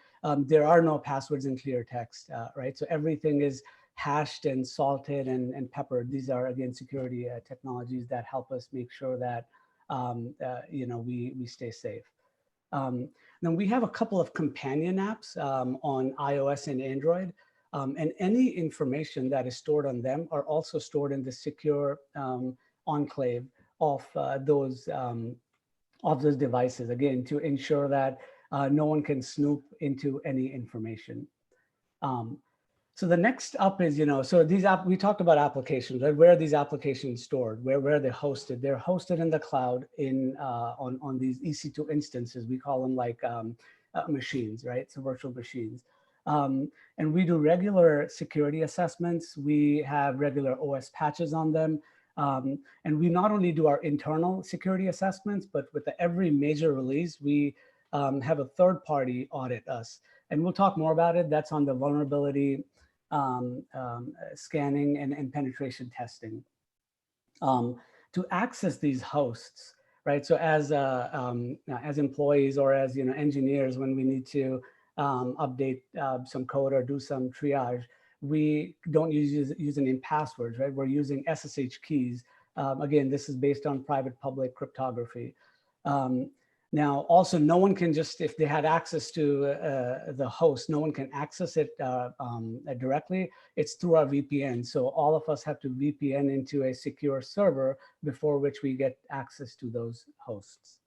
there are no passwords in clear text, right? So everything is hashed and salted and peppered. These are, again, security technologies that help us make sure that, we stay safe. Then we have a couple of companion apps on iOS and Android, and any information that is stored on them are also stored in the secure enclave of those devices, again, to ensure that no one can snoop into any information. So the next up is, so we talked about applications, right? Where are these applications stored? Where are they hosted? They're hosted in the cloud on these EC2 instances. We call them like machines, right? So virtual machines. And we do regular security assessments. We have regular OS patches on them. And we not only do our internal security assessments, but with every major release, we have a third party audit us. And we'll talk more about it. That's on the vulnerability scanning and penetration testing. To access these hosts, right? So as employees or as engineers, when we need to update some code or do some triage, we don't use username passwords, right? We're using SSH keys. Again, this is based on private-public cryptography. Now, also, no one can just, if they had access to the host, no one can access it directly. It's through our VPN. So all of us have to VPN into a secure server before which we get access to those hosts.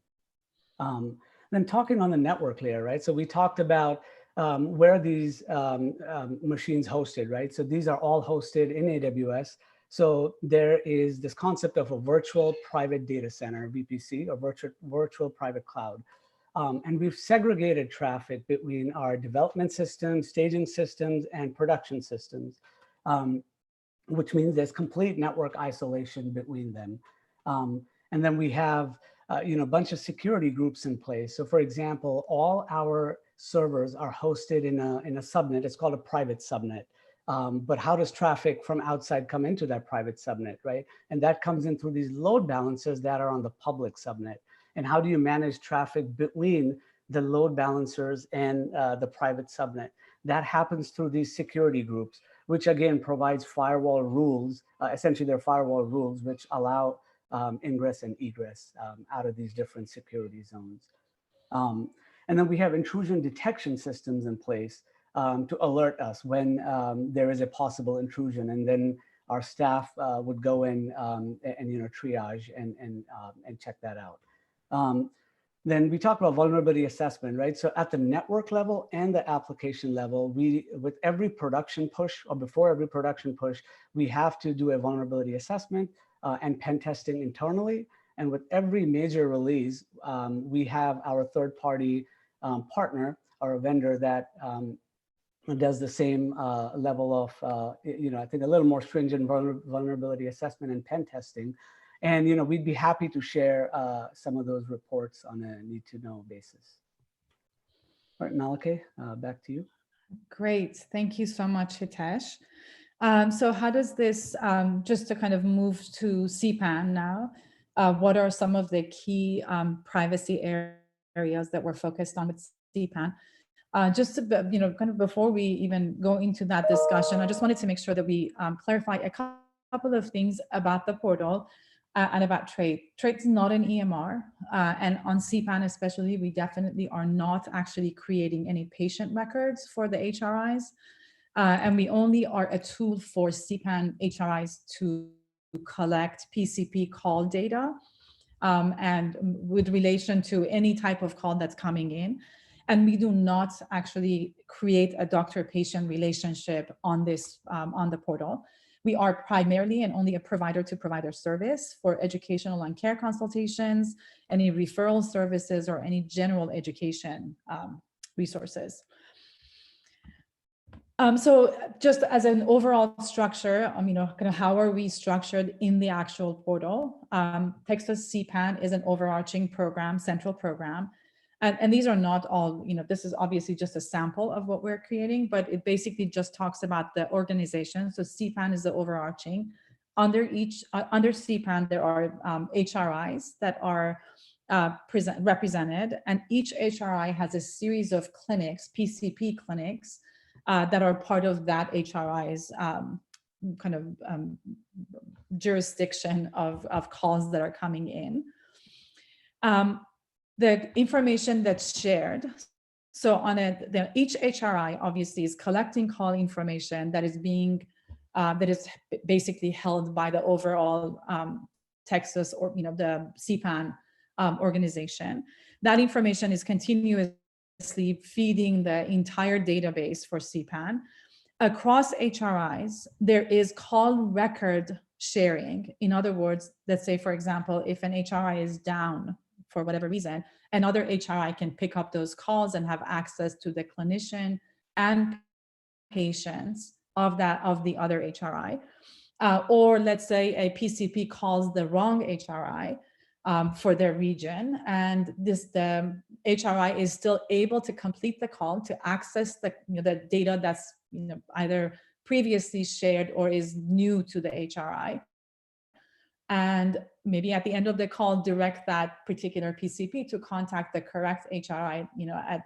Then talking on the network layer, right? So we talked about where these machines hosted, right? So these are all hosted in AWS. So there is this concept of a virtual private data center, VPC, or virtual private cloud. And we've segregated traffic between our development systems, staging systems, and production systems, which means there's complete network isolation between them. And then we have a bunch of security groups in place. So for example, all our servers are hosted in a subnet. It's called a private subnet. But how does traffic from outside come into that private subnet, right? And that comes in through these load balancers that are on the public subnet. And how do you manage traffic between the load balancers and the private subnet? That happens through these security groups, which again provides firewall rules. Essentially, they're firewall rules which allow ingress and egress out of these different security zones. And then we have intrusion detection systems in place to alert us when there is a possible intrusion, and then our staff would go in and triage and check that out. Then we talk about vulnerability assessment, right? So at the network level and the application level, with every production push or before every production push, we have to do a vulnerability assessment and pen testing internally. And with every major release, we have our third-party partner or a vendor that does the same level of, I think a little more stringent vulnerability assessment and pen testing. And, we'd be happy to share some of those reports on a need-to-know basis. All right, Malake, back to you. Great. Thank you so much, Hitesh. So how does this, just to kind of move to CPAN now, what are some of the key privacy areas that we're focused on with CPAN? Just to, kind of before we even go into that discussion, I just wanted to make sure that we clarify a couple of things about the portal and about TRAIT. TRAIT's not an EMR, and on CPAN especially, we definitely are not actually creating any patient records for the HRIs, and we only are a tool for CPAN HRIs to collect PCP call data and with relation to any type of call that's coming in. And we do not actually create a doctor-patient relationship on this on the portal. We are primarily and only a provider-to-provider service for educational and care consultations, any referral services, or any general education resources. So just as an overall structure, kind of how are we structured in the actual portal? Texas CPAN is an overarching program, central program. And these are not all, this is obviously just a sample of what we're creating, but it basically just talks about the organization. So CPAN is the overarching. Under CPAN, there are HRIs that are represented, and each HRI has a series of clinics, PCP clinics, that are part of that HRI's kind of jurisdiction of calls that are coming in. The information that's shared, so on each HRI obviously is collecting call information that is being, that is basically held by the overall Texas or the CPAN organization. That information is continuously feeding the entire database for CPAN. Across HRIs, there is call record sharing. In other words, let's say, for example, if an HRI is down for whatever reason, another HRI can pick up those calls and have access to the clinician and patients of the other HRI. Or let's say a PCP calls the wrong HRI for their region, and the HRI is still able to complete the call to access the data that's either previously shared or is new to the HRI. And maybe at the end of the call, direct that particular PCP to contact the correct HRI,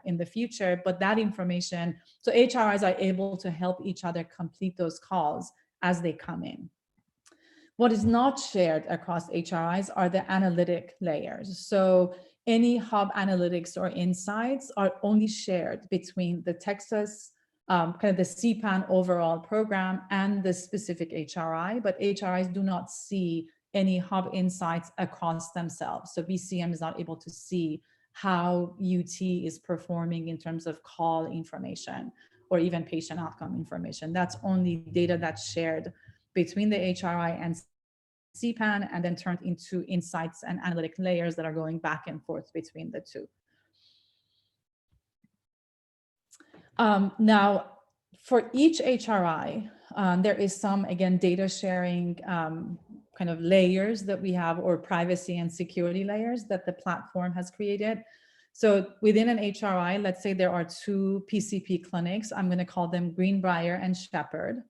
in the future. But that information, so HRIs are able to help each other complete those calls as they come in. What is not shared across HRIs are the analytic layers. So any hub analytics or insights are only shared between the Texas, kind of the CPAN overall program and the specific HRI, but HRIs do not see any hub insights across themselves. So BCM is not able to see how UT is performing in terms of call information or even patient outcome information. That's only data that's shared between the HRI and CPAN and then turned into insights and analytic layers that are going back and forth between the two. Now, for each HRI, there is some, again, data sharing kind of layers that we have, or privacy and security layers that the platform has created. So within an HRI, let's say there are two PCP clinics. I'm going to call them Greenbrier and Shepherd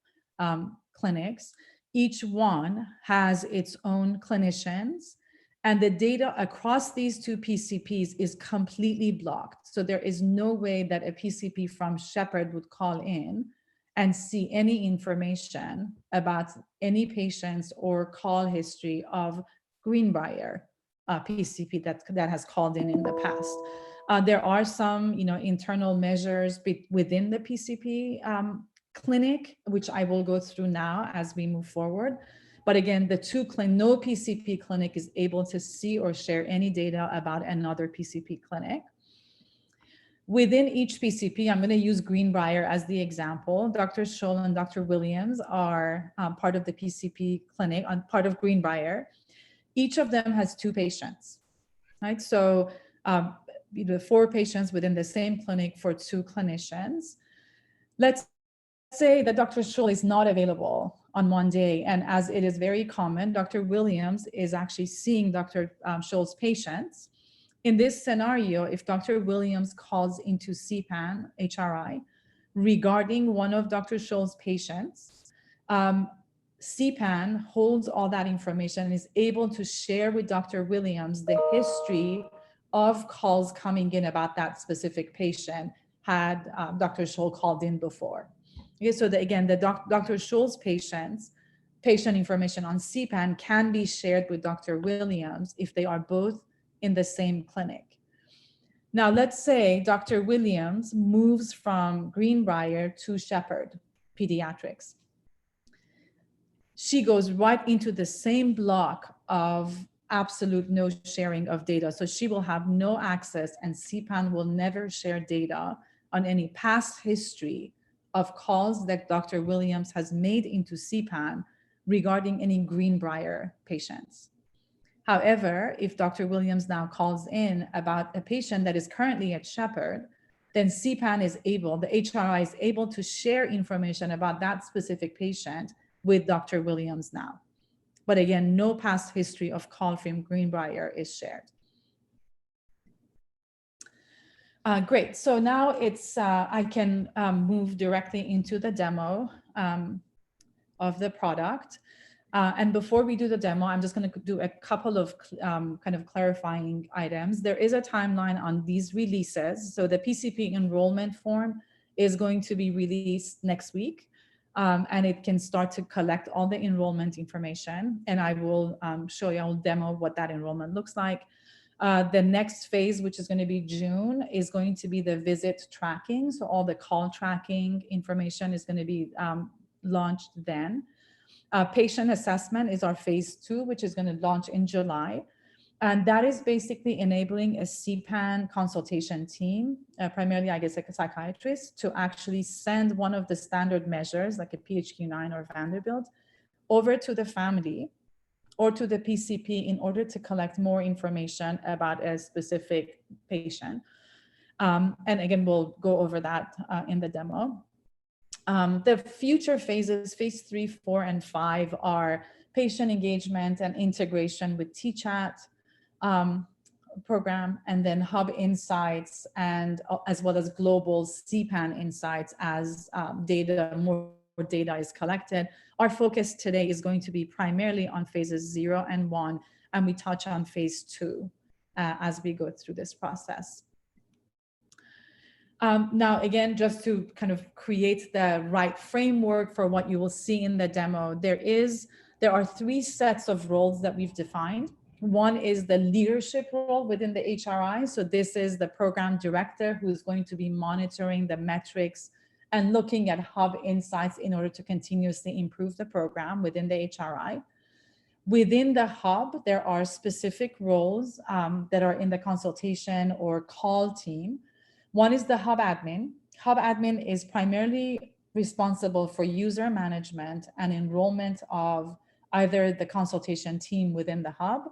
clinics. Each one has its own clinicians, and the data across these two PCPs is completely blocked. So there is no way that a PCP from Shepherd would call in and see any information about any patients or call history of Greenbrier PCP that has called in the past. There are some, internal measures within the PCP clinic, which I will go through now as we move forward. But again, no PCP clinic is able to see or share any data about another PCP clinic. Within each PCP, I'm going to use Greenbrier as the example. Dr. Scholl and Dr. Williams are part of the PCP clinic, part of Greenbrier. Each of them has two patients, right? So 4 patients within the same clinic for 2 clinicians. Let's say that Dr. Scholl is not available on one day, and as it is very common, Dr. Williams is actually seeing Dr. Scholl's patients. In this scenario, if Dr. Williams calls into CPAN HRI regarding one of Dr. Scholl's patients, CPAN holds all that information and is able to share with Dr. Williams the history of calls coming in about that specific patient had Dr. Scholl called in before. Okay, so again, Dr. Scholl's patient information on CPAN can be shared with Dr. Williams if they are both in the same clinic. Now, let's say Dr. Williams moves from Greenbrier to Shepherd Pediatrics. She goes right into the same block of absolute no sharing of data. So she will have no access, and CPAN will never share data on any past history of calls that Dr. Williams has made into CPAN regarding any Greenbrier patients. However, if Dr. Williams now calls in about a patient that is currently at Shepherd, then CPAN is able, the HRI is able to share information about that specific patient with Dr. Williams now. But again, no past history of call from Greenbrier is shared. Great, so now I can move directly into the demo of the product. And before we do the demo, I'm just going to do a couple of kind of clarifying items. There is a timeline on these releases. So the PCP enrollment form is going to be released next week, and it can start to collect all the enrollment information. And I will show you, I'll demo what that enrollment looks like. The next phase, which is going to be June, is going to be the visit tracking. So all the call tracking information is going to be launched then. Patient assessment is our phase 2, which is going to launch in July. And that is basically enabling a CPAN consultation team, primarily, I guess, like a psychiatrist, to actually send one of the standard measures, like a PHQ-9 or Vanderbilt, over to the family or to the PCP in order to collect more information about a specific patient. And again, we'll go over that in the demo. The future phases, phase 3, 4, and 5, are patient engagement and integration with TChat program, and then Hub Insights, and as well as global CPAN insights as more data is collected. Our focus today is going to be primarily on phases 0 and 1, and we touch on phase 2 as we go through this process. Now, again, just to kind of create the right framework for what you will see in the demo, there are 3 sets of roles that we've defined. One is the leadership role within the HRI. So this is the program director who's going to be monitoring the metrics and looking at Hub Insights in order to continuously improve the program within the HRI. Within the Hub, there are specific roles that are in the consultation or call team. One is the Hub admin. Hub admin is primarily responsible for user management and enrollment of either the consultation team within the Hub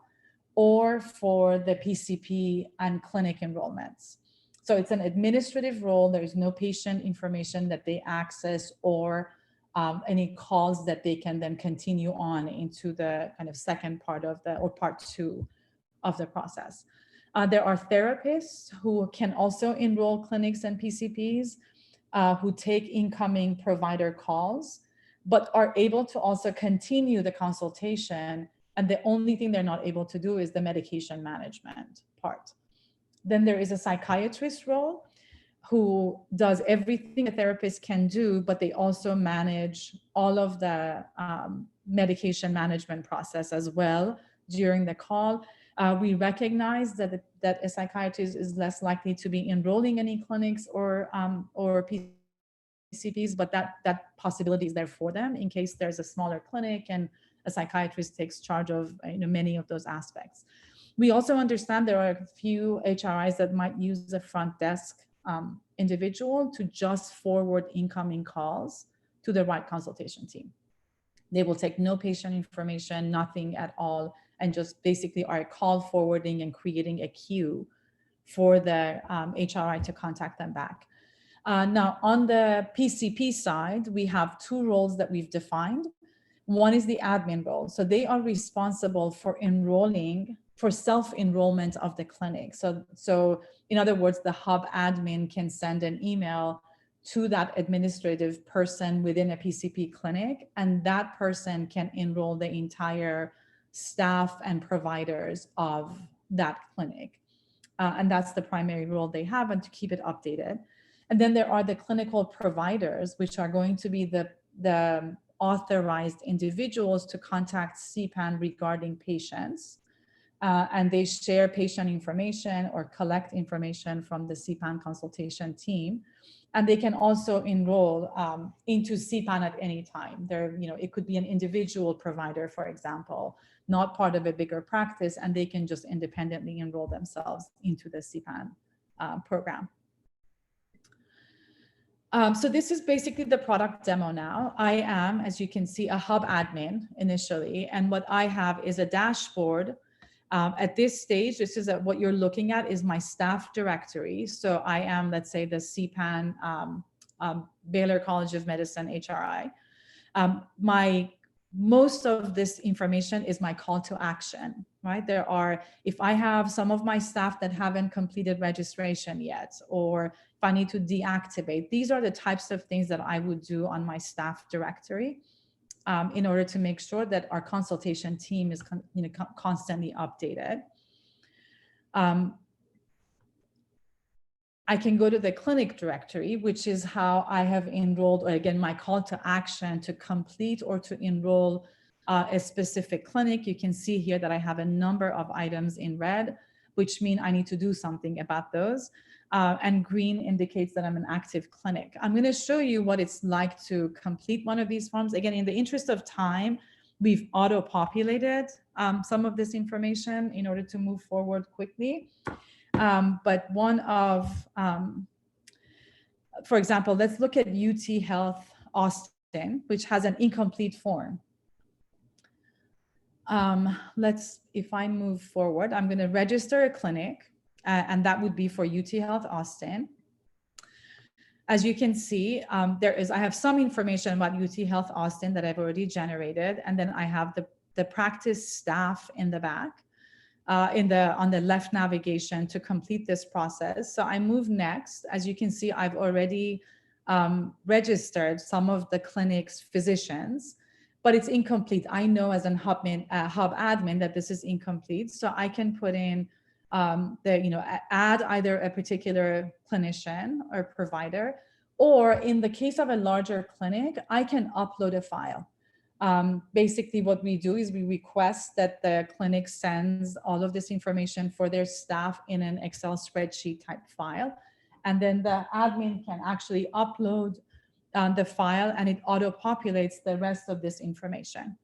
or for the PCP and clinic enrollments. So it's an administrative role. There is no patient information that they access or any calls that they can then continue on into the kind of second part of or part 2 of the process. There are therapists who can also enroll clinics and PCPs who take incoming provider calls, but are able to also continue the consultation. And the only thing they're not able to do is the medication management part. Then there is a psychiatrist role who does everything a therapist can do, but they also manage all of the medication management process as well during the call. We recognize that a psychiatrist is less likely to be enrolling any clinics or PCPs, but that possibility is there for them in case there's a smaller clinic and a psychiatrist takes charge of many of those aspects. We also understand there are a few HRIs that might use a front desk individual to just forward incoming calls to the right consultation team. They will take no patient information, nothing at all, and just basically are call forwarding and creating a queue for the HRI to contact them back. Now, on the PCP side, we have 2 roles that we've defined. One is the admin role. So they are responsible for self-enrollment of the clinic. So in other words, the Hub admin can send an email to that administrative person within a PCP clinic, and that person can enroll the entire staff and providers of that clinic. And that's the primary role they have, and to keep it updated. And then there are the clinical providers, which are going to be the authorized individuals to contact CPAN regarding patients. And they share patient information or collect information from the CPAN consultation team. And they can also enroll into CPAN at any time. It could be an individual provider, for example, not part of a bigger practice, and they can just independently enroll themselves into the CPAN program. So this is basically the product demo now. I am, as you can see, a Hub admin initially, and what I have is a dashboard. At this stage, this is what you're looking at is my staff directory. So I am, let's say, the CPAN Baylor College of Medicine HRI. Most of this information is my call to action, right? If I have some of my staff that haven't completed registration yet, or if I need to deactivate, these are the types of things that I would do on my staff directory in order to make sure that our consultation team is constantly updated. I can go to the clinic directory, which is how I have enrolled, or again, my call to action to complete or to enroll a specific clinic. You can see here that I have a number of items in red, which mean I need to do something about those. And green indicates that I'm an active clinic. I'm going to show you what it's like to complete one of these forms. Again, in the interest of time, We've auto-populated some of this information in order to move forward quickly. But one of, for example, let's look at UT Health Austin, which has an incomplete form. If I move forward, I'm going to register a clinic, and that would be for UT Health Austin. As you can see, I have some information about UT Health Austin that I've already generated, and then I have the practice staff in the back, on the left navigation to complete this process. So I move next. As you can see, I've already registered some of the clinic's physicians, but it's incomplete. I know as an hub admin that this is incomplete, so I can put in add either a particular clinician or provider, or in the case of a larger clinic, I can upload a file. Basically what we do is we request that the clinic sends all of this information for their staff in an Excel spreadsheet type file. And then the admin can actually upload the file, and it auto-populates the rest of this information.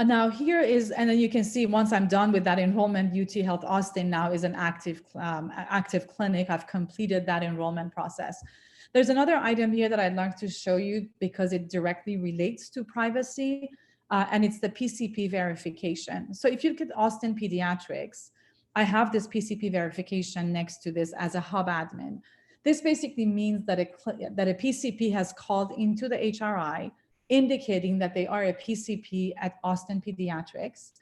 Now here is, and then you can see once I'm done with that enrollment, UT Health Austin now is an active clinic. I've completed that enrollment process. There's another item here that I'd like to show you because it directly relates to privacy, and it's the PCP verification. So if you look at Austin Pediatrics, I have this PCP verification next to this as a hub admin. This basically means that a PCP has called into the HRI indicating that they are a PCP at Austin Pediatrics,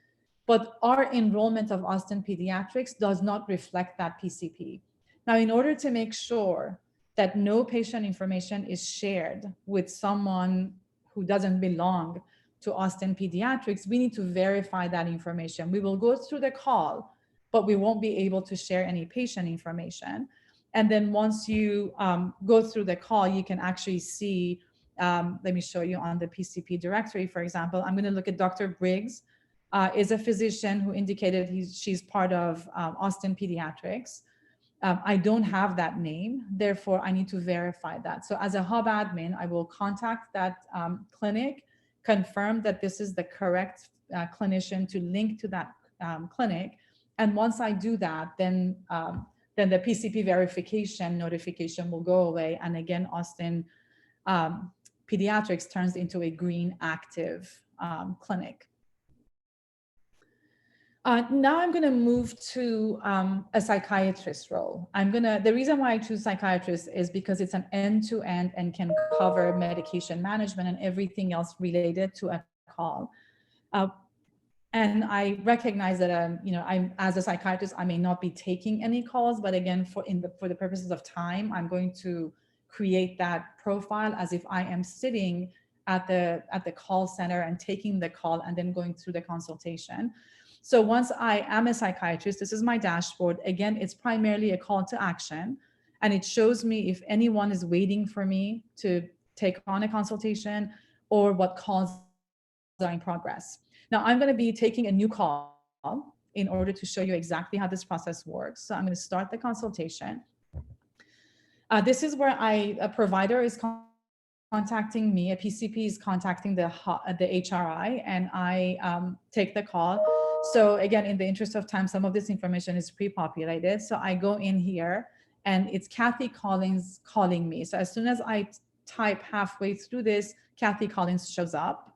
but our enrollment of Austin Pediatrics does not reflect that PCP. Now, in order to make sure that no patient information is shared with someone who doesn't belong to Austin Pediatrics, we need to verify that information. We will go through the call, but we won't be able to share any patient information. And then once you go through the call, you can actually see, let me show you on the PCP directory, for example. I'm going to look at Dr. Briggs, is a physician who indicated she's part of Austin Pediatrics. I don't have that name, therefore I need to verify that. So as a hub admin, I will contact that clinic, confirm that this is the correct clinician to link to that clinic. And once I do that, then the PCP verification notification will go away. And again, Austin Pediatrics turns into a green active clinic. Now I'm going to move to a psychiatrist role. The reason why I choose psychiatrist is because it's an end-to-end and can cover medication management and everything else related to a call. And I recognize that I'm as a psychiatrist, I may not be taking any calls, but again, for the purposes of time, I'm going to create that profile as if I am sitting at the call center and taking the call and then going through the consultation. So once I am a psychiatrist, this is my dashboard. Again, it's primarily a call to action, and it shows me if anyone is waiting for me to take on a consultation or what calls are in progress. Now I'm going to be taking a new call in order to show you exactly how this process works. So I'm going to start the consultation. This is where a provider is contacting me, a PCP is contacting the HRI, and I take the call. So again, in the interest of time, some of this information is pre-populated. So I go in here and it's Kathy Collins calling me. So as soon as I type halfway through this, Kathy Collins shows up.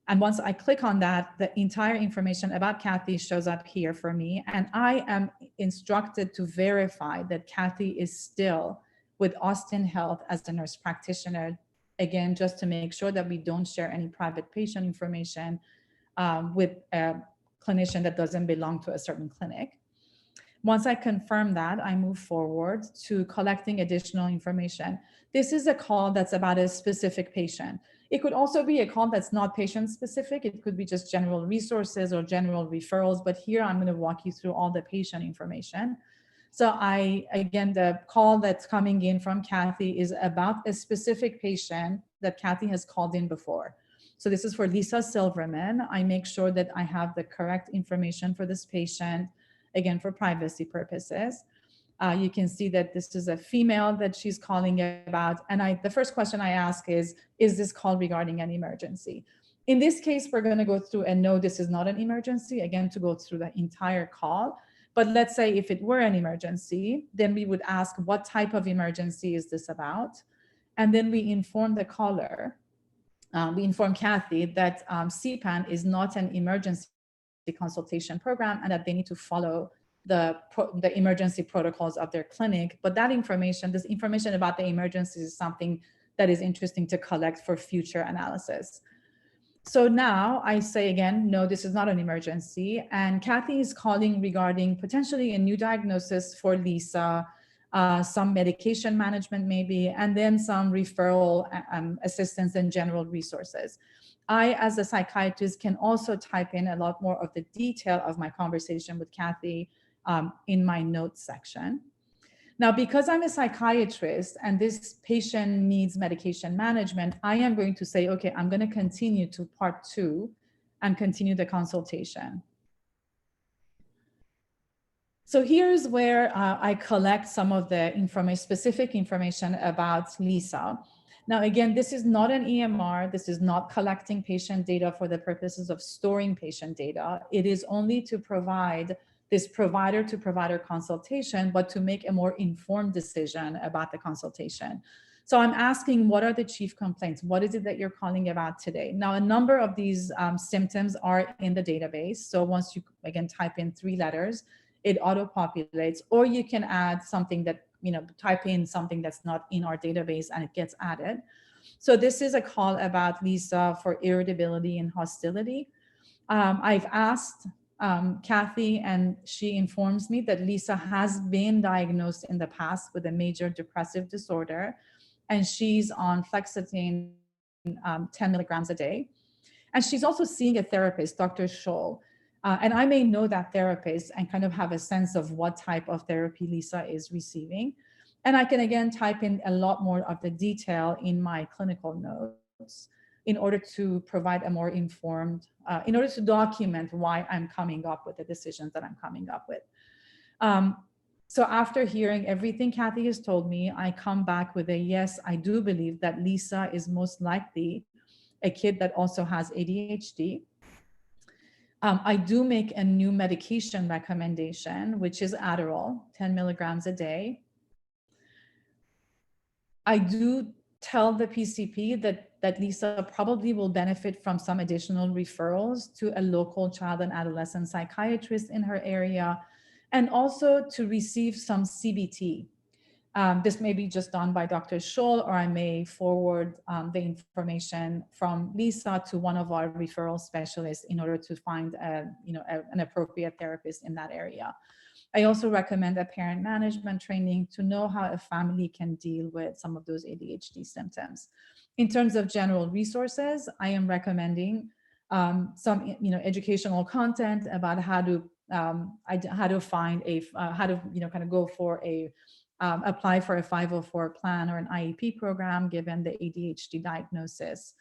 And once I click on that, the entire information about Kathy shows up here for me. And I am instructed to verify that Kathy is still with Austin Health as a nurse practitioner. Again, just to make sure that we don't share any private patient information with a clinician that doesn't belong to a certain clinic. Once I confirm that, I move forward to collecting additional information. This is a call that's about a specific patient. It could also be a call that's not patient specific. It could be just general resources or general referrals, but here I'm going to walk you through all the patient information. So again, the call that's coming in from Kathy is about a specific patient that Kathy has called in before. So this is for Lisa Silverman. I make sure that I have the correct information for this patient, again, for privacy purposes. You can see that this is a female that she's calling about. And the first question I ask is this call regarding an emergency? In this case, we're going to go through and no, this is not an emergency, again, to go through the entire call. But let's say if it were an emergency, then we would ask what type of emergency is this about? And then we inform the caller, we inform Kathy that CPAN is not an emergency consultation program and that they need to follow the emergency protocols of their clinic. But that information, this information about the emergency is something that is interesting to collect for future analysis. So now I say again, no, this is not an emergency. And Kathy is calling regarding potentially a new diagnosis for Lisa, some medication management maybe, and then some referral assistance and general resources. I, as a psychiatrist, can also type in a lot more of the detail of my conversation with Kathy in my notes section. Now, because I'm a psychiatrist and this patient needs medication management, I am going to say, okay, I'm going to continue to part 2 and continue the consultation. So here's where I collect some of the specific information about Lisa. Now, again, this is not an EMR. This is not collecting patient data for the purposes of storing patient data. It is only to provide this provider-to-provider consultation, but to make a more informed decision about the consultation. So I'm asking, what are the chief complaints? What is it that you're calling about today? Now, a number of these symptoms are in the database. So once you, again, type in 3 letters, it auto-populates, or you can add something that, type in something that's not in our database and it gets added. So this is a call about Lisa for irritability and hostility. I've asked Kathy, and she informs me that Lisa has been diagnosed in the past with a major depressive disorder, and she's on fluoxetine 10 milligrams a day. And she's also seeing a therapist, Dr. Scholl. And I may know that therapist and kind of have a sense of what type of therapy Lisa is receiving. And I can, again, type in a lot more of the detail in my clinical notes in order to provide a more informed, in order to document why I'm coming up with the decisions that I'm coming up with. So after hearing everything Kathy has told me, I come back with a yes, I do believe that Lisa is most likely a kid that also has ADHD. I do make a new medication recommendation, which is Adderall, 10 milligrams a day. I do tell the PCP that Lisa probably will benefit from some additional referrals to a local child and adolescent psychiatrist in her area, and also to receive some CBT. This may be just done by Dr. Scholl, or I may forward the information from Lisa to one of our referral specialists in order to find an appropriate therapist in that area. I also recommend a parent management training to know how a family can deal with some of those ADHD symptoms. In terms of general resources, I am recommending some educational content about how to find a kind of go for a apply for a 504 plan or an IEP program given the ADHD diagnosis.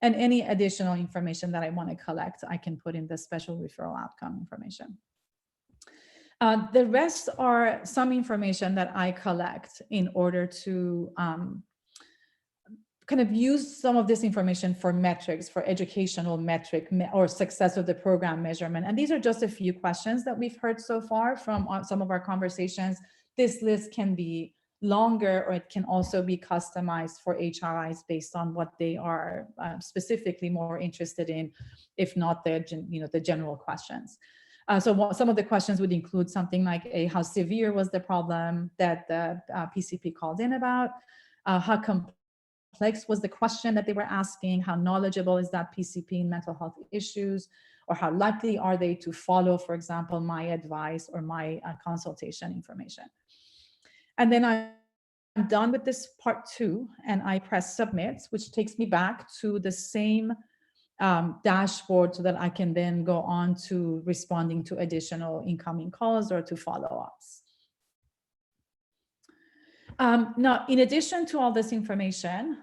And any additional information that I want to collect, I can put in the special referral outcome information. The rest are some information that I collect in order to kind of use some of this information for metrics, for educational metric or success of the program measurement. And these are just a few questions that we've heard so far from some of our conversations. This list can be longer, or it can also be customized for HRIs based on what they are specifically more interested in, if not the general questions. So some of the questions would include something like how severe was the problem that the PCP called in about, how complex was the question that they were asking, how knowledgeable is that PCP in mental health issues, or how likely are they to follow, for example, my advice or my consultation information. And then I'm done with this part 2, and I press submit, which takes me back to the same dashboard so that I can then go on to responding to additional incoming calls or to follow-ups. Now, in addition to all this information,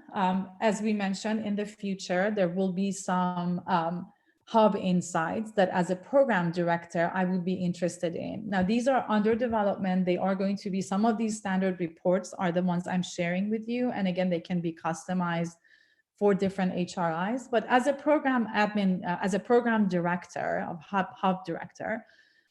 as we mentioned, in the future, there will be some hub insights that as a program director, I would be interested in. Now, these are under development. They are going to be, some of these standard reports are the ones I'm sharing with you. And again, they can be customized for different HRIs. But as a program admin, as a program director, of hub director,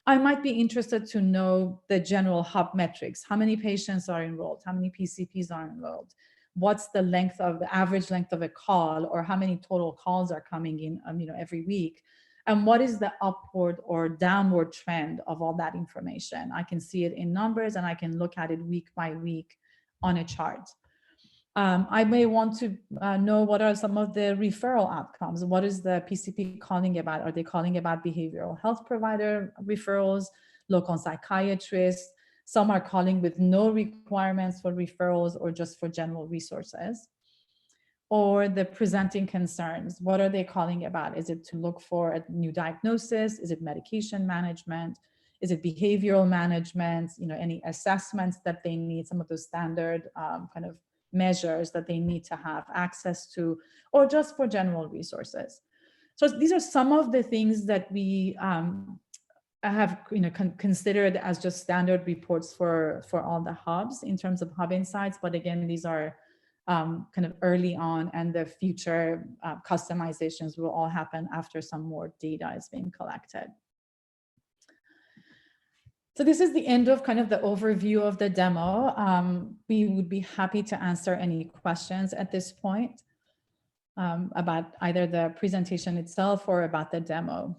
I might be interested to know the general hub metrics. How many patients are enrolled? How many PCPs are enrolled? What's the length of the average length of a call, or how many total calls are coming in every week? And what is the upward or downward trend of all that information? I can see it in numbers, and I can look at it week by week on a chart. I may want to know what are some of the referral outcomes. What is the PCP calling about? Are they calling about behavioral health provider referrals, local psychiatrists? Some are calling with no requirements for referrals or just for general resources. Or the presenting concerns. What are they calling about? Is it to look for a new diagnosis? Is it medication management? Is it behavioral management? Any assessments that they need, some of those standard kind of measures that they need to have access to, or just for general resources. So these are some of the things that we have considered as just standard reports for all the hubs in terms of hub insights. But again, these are kind of early on, and the future customizations will all happen after some more data is being collected. So this is the end of kind of the overview of the demo. We would be happy to answer any questions at this point about either the presentation itself or about the demo.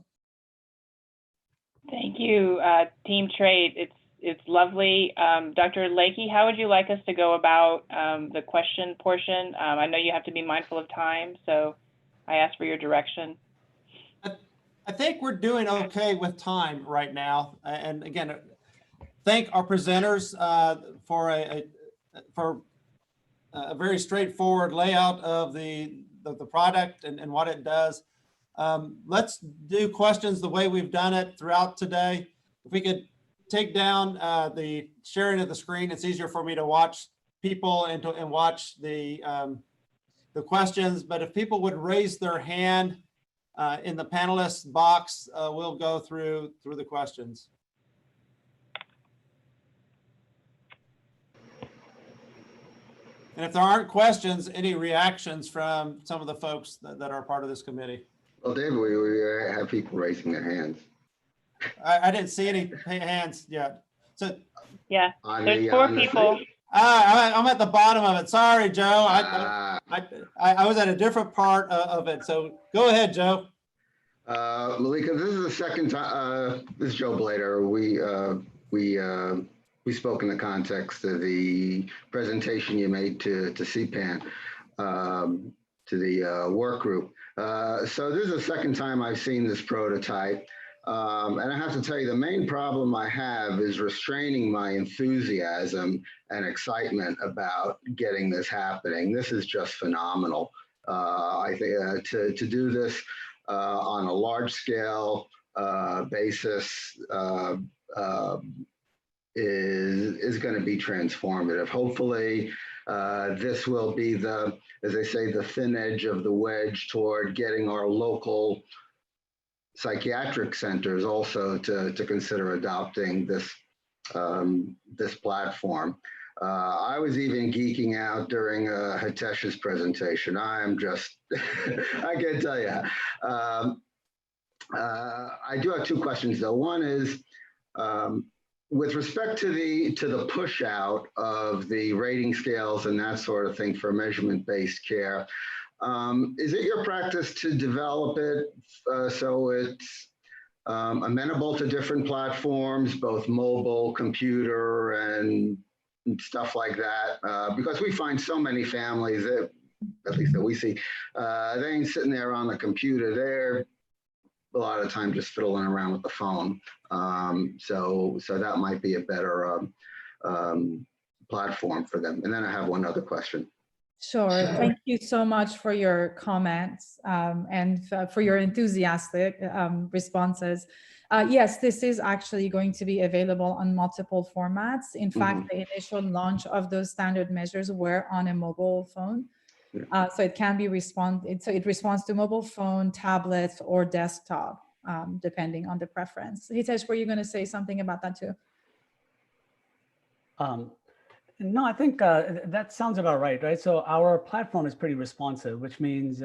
Thank you, Team Trait. It's lovely. Dr. Lakey, how would you like us to go about the question portion? I know you have to be mindful of time, so I ask for your direction. I think we're doing okay with time right now. And again, thank our presenters for a very straightforward layout of the product and what it does. Let's do questions the way we've done it throughout today. If we could take down the sharing of the screen, it's easier for me to watch people and watch the questions. But if people would raise their hand in the panelists box, we'll go through the questions. And if there aren't questions, any reactions from some of the folks that are part of this committee? Well, David, we have people raising their hands. I didn't see any hands yet. So yeah, there's 4 people. I'm at the bottom of it. Sorry, Joe. I was at a different part of it. So go ahead, Joe. Malika, this is the second time. This is Joe Blader. We spoke in the context of the presentation you made to CPAN, to the work group. So this is the second time I've seen this prototype. And I have to tell you, the main problem I have is restraining my enthusiasm and excitement about getting this happening. This is just phenomenal. I think to do this on a large scale basis is going to be transformative. Hopefully, this will be as they say, the thin edge of the wedge toward getting our local psychiatric centers also to consider adopting this this platform. I was even geeking out during Hitesh's presentation. I am just, I can't tell you. I do have 2 questions though. One is, with respect to the push out of the rating scales and that sort of thing for measurement-based care, is it your practice to develop it so it's amenable to different platforms, both mobile, computer, and stuff like that? Because we find so many families, at least that we see, they ain't sitting there on the computer. They're a lot of the time just fiddling around with the phone. So that might be a better platform for them. And then I have one other question. Sure. Thank you so much for your comments and for your enthusiastic responses. Yes, this is actually going to be available on multiple formats. In fact, the initial launch of those standard measures were on a mobile phone. So it can be so it responds to mobile phone, tablets, or desktop, depending on the preference. Hitesh, were you going to say something about that too? No, I think that sounds about right, right? So our platform is pretty responsive, which means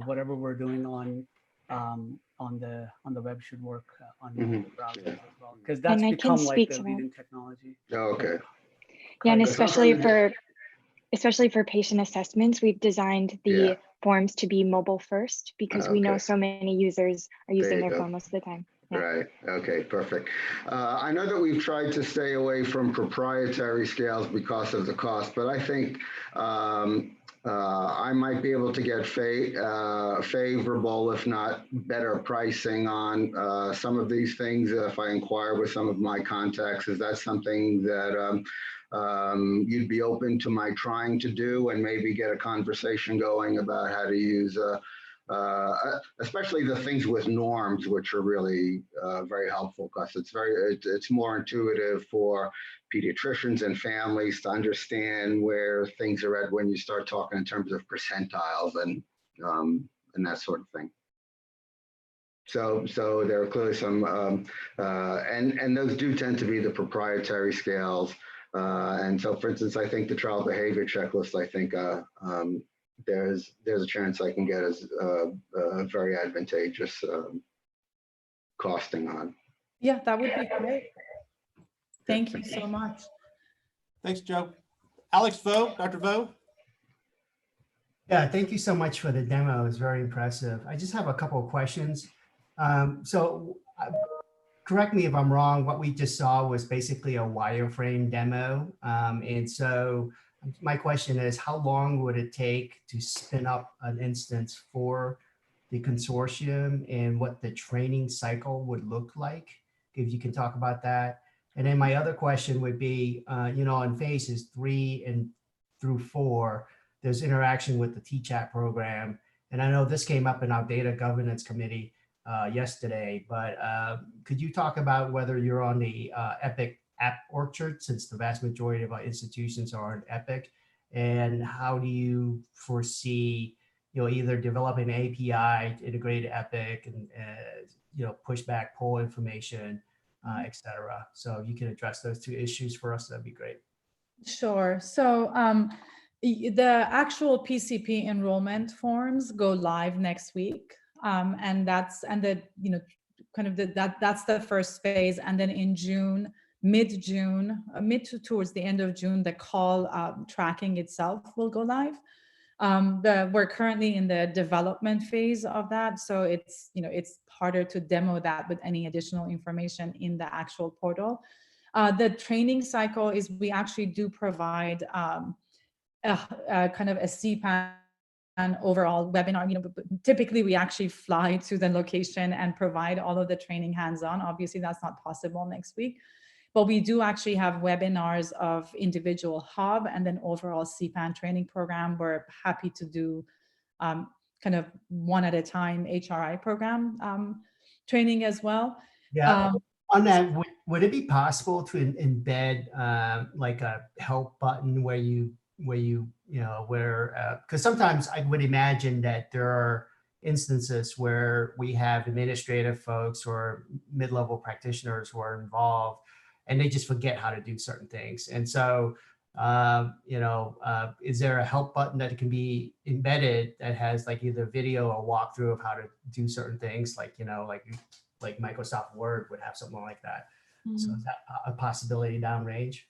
whatever we're doing on the web should work on the browsers as well, because that's become like the leading technology. Oh, okay. Yeah, and especially for patient assessments, we've designed the forms to be mobile first, because we know so many users are using their phone most of the time. Yeah. Right. Okay, perfect. I know that we've tried to stay away from proprietary scales because of the cost, but I think I might be able to get favorable, if not better pricing on some of these things if I inquire with some of my contacts. Is that something that you'd be open to my trying to do, and maybe get a conversation going about how to use especially the things with norms, which are really very helpful, because it's more intuitive for pediatricians and families to understand where things are at when you start talking in terms of percentiles and that sort of thing. So there are clearly some, and those do tend to be the proprietary scales. And so, for instance, I think the trial behavior checklist, I think there's a chance I can get a very advantageous costing on. Yeah, that would be great. Thank you so much. Thanks, Joe. Alex Vo, Dr. Vo. Yeah, thank you so much for the demo. It's very impressive. I just have a couple of questions. Correct me if I'm wrong, what we just saw was basically a wireframe demo. And so my question is, how long would it take to spin up an instance for the consortium, and what the training cycle would look like, if you can talk about that? And then my other question would be, in phases 3 through 4, there's interaction with the TCHAT program. And I know this came up in our data governance committee yesterday, but could you talk about whether you're on the Epic App Orchard, since the vast majority of our institutions are on Epic, and how do you foresee, either developing an API to integrate Epic and, push back poll information, et cetera. So if you can address those two issues for us, that'd be great. Sure. So the actual PCP enrollment forms go live next week. That's the first phase. And then in June, towards the end of June, the call tracking itself will go live. We're currently in the development phase of that. So it's harder to demo that with any additional information in the actual portal. The training cycle is, we actually do provide kind of a CPAN overall webinar. Typically we actually fly to the location and provide all of the training hands-on. Obviously that's not possible next week, but we do actually have webinars of individual hub and then overall CPAN training program. We're happy to do kind of one at a time HRI program training as well. Yeah. On that, would it be possible to embed like a help button because sometimes I would imagine that there are instances where we have administrative folks or mid-level practitioners who are involved and they just forget how to do certain things. And so, is there a help button that can be embedded that has like either video or walkthrough of how to do certain things, like Microsoft Word would have something like that. Mm-hmm. So is that a possibility downrange?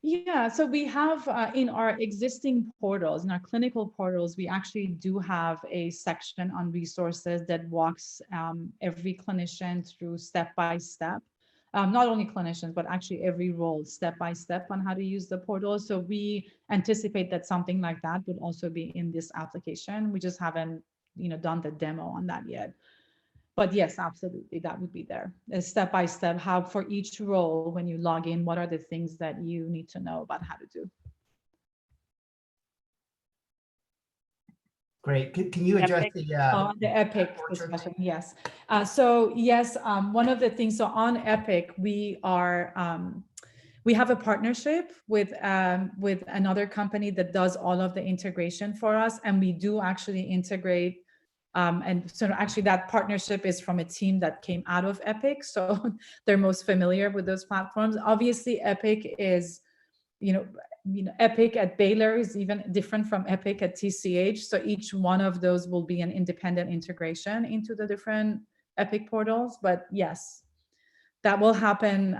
Yeah, so we have in our existing portals, in our clinical portals, we actually do have a section on resources that walks every clinician through step-by-step. Not only clinicians, but actually every role step-by-step on how to use the portal. So we anticipate that something like that would also be in this application. We just haven't, done the demo on that yet. But yes, absolutely, that would be there. A step-by-step, how for each role, when you log in, what are the things that you need to know about how to do. Great. Can you address the Epic discussion? Yes. So yes, one of the things, so on Epic, we we have a partnership with another company that does all of the integration for us, and we do actually integrate. And so actually that partnership is from a team that came out of Epic. So they're most familiar with those platforms. Obviously Epic is, Epic at Baylor is even different from Epic at TCH. So each one of those will be an independent integration into the different Epic portals. But yes, that will happen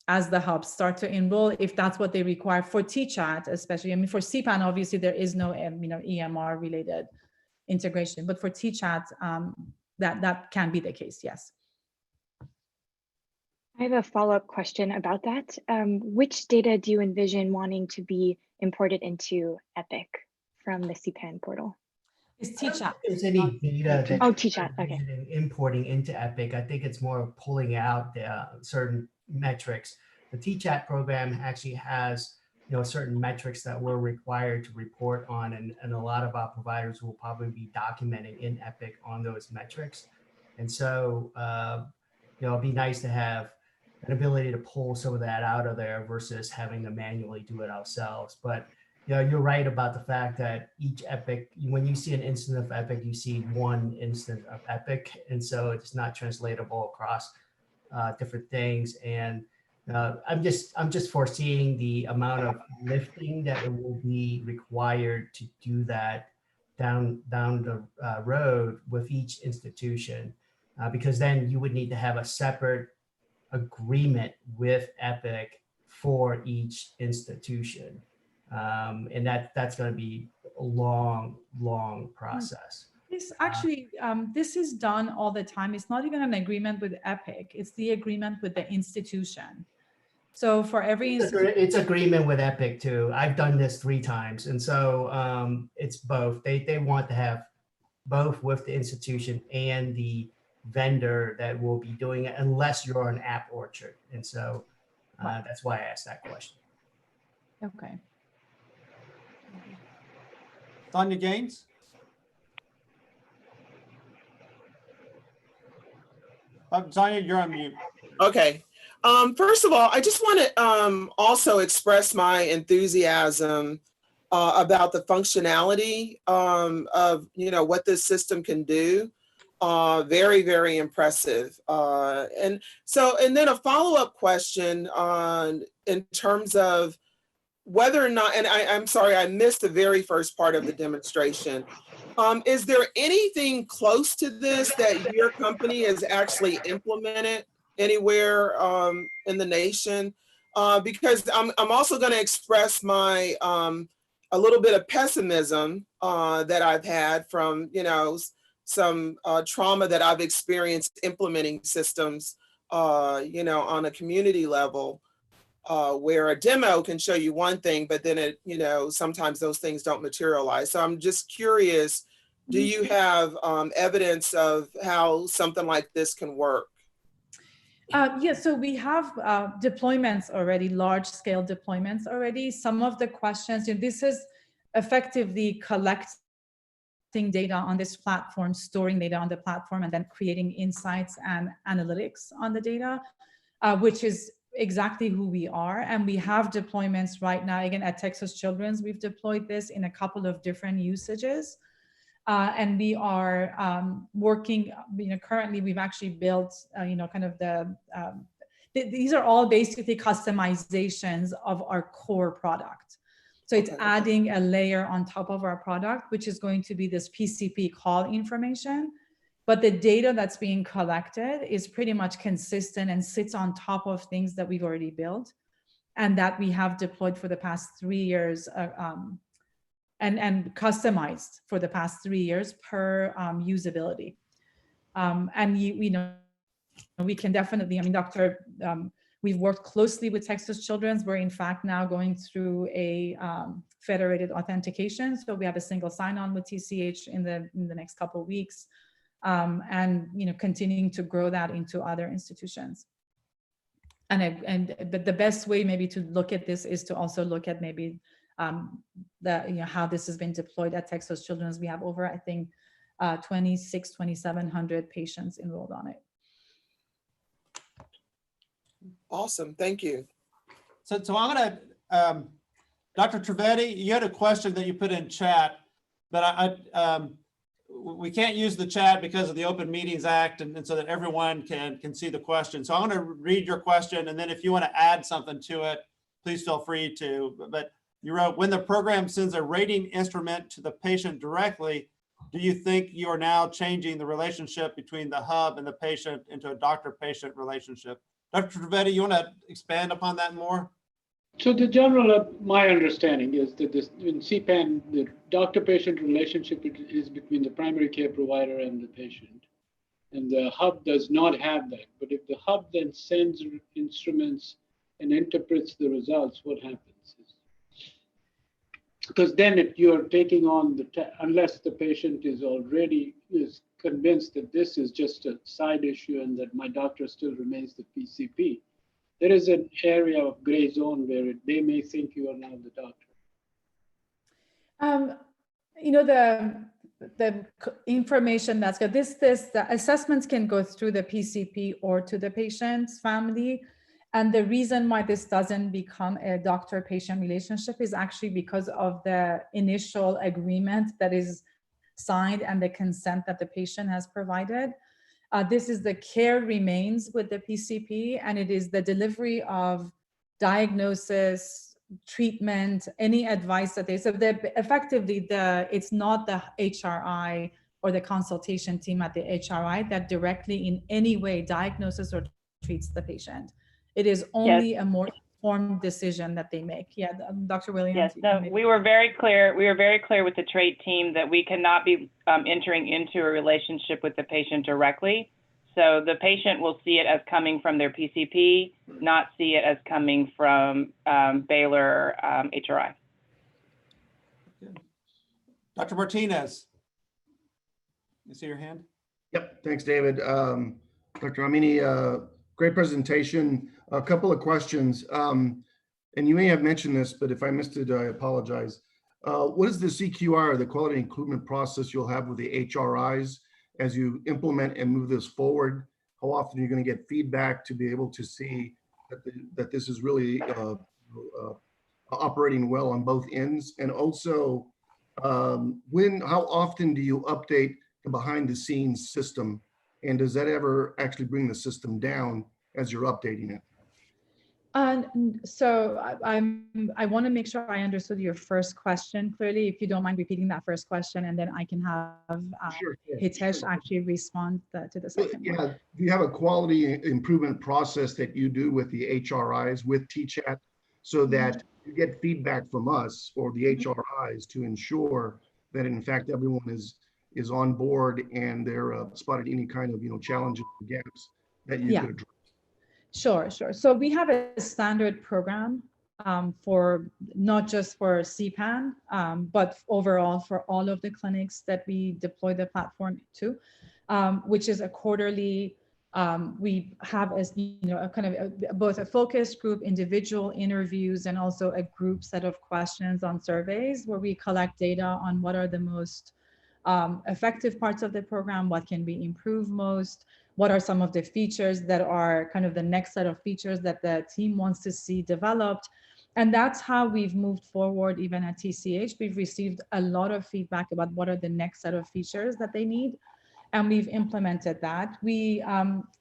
as the hubs start to enroll, if that's what they require for TChat, especially. I mean, for CPAN, obviously there is no EMR related integration, but for TChat, that can be the case, yes. I have a follow-up question about that. Which data do you envision wanting to be imported into Epic from the CPAN portal? It's TChat. There's any data that TChat, okay. Importing into Epic. I think it's more of pulling out certain metrics. The TChat program actually has certain metrics that we're required to report on, and a lot of our providers will probably be documenting in Epic on those metrics. And so, it'd be nice to have an ability to pull some of that out of there versus having to manually do it ourselves. But you're right about the fact that each Epic, when you see an instance of Epic, you see one instance of Epic, and so it's not translatable across different things. And I'm just foreseeing the amount of lifting that it will be required to do that down the road with each institution, because then you would need to have a separate agreement with Epic for each institution, and that's going to be a long process. This actually, this is done all the time. It's not even an agreement with Epic. It's the agreement with the institution. So for every it's agreement with Epic too. I've done this 3 times, and so it's both. They want to have both with the institution and the vendor that will be doing it, unless you're an app orchard. And so that's why I asked that question. Okay. Tanya Gaines. Tanya, you're on mute. Okay. First of all, I just want to also express my enthusiasm about the functionality of what this system can do. Very, very impressive. And then a follow-up question in terms of whether or not, and I'm sorry, I missed the very first part of the demonstration. Is there anything close to this that your company has actually implemented anywhere in the nation? Because I'm also going to express my a little bit of pessimism that I've had from some trauma that I've experienced implementing systems on a community level, where a demo can show you one thing, but then it sometimes those things don't materialize. So I'm just curious, do you have evidence of how something like this can work? Yes, so we have deployments already, large-scale deployments already. Some of the questions, this is effectively collecting data on this platform, storing data on the platform, and then creating insights and analytics on the data, which is exactly who we are. And we have deployments right now. Again, at Texas Children's, we've deployed this in a couple of different usages. And we are working, currently we've actually built, kind of these are all basically customizations of our core product. So it's adding a layer on top of our product, which is going to be this PCP call information. But the data that's being collected is pretty much consistent and sits on top of things that we've already built and that we have deployed for the past 3 years. And customized for the past 3 years per usability. And we can definitely, we've worked closely with Texas Children's. We're in fact now going through a federated authentication. So we have a single sign-on with TCH in the next couple of weeks, and continuing to grow that into other institutions. But the best way maybe to look at this is to also look at maybe how this has been deployed at Texas Children's. We have over, I think, 2,700 patients enrolled on it. Awesome, thank you. So I'm gonna, Dr. Trivedi, you had a question that you put in chat, but we can't use the chat because of the Open Meetings Act, and so that everyone can see the question. So I'm going to read your question, and then if you want to add something to it, please feel free to. But you wrote, when the program sends a rating instrument to the patient directly, do you think you are now changing the relationship between the hub and the patient into a doctor-patient relationship? Dr. Trivedi, you want to expand upon that more? So the general, my understanding is that this in CPAN, the doctor-patient relationship is between the primary care provider and the patient. And the hub does not have that. But if the hub then sends instruments and interprets the results, what happens? Because then you're taking on unless the patient is convinced that this is just a side issue and that my doctor still remains the PCP. There is an area of gray zone where they may think you are now the doctor. You know, the information that's good. The assessments can go through the PCP or to the patient's family. And the reason why this doesn't become a doctor-patient relationship is actually because of the initial agreement that is signed and the consent that the patient has provided. This is the care remains with the PCP, and it is the delivery of diagnosis, treatment, any advice that they, so effectively it's not the HRI or the consultation team at the HRI that directly in any way diagnoses or treats the patient. It is only a more informed decision that they make. Yeah, Dr. Williams. Yes, no, we were very clear. We were very clear with the trait team that we cannot be entering into a relationship with the patient directly. So the patient will see it as coming from their PCP, not see it as coming from Baylor HRI. Dr. Martinez, you see your hand? Yep, thanks, David. Dr. Amini, great presentation. A couple of questions, and you may have mentioned this, but if I missed it, I apologize. What is the CQR, the quality improvement process you'll have with the HRIs as you implement and move this forward? How often are you going to get feedback to be able to see that this is really operating well on both ends? And also, how often do you update the behind the scenes system? And does that ever actually bring the system down as you're updating it? So I want to make sure I understood your first question clearly. If you don't mind repeating that first question, and then I can have Hitesh actually respond to the second one. Yeah, do you have a quality improvement process that you do with the HRIs, with TChat, so that you get feedback from us or the HRIs to ensure that in fact everyone is on board and they're spotted any kind of challenges or gaps that you could address? Sure. So we have a standard program for not just for CPAN, but overall for all of the clinics that we deploy the platform to, which is a quarterly. We have as a kind of both a focus group, individual interviews, and also a group set of questions on surveys where we collect data on what are the most effective parts of the program, what can be improved most, what are some of the features that are kind of the next set of features that the team wants to see developed. And that's how we've moved forward even at TCH. We've received a lot of feedback about what are the next set of features that they need. And we've implemented that. We,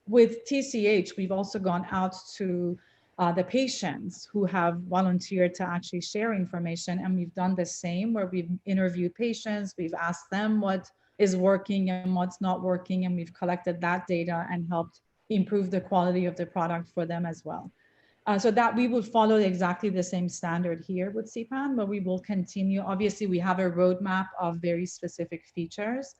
with TCH, we've also gone out to the patients who have volunteered to actually share information. And we've done the same where we've interviewed patients, we've asked them what is working and what's not working, and we've collected that data and helped improve the quality of the product for them as well. So that we will follow exactly the same standard here with CPAN, but we will continue. Obviously, we have a roadmap of very specific features,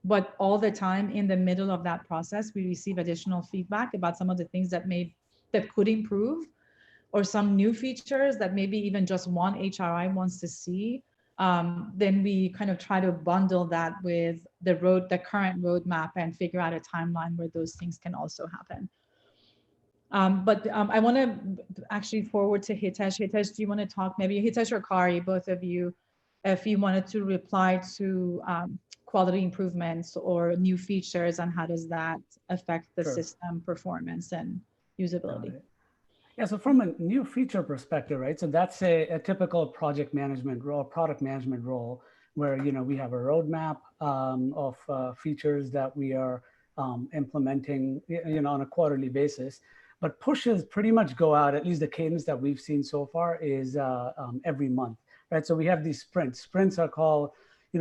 but all the time in the middle of that process, we receive additional feedback about some of the things that could improve, or some new features that maybe even just one HRI wants to see. Then we kind of try to bundle that with the current roadmap and figure out a timeline where those things can also happen. But I want to actually forward to Hitesh. Hitesh, do you want to talk, maybe Hitesh or Kari, both of you, if you wanted to reply to quality improvements or new features, and how does that affect the system performance and usability? Yeah, so from a new feature perspective, right? So that's a typical project management role, product management role, where we have a roadmap of features that we are implementing, on a quarterly basis. But pushes pretty much go out. At least the cadence that we've seen so far is every month, right? So we have these sprints. Sprints are called,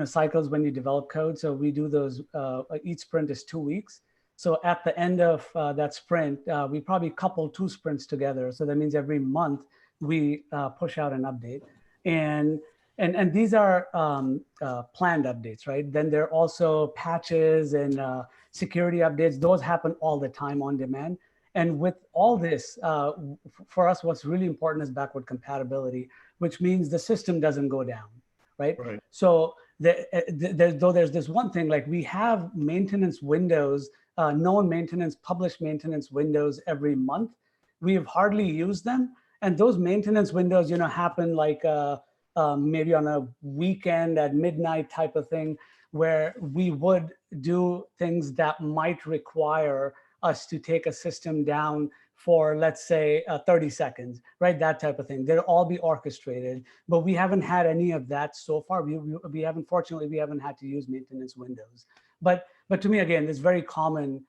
cycles when you develop code. So we do those. Each sprint is 2 weeks. So at the end of that sprint, we probably couple 2 sprints together. So that means every month we push out an update, and these are planned updates, right? Then there are also patches and security updates. Those happen all the time on demand. And with all this, for us, what's really important is backward compatibility, which means the system doesn't go down, right? So though there's this one thing, like we have maintenance windows, known maintenance, published maintenance windows every month. We have hardly used them. And those maintenance windows, happen like maybe on a weekend at midnight type of thing, where we would do things that might require us to take a system down for, let's say, 30 seconds, right? That type of thing. They'll all be orchestrated, but we haven't had any of that so far. We haven't, fortunately, we haven't had to use maintenance windows. But to me, again, it's very common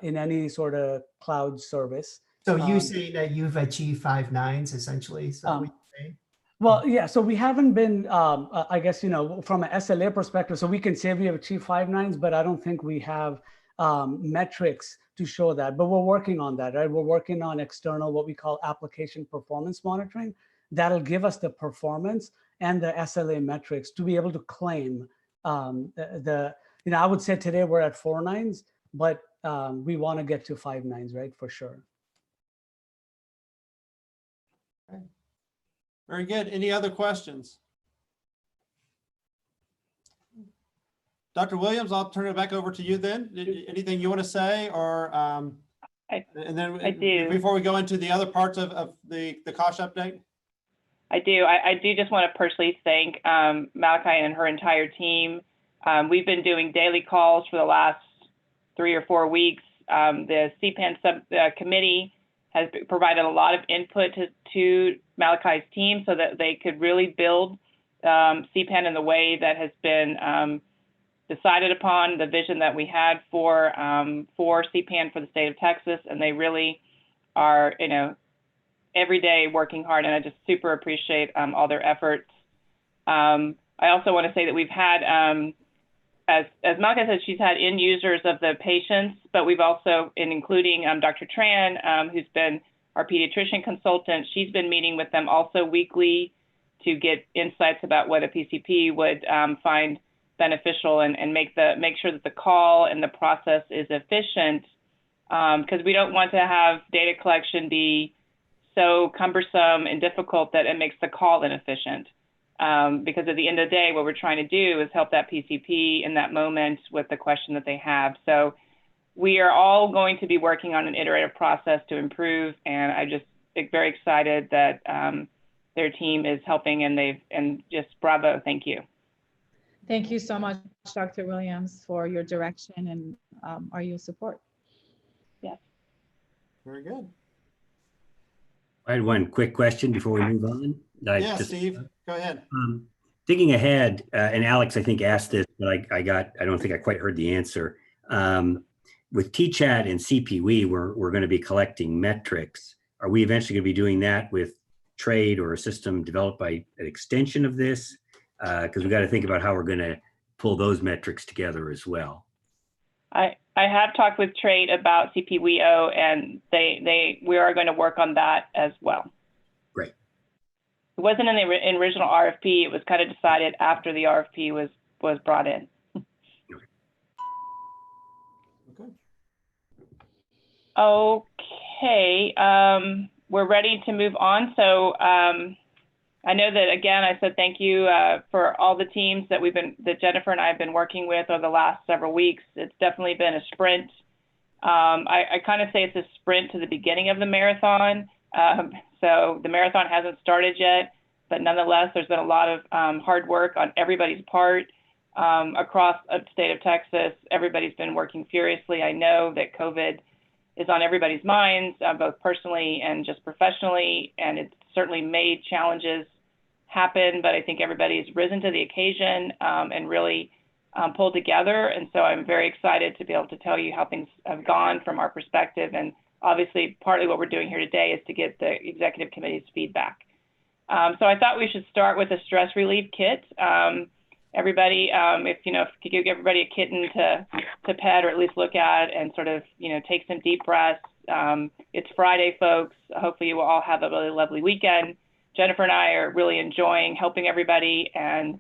in any sort of cloud service. So you say that you've achieved 5 nines essentially? So well, yeah, so we haven't been, I guess, from an SLA perspective, so we can say we have achieved 5 nines, but I don't think we have metrics to show that, but we're working on that, right? We're working on external, what we call application performance monitoring. That'll give us the performance and the SLA metrics to be able to claim I would say today we're at 4 nines, but we want to get to 5 nines, right? For sure. Okay. Very good. Any other questions? Dr. Williams, I'll turn it back over to you then. Anything you want to say, or and then I do. Before we go into the other parts of the cost update? I do. I do just want to personally thank Malachi and her entire team. We've been doing daily calls for the last 3 or 4 weeks. The CPAN committee has provided a lot of input to Malachi's team so that they could really build CPAN in the way that has been decided upon, the vision that we had for CPAN for the state of Texas, and they really are, every day working hard, and I just super appreciate all their efforts. I also want to say that we've had, as Malika said, she's had end users of the patients, but we've also, including Dr. Tran, who's been our pediatrician consultant, she's been meeting with them also weekly to get insights about what a PCP would find beneficial and make sure that the call and the process is efficient, because we don't want to have data collection be so cumbersome and difficult that it makes the call inefficient. Because at the end of the day, what we're trying to do is help that PCP in that moment with the question that they have. So we are all going to be working on an iterative process to improve, and I just very excited that their team is helping, and just bravo, thank you. Thank you so much, Dr. Williams, for your direction and your support. Yes. Very good. I had one quick question before we move on. Steve, go ahead. Thinking ahead, and Alex, I think, asked this, but I don't think I quite heard the answer. With TChat and CPWE, we're going to be collecting metrics. Are we eventually going to be doing that with trade or a system developed by an extension of this? Because we've got to think about how we're going to pull those metrics together as well. I have talked with Trade about CPWEO, and we are going to work on that as well. Great. It wasn't in the original RFP. It was kind of decided after the RFP was brought in. Okay. We're ready to move on. So I know that, again, I said thank you for all the teams that Jennifer and I have been working with over the last several weeks. It's definitely been a sprint. I kind of say it's a sprint to the beginning of the marathon. So the marathon hasn't started yet, but nonetheless, there's been a lot of hard work on everybody's part across the state of Texas. Everybody's been working furiously. I know that COVID is on everybody's minds, both personally and just professionally. And it's certainly made challenges happen, but I think everybody's risen to the occasion and really pulled together. And so I'm very excited to be able to tell you how things have gone from our perspective. And obviously, partly what we're doing here today is to get the executive committee's feedback. So I thought we should start with a stress relief kit. Everybody, if you could give everybody a kitten to pet or at least look at and sort of, take some deep breaths. It's Friday, folks. Hopefully you will all have a really lovely weekend. Jennifer and I are really enjoying helping everybody, and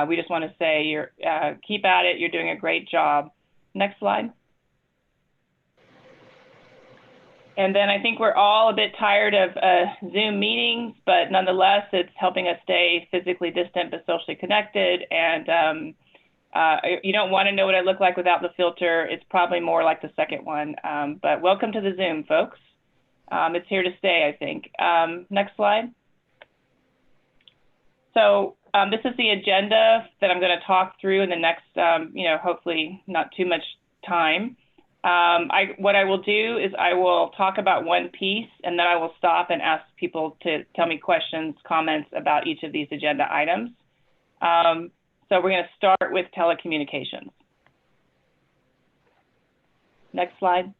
we just want to say keep at it. You're doing a great job. Next slide. And then I think we're all a bit tired of Zoom meetings, but nonetheless, it's helping us stay physically distant but socially connected. And you don't want to know what I look like without the filter. It's probably more like the second one. But welcome to the Zoom, folks. It's here to stay, I think. Next slide. So this is the agenda that I'm going to talk through in the next, hopefully not too much time. What I will do is I will talk about one piece, and then I will stop and ask people to tell me questions, comments about each of these agenda items. So we're going to start with telecommunications. Next slide.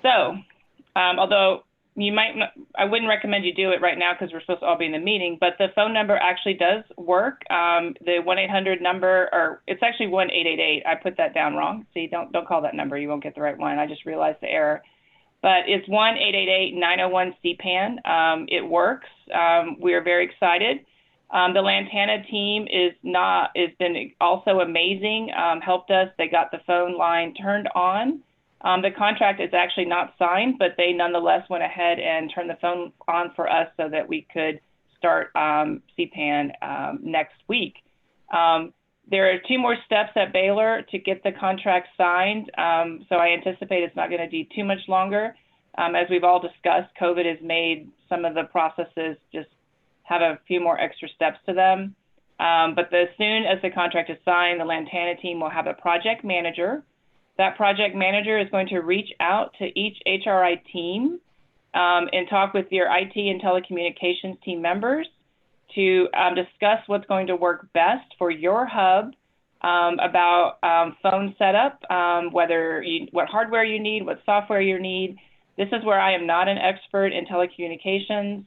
So, although I wouldn't recommend you do it right now because we're supposed to all be in the meeting, but the phone number actually does work. The 1-800 number, or it's actually 1-888. I put that down wrong. See, don't call that number. You won't get the right one. I just realized the error. But it's 1-888-901-CPAN. It works. We are very excited. The Lantana team has been also amazing. Helped us. They got the phone line turned on. The contract is actually not signed, but they nonetheless went ahead and turned the phone on for us so that we could start CPAN next week. There are 2 more steps at Baylor to get the contract signed, so I anticipate it's not going to be too much longer. As we've all discussed, COVID has made some of the processes just have a few more extra steps to them. But as soon as the contract is signed, the Lantana team will have a project manager. That project manager is going to reach out to each HRI team and talk with your IT and telecommunications team members to discuss what's going to work best for your hub about phone setup, what hardware you need, what software you need. This is where I am not an expert in telecommunications.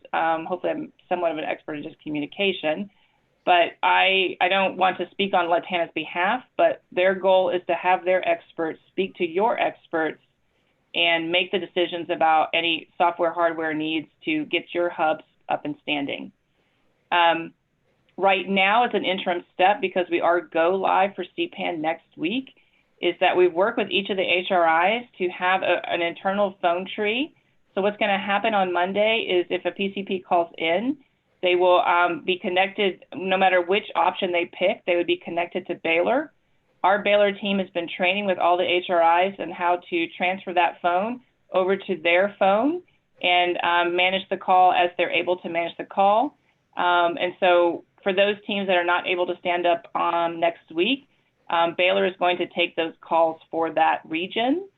Hopefully I'm somewhat of an expert in just communication. But I don't want to speak on Lantana's behalf, but their goal is to have their experts speak to your experts and make the decisions about any software, hardware needs to get your hubs up and standing. Right now, as an interim step, because we are go live for CPAN next week, is that we've worked with each of the HRIs to have an internal phone tree. So what's going to happen on Monday is if a PCP calls in, they will be connected, no matter which option they pick, they would be connected to Baylor. Our Baylor team has been training with all the HRIs on how to transfer that phone over to their phone and manage the call as they're able to manage the call. And so for those teams that are not able to stand up next week, Baylor is going to take those calls for that region.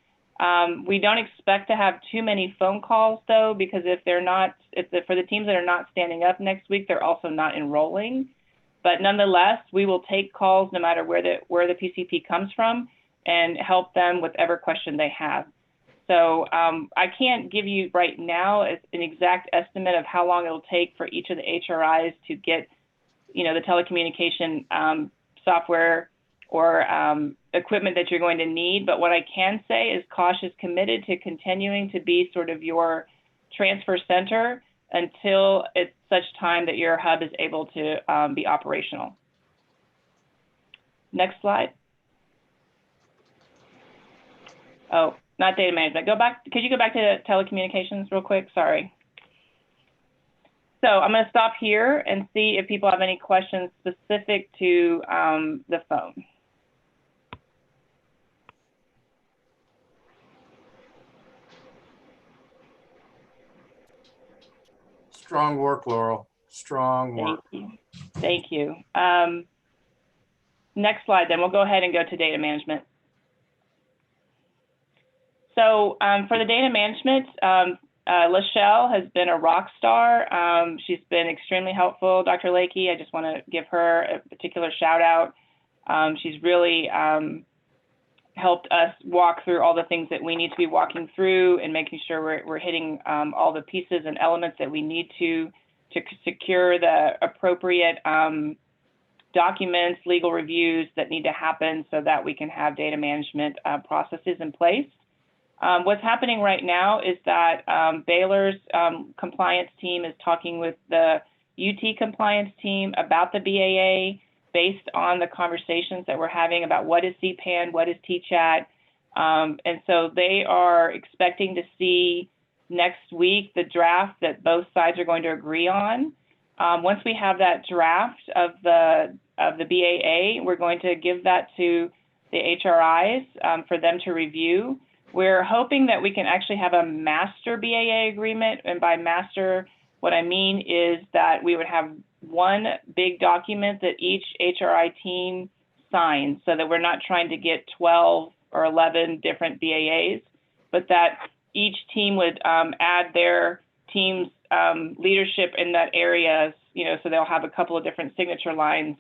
We don't expect to have too many phone calls though, because for the teams that are not standing up next week, they're also not enrolling. But nonetheless, we will take calls no matter where the PCP comes from and help them with whatever question they have. So I can't give you right now an exact estimate of how long it'll take for each of the HRIs to get, the telecommunication software or equipment that you're going to need. But what I can say is COSH is committed to continuing to be sort of your transfer center until it's such time that your hub is able to be operational. Next slide. Oh, not data management. Could you go back to telecommunications real quick? Sorry. So I'm going to stop here and see if people have any questions specific to the phone. Strong work, Laurel. Strong work. Thank you. Next slide, then we'll go ahead and go to data management. So for the data management, Lachelle has been a rock star. She's been extremely helpful, Dr. Lakey. I just want to give her a particular shout out. She's really helped us walk through all the things that we need to be walking through and making sure we're hitting all the pieces and elements that we need to secure the appropriate documents, legal reviews that need to happen so that we can have data management processes in place. What's happening right now is that Baylor's compliance team is talking with the UT compliance team about the BAA based on the conversations that we're having about what is CPAN, what is TCHAT. And so they are expecting to see next week the draft that both sides are going to agree on. Once we have that draft of the BAA, we're going to give that to the HRIs for them to review. We're hoping that we can actually have a master BAA agreement. And by master, what I mean is that we would have one big document that each HRI team signs so that we're not trying to get 12 or 11 different BAAs, but that each team would add their team's leadership in that area, so they'll have a couple of different signature lines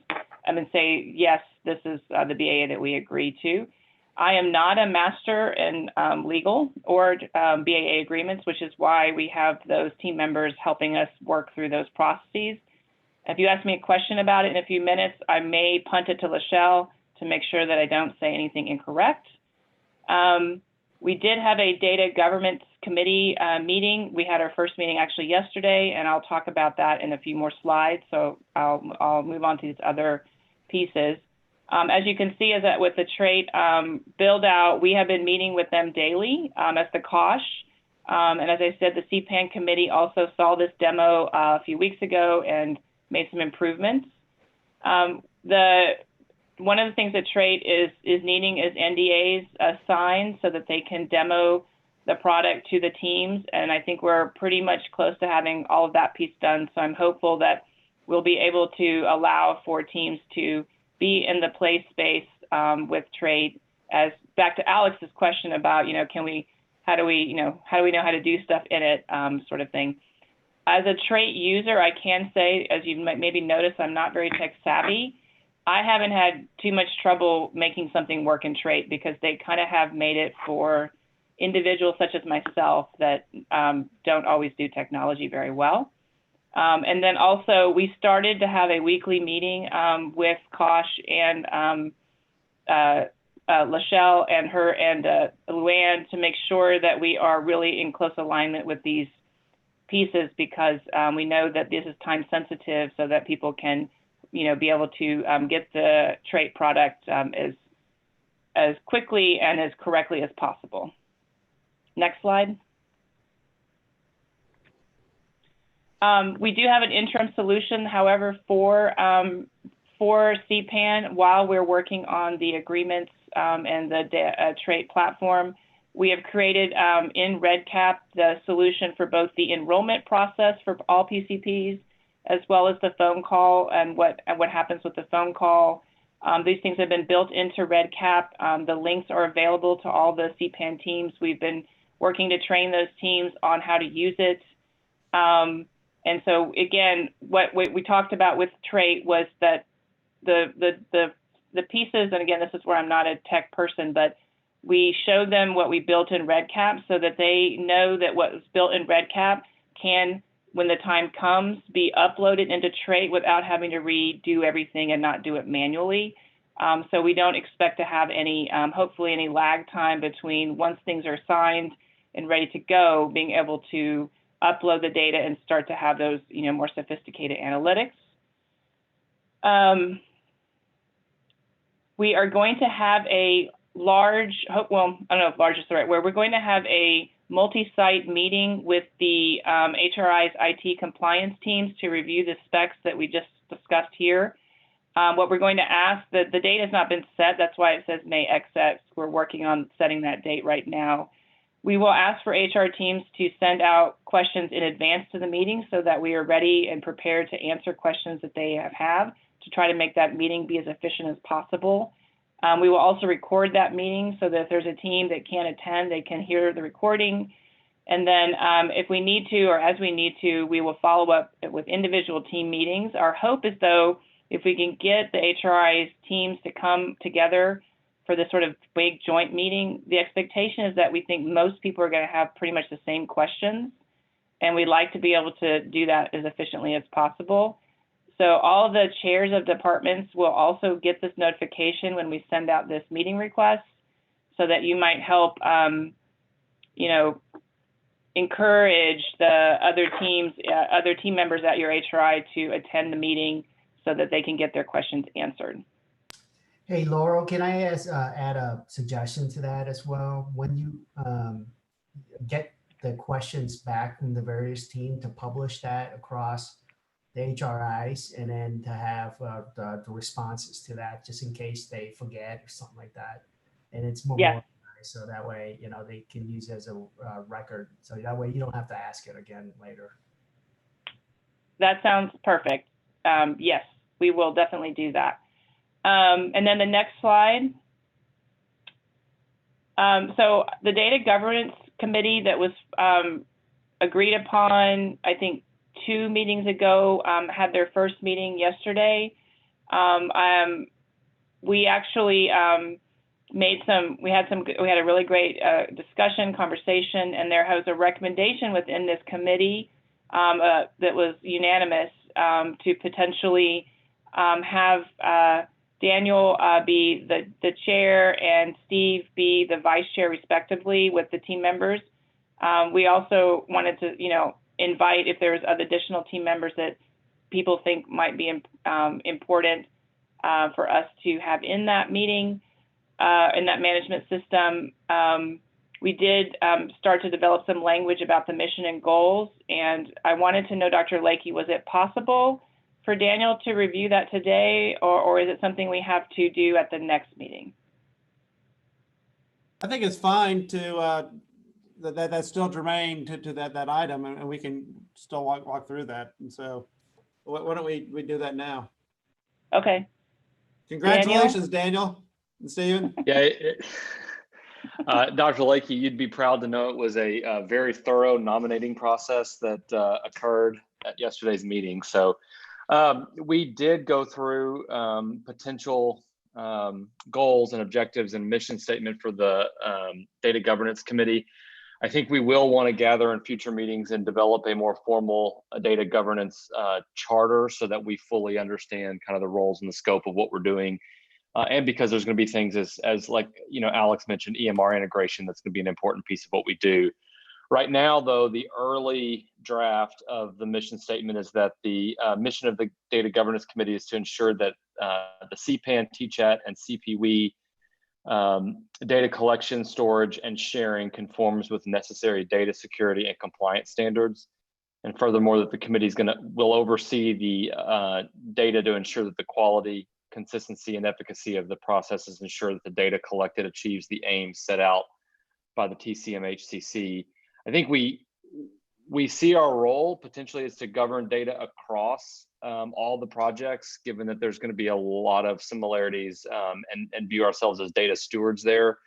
and then say, yes, this is the BAA that we agree to. I am not a master in legal or BAA agreements, which is why we have those team members helping us work through those processes. If you ask me a question about it in a few minutes, I may punt it to Lachelle to make sure that I don't say anything incorrect. We did have a data governance committee meeting. We had our first meeting actually yesterday, and I'll talk about that in a few more slides. So I'll move on to these other pieces. As you can see, is that with the trait build out, we have been meeting with them daily as the COSH. And as I said, the CPAN committee also saw this demo a few weeks ago and made some improvements. One of the things that Trait is needing is NDAs signed so that they can demo the product to the teams. And I think we're pretty much close to having all of that piece done. So I'm hopeful that we'll be able to allow for teams to be in the play space with Trait. As back to Alex's question about, how do we know how to do stuff in it, sort of thing. As a Trait user, I can say, as you might maybe notice, I'm not very tech savvy. I haven't had too much trouble making something work in Trait because they kind of have made it for individuals such as myself that don't always do technology very well. And then also we started to have a weekly meeting with Kosh and Lachelle and her and Luanne to make sure that we are really in close alignment with these pieces because we know that this is time sensitive so that people can be able to get the Trait product as quickly and as correctly as possible. Next slide. We do have an interim solution, however, for CPAN while we're working on the agreements and the Trait platform. We have created in REDCap the solution for both the enrollment process for all PCPs as well as the phone call and what happens with the phone call. These things have been built into REDCap. The links are available to all the CPAN teams. We've been working to train those teams on how to use it. And so again, what we talked about with Trait was that the pieces, and again, this is where I'm not a tech person, but we showed them what we built in REDCap so that they know that what was built in REDCap can, when the time comes, be uploaded into Trait without having to redo everything and not do it manually. So we don't expect to have any, hopefully any lag time between once things are signed and ready to go, being able to upload the data and start to have those, more sophisticated analytics. We are going to have a large, well, I don't know if large is the right word. We're going to have a multi-site meeting with the HRI's IT compliance teams to review the specs that we just discussed here. What we're going to ask, the date has not been set. That's why it says May XX. We're working on setting that date right now. We will ask for HR teams to send out questions in advance to the meeting so that we are ready and prepared to answer questions that they have to try to make that meeting be as efficient as possible. We will also record that meeting so that if there's a team that can't attend, they can hear the recording. And then if we need to, or as we need to, we will follow up with individual team meetings. Our hope is, though, if we can get the HRI's teams to come together for this sort of big joint meeting, the expectation is that we think most people are going to have pretty much the same questions. And we'd like to be able to do that as efficiently as possible. So all of the chairs of departments will also get this notification when we send out this meeting request, so that you might help, you know, encourage the other teams, other team members at your HRI to attend the meeting so that they can get their questions answered. Hey, Laurel, can I add a suggestion to that as well? When you get the questions back from the various teams, to publish that across the HRIs, and then to have the responses to that, just in case they forget or something like that. And it's more organized, so that way, you know, they can use it as a record. So that way you don't have to ask it again later. That sounds perfect. Yes, we will definitely do that. And then the next slide. So the Data Governance Committee that was agreed upon, I think 2 meetings ago, had their first meeting yesterday. We actually we had a really great discussion, conversation, and there was a recommendation within this committee that was unanimous to potentially have Daniel be the chair and Steve be the vice chair, respectively, with the team members. We also wanted to, you know, invite, if there's other additional team members that people think might be important for us to have in that meeting, in that management system. We did start to develop some language about the mission and goals, and I wanted to know, Dr. Lakey, was it possible for Daniel to review that today, or is it something we have to do at the next meeting? I think it's fine to that's still germane to that item, and we can still walk through that. And so why don't we do that now? Okay. Congratulations, Daniel and Stephen. Yeah, Dr. Lakey, you'd be proud to know it was a very thorough nominating process that occurred at yesterday's meeting. So we did go through potential goals and objectives and mission statement for the Data Governance Committee. I think we will want to gather in future meetings and develop a more formal data governance charter, so that we fully understand kind of the roles and the scope of what we're doing. And because there's going to be things as like, you know, Alex mentioned, EMR integration, that's going to be an important piece of what we do. Right now, though, the early draft of the mission statement is that the mission of the Data Governance Committee is to ensure that the CPAN, TCHAT, and CPWE data collection, storage, and sharing conforms with necessary data security and compliance standards. And furthermore, that the committee will oversee the data to ensure that the quality, consistency, and efficacy of the processes ensure that the data collected achieves the aims set out by the TCMHCC. I think we see our role potentially is to govern data across all the projects, given that there's going to be a lot of similarities, and view ourselves as data stewards there.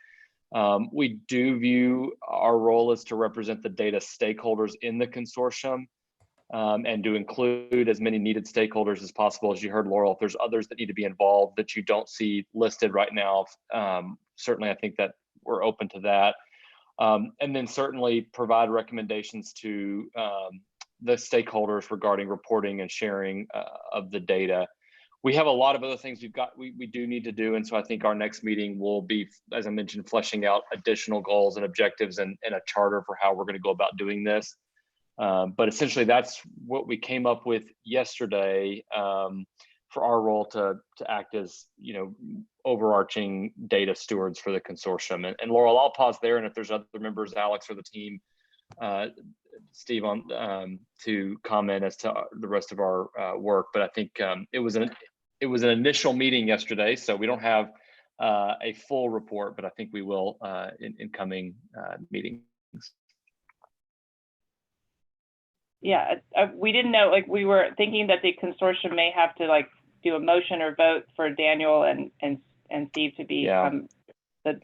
We do view our role as to represent the data stakeholders in the consortium, and to include as many needed stakeholders as possible. As you heard, Laurel, if there's others that need to be involved that you don't see listed right now, certainly I think that we're open to that. And then certainly provide recommendations to the stakeholders regarding reporting and sharing of the data. We have a lot of other things we do need to do. And so I think our next meeting will be, as I mentioned, fleshing out additional goals and objectives and a charter for how we're going to go about doing this. But essentially that's what we came up with yesterday for our role to act as, you know, overarching data stewards for the consortium. And Laurel, I'll pause there. And if there's other members, Alex or the team, Steve, on to comment as to the rest of our work. But I think it was an initial meeting yesterday, so we don't have a full report, but I think we will in coming meetings. Yeah, we didn't know, like, we were thinking that the consortium may have to like do a motion or vote for Daniel and and Steve to be Yeah. the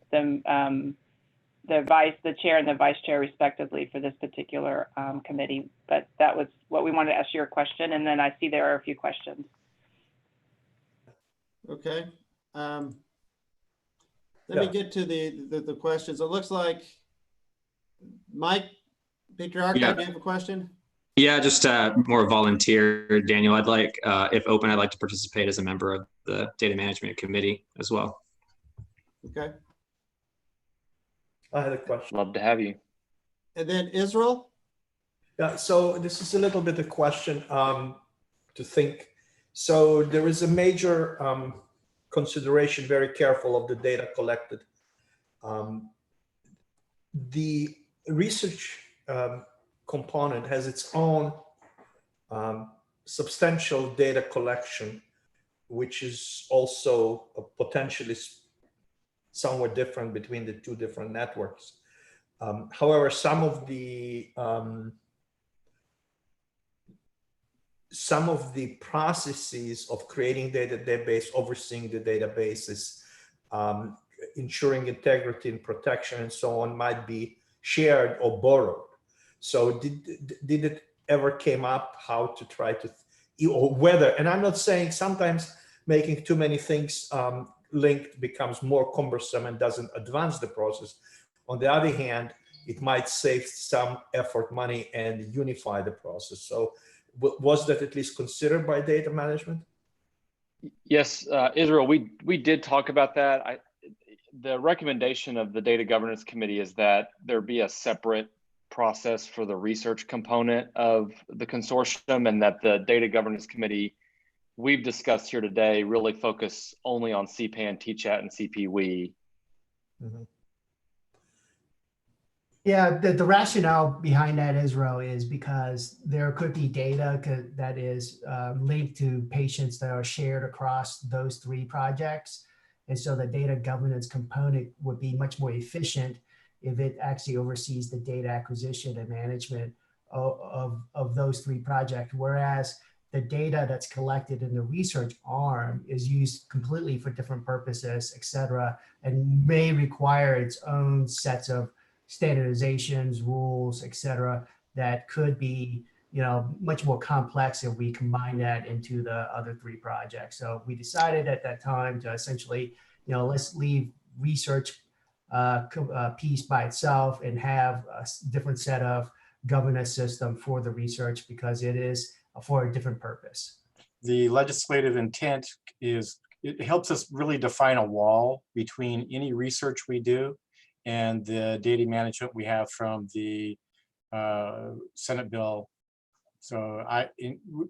chair and the vice chair respectively for this particular committee. But that was what we wanted to ask your question, and then I see there are a few questions. Okay. Let me get to the questions. It looks like Mike Patriarca, Yeah. do you have a question? Yeah, just more volunteer. Daniel, I'd like, if open, I'd like to participate as a member of the data management committee as well. Okay. I had a question. Love to have you. And then Israel? Yeah, so this is a little bit a question to think. So there is a major consideration, very careful of the data collected. The research component has its own substantial data collection, which is also potentially somewhat different between the two different networks. However, some of the processes of creating database, overseeing the databases, ensuring integrity and protection and so on might be shared or borrowed. So did it ever came up how to try to, or whether, and I'm not saying sometimes making too many things linked becomes more cumbersome and doesn't advance the process. On the other hand, it might save some effort, money, and unify the process. So was that at least considered by data management? Yes, Israel, we did talk about that. The recommendation of the Data Governance Committee is that there be a separate process for the research component of the consortium, and that the Data Governance Committee we've discussed here today really focus only on CPAN, TCHAT, and CPWE. Mm-hmm. Yeah, the rationale behind that, Israel, is because there could be data that is linked to patients that are shared across those three projects. And so the data governance component would be much more efficient if it actually oversees the data acquisition and management of those three projects. Whereas the data that's collected in the research arm is used completely for different purposes, et cetera, and may require its own sets of standardizations, rules, et cetera, that could be, much more complex if we combine that into the other three projects. So we decided at that time to essentially, let's leave research piece by itself and have a different set of governance system for the research because it is for a different purpose. The legislative intent is, it helps us really define a wall between any research we do and the data management we have from the Senate bill. So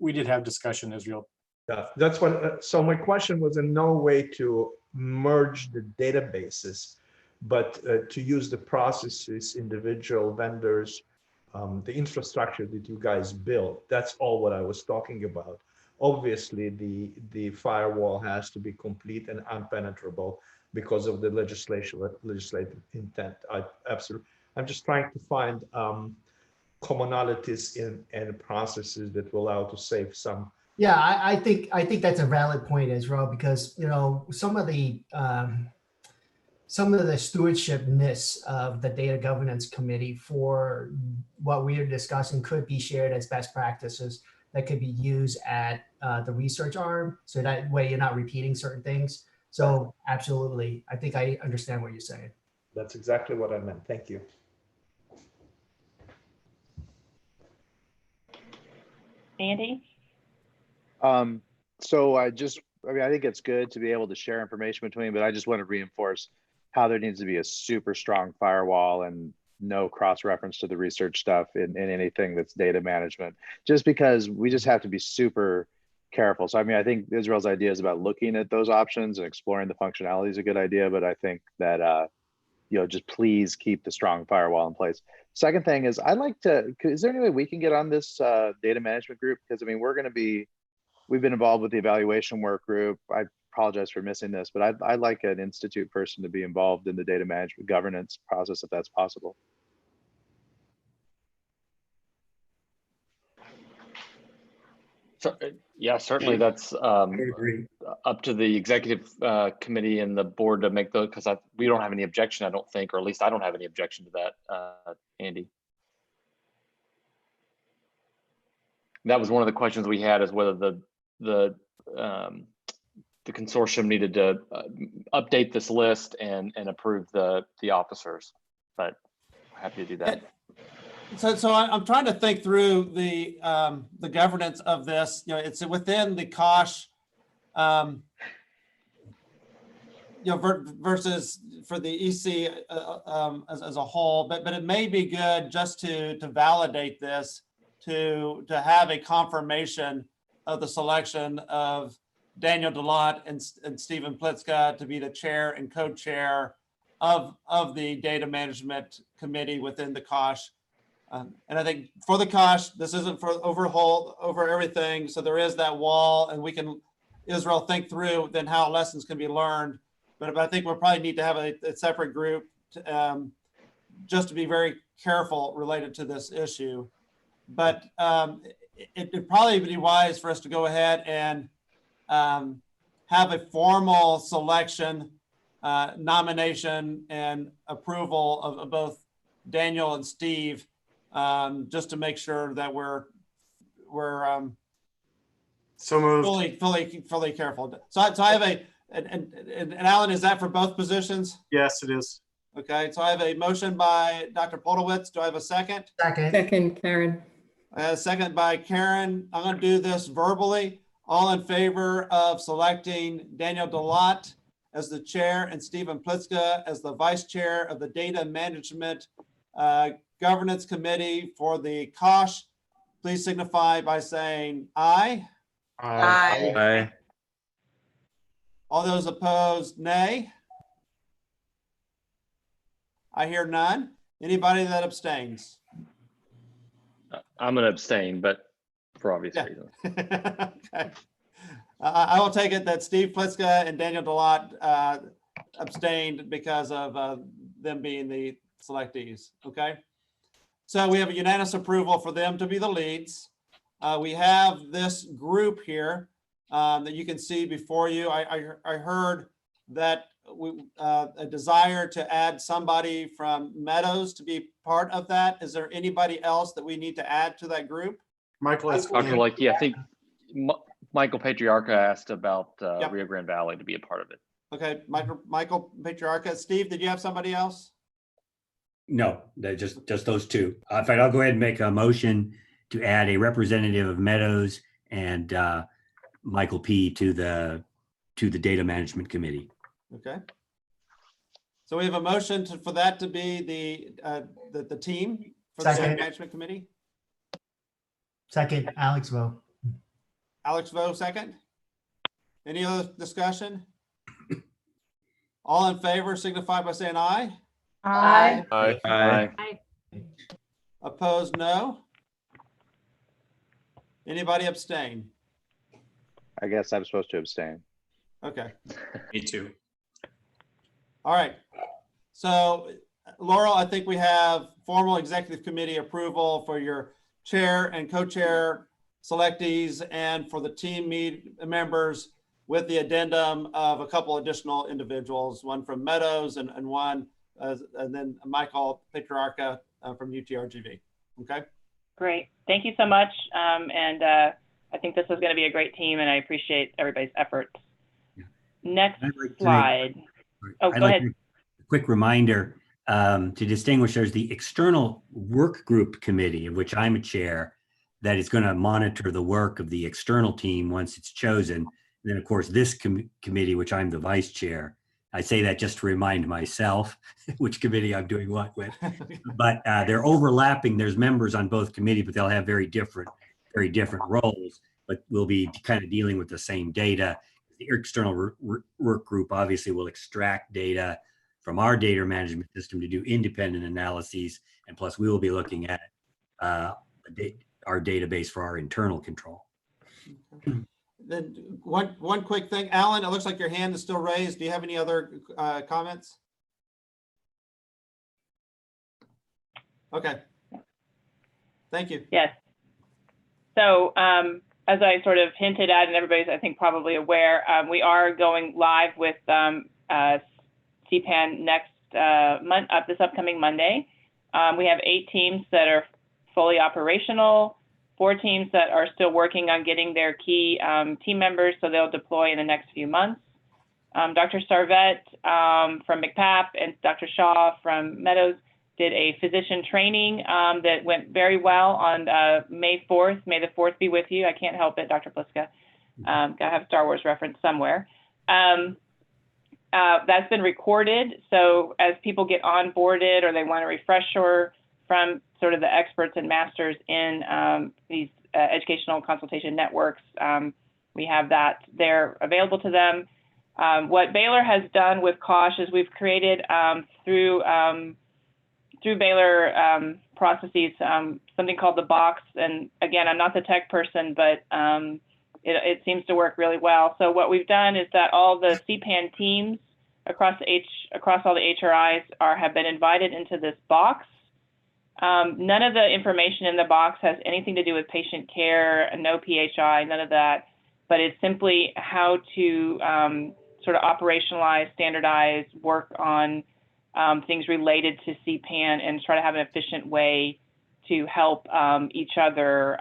we did have discussion, Israel. Yeah, that's what, so my question was in no way to merge the databases, but to use the processes, individual vendors, the infrastructure that you guys built. That's all what I was talking about. Obviously, the firewall has to be complete and impenetrable because of the legislative intent. I'm just trying to find commonalities in processes that will allow to save some. Yeah, I think that's a valid point, Israel, because some of the stewardshipness of the data governance committee for what we are discussing could be shared as best practices that could be used at the research arm. So that way you're not repeating certain things. So absolutely, I think I understand what you're saying. That's exactly what I meant. Thank you. Andy? So I think it's good to be able to share information between, but I just want to reinforce how there needs to be a super strong firewall and no cross-reference to the research stuff in anything that's data management, just because we just have to be super careful. So, I think Israel's idea is about looking at those options and exploring the functionality is a good idea, but I think that, just please keep the strong firewall in place. Second thing is is there any way we can get on this data management group? Because we've been involved with the evaluation work group. I apologize for missing this, but I'd like an institute person to be involved in the data management governance process if that's possible. So, yeah, certainly that's up to the executive committee and the board to make those, because we don't have any objection, I don't think, or at least I don't have any objection to that, Andy. That was one of the questions we had, is whether the consortium needed to update this list and approve the officers, but happy to do that. So I'm trying to think through the governance of this. You know, it's within the COSH, you know, versus for the EC as a whole. But it may be good just to validate this, to have a confirmation of the selection of Daniel Delott and Stephen Plitzka to be the chair and co-chair of the data management committee within the COSH. And I think for the COSH, this isn't for over everything. So there is that wall, and we can, Israel, think through then how lessons can be learned. But I think we'll probably need to have a separate group just to be very careful related to this issue. But it'd probably be wise for us to go ahead and have a formal selection, nomination, and approval of both Daniel and Steve, just to make sure that we're so moved. fully careful. So I have and Alan, is that for both positions? Yes, it is. Okay, so I have a motion by Dr. Podolwitz. Do I have a second? Second, Karen. A second by Karen. I'm going to do this verbally. All in favor of selecting Daniel Delott as the chair and Stephen Plitzka as the vice chair of the Data Management Governance Committee for the COSH, please signify by saying aye. Aye. Aye. All those opposed, nay. I hear none. Anybody that abstains? I'm going to abstain, but for obvious reasons. Okay. I will take it that Steve Plitzka and Daniel Delott abstained because of them being the selectees. Okay. So we have a unanimous approval for them to be the leads. We have this group here that you can see before you. I heard that a desire to add somebody from Meadows to be part of that. Is there anybody else that we need to add to that group? Michael, Dr. Lakey, I think Michael Patriarca asked about Rio Grande Valley to be a part of it. Okay, Michael Patriarca. Steve, did you have somebody else? No, just those two. In fact, I'll go ahead and make a motion to add a representative of Meadows and Michael P. to the Data Management Committee. Okay. So we have a motion for that to be the team for the Data Management Committee. Second, Alex Vo. Alex Vo, second. Any other discussion? All in favor signify by saying aye. Aye. Aye. Aye. Opposed, no. Anybody abstain? I guess I'm supposed to abstain. Okay. Me too. All right. So Laurel, I think we have formal executive committee approval for your chair and co-chair selectees and for the team members, with the addendum of a couple additional individuals, one from Meadows and one, and then Michael Patriarca from UTRGV. Okay. Great. Thank you so much. And I think this is going to be a great team, and I appreciate everybody's efforts. Next slide. Oh, go ahead. A quick reminder to distinguish, there's the external work group committee, of which I'm a chair, that is going to monitor the work of the external team once it's chosen. And then, of course, this committee, which I'm the vice chair. I say that just to remind myself which committee I'm doing what with. But they're overlapping. There's members on both committees, but they'll have very different roles. But we'll be kind of dealing with the same data. The external work group obviously will extract data from our data management system to do independent analyses. And plus, we will be looking at our database for our internal control. Then one quick thing, Alan, it looks like your hand is still raised. Do you have any other comments? Okay. Thank you. Yes. So as I sort of hinted at, and everybody's, I think, probably aware, we are going live with CPAN this upcoming Monday. We have 8 teams that are fully operational, 4 teams that are still working on getting their key team members, so they'll deploy in the next few months. Dr. Sarvet from McPapp and Dr. Shaw from Meadows did a physician training that went very well on May 4th. May the 4th be with you. I can't help it, Dr. Pliska. Gotta have Star Wars reference somewhere. That's been recorded. So as people get onboarded or they want a refresher from sort of the experts and masters in these educational consultation networks, we have that there available to them. What Baylor has done with COSH is we've created through Baylor processes something called the box. And again, I'm not the tech person, but it seems to work really well. So what we've done is that all the CPAN teams across all the HRIs have been invited into this box. None of the information in the box has anything to do with patient care, no PHI, none of that, but it's simply how to sort of operationalize, standardize, work on things related to CPAN and try to have an efficient way to help each other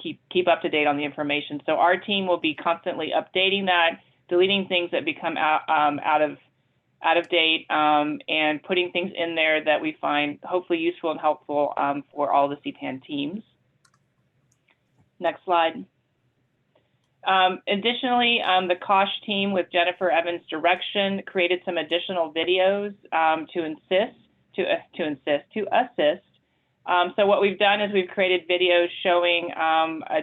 keep up to date on the information. So our team will be constantly updating that, deleting things that become out of date, and putting things in there that we find hopefully useful and helpful for all the CPAN teams. Next slide. Additionally, the COSH team with Jennifer Evans' direction created some additional videos to assist. So what we've done is we've created videos showing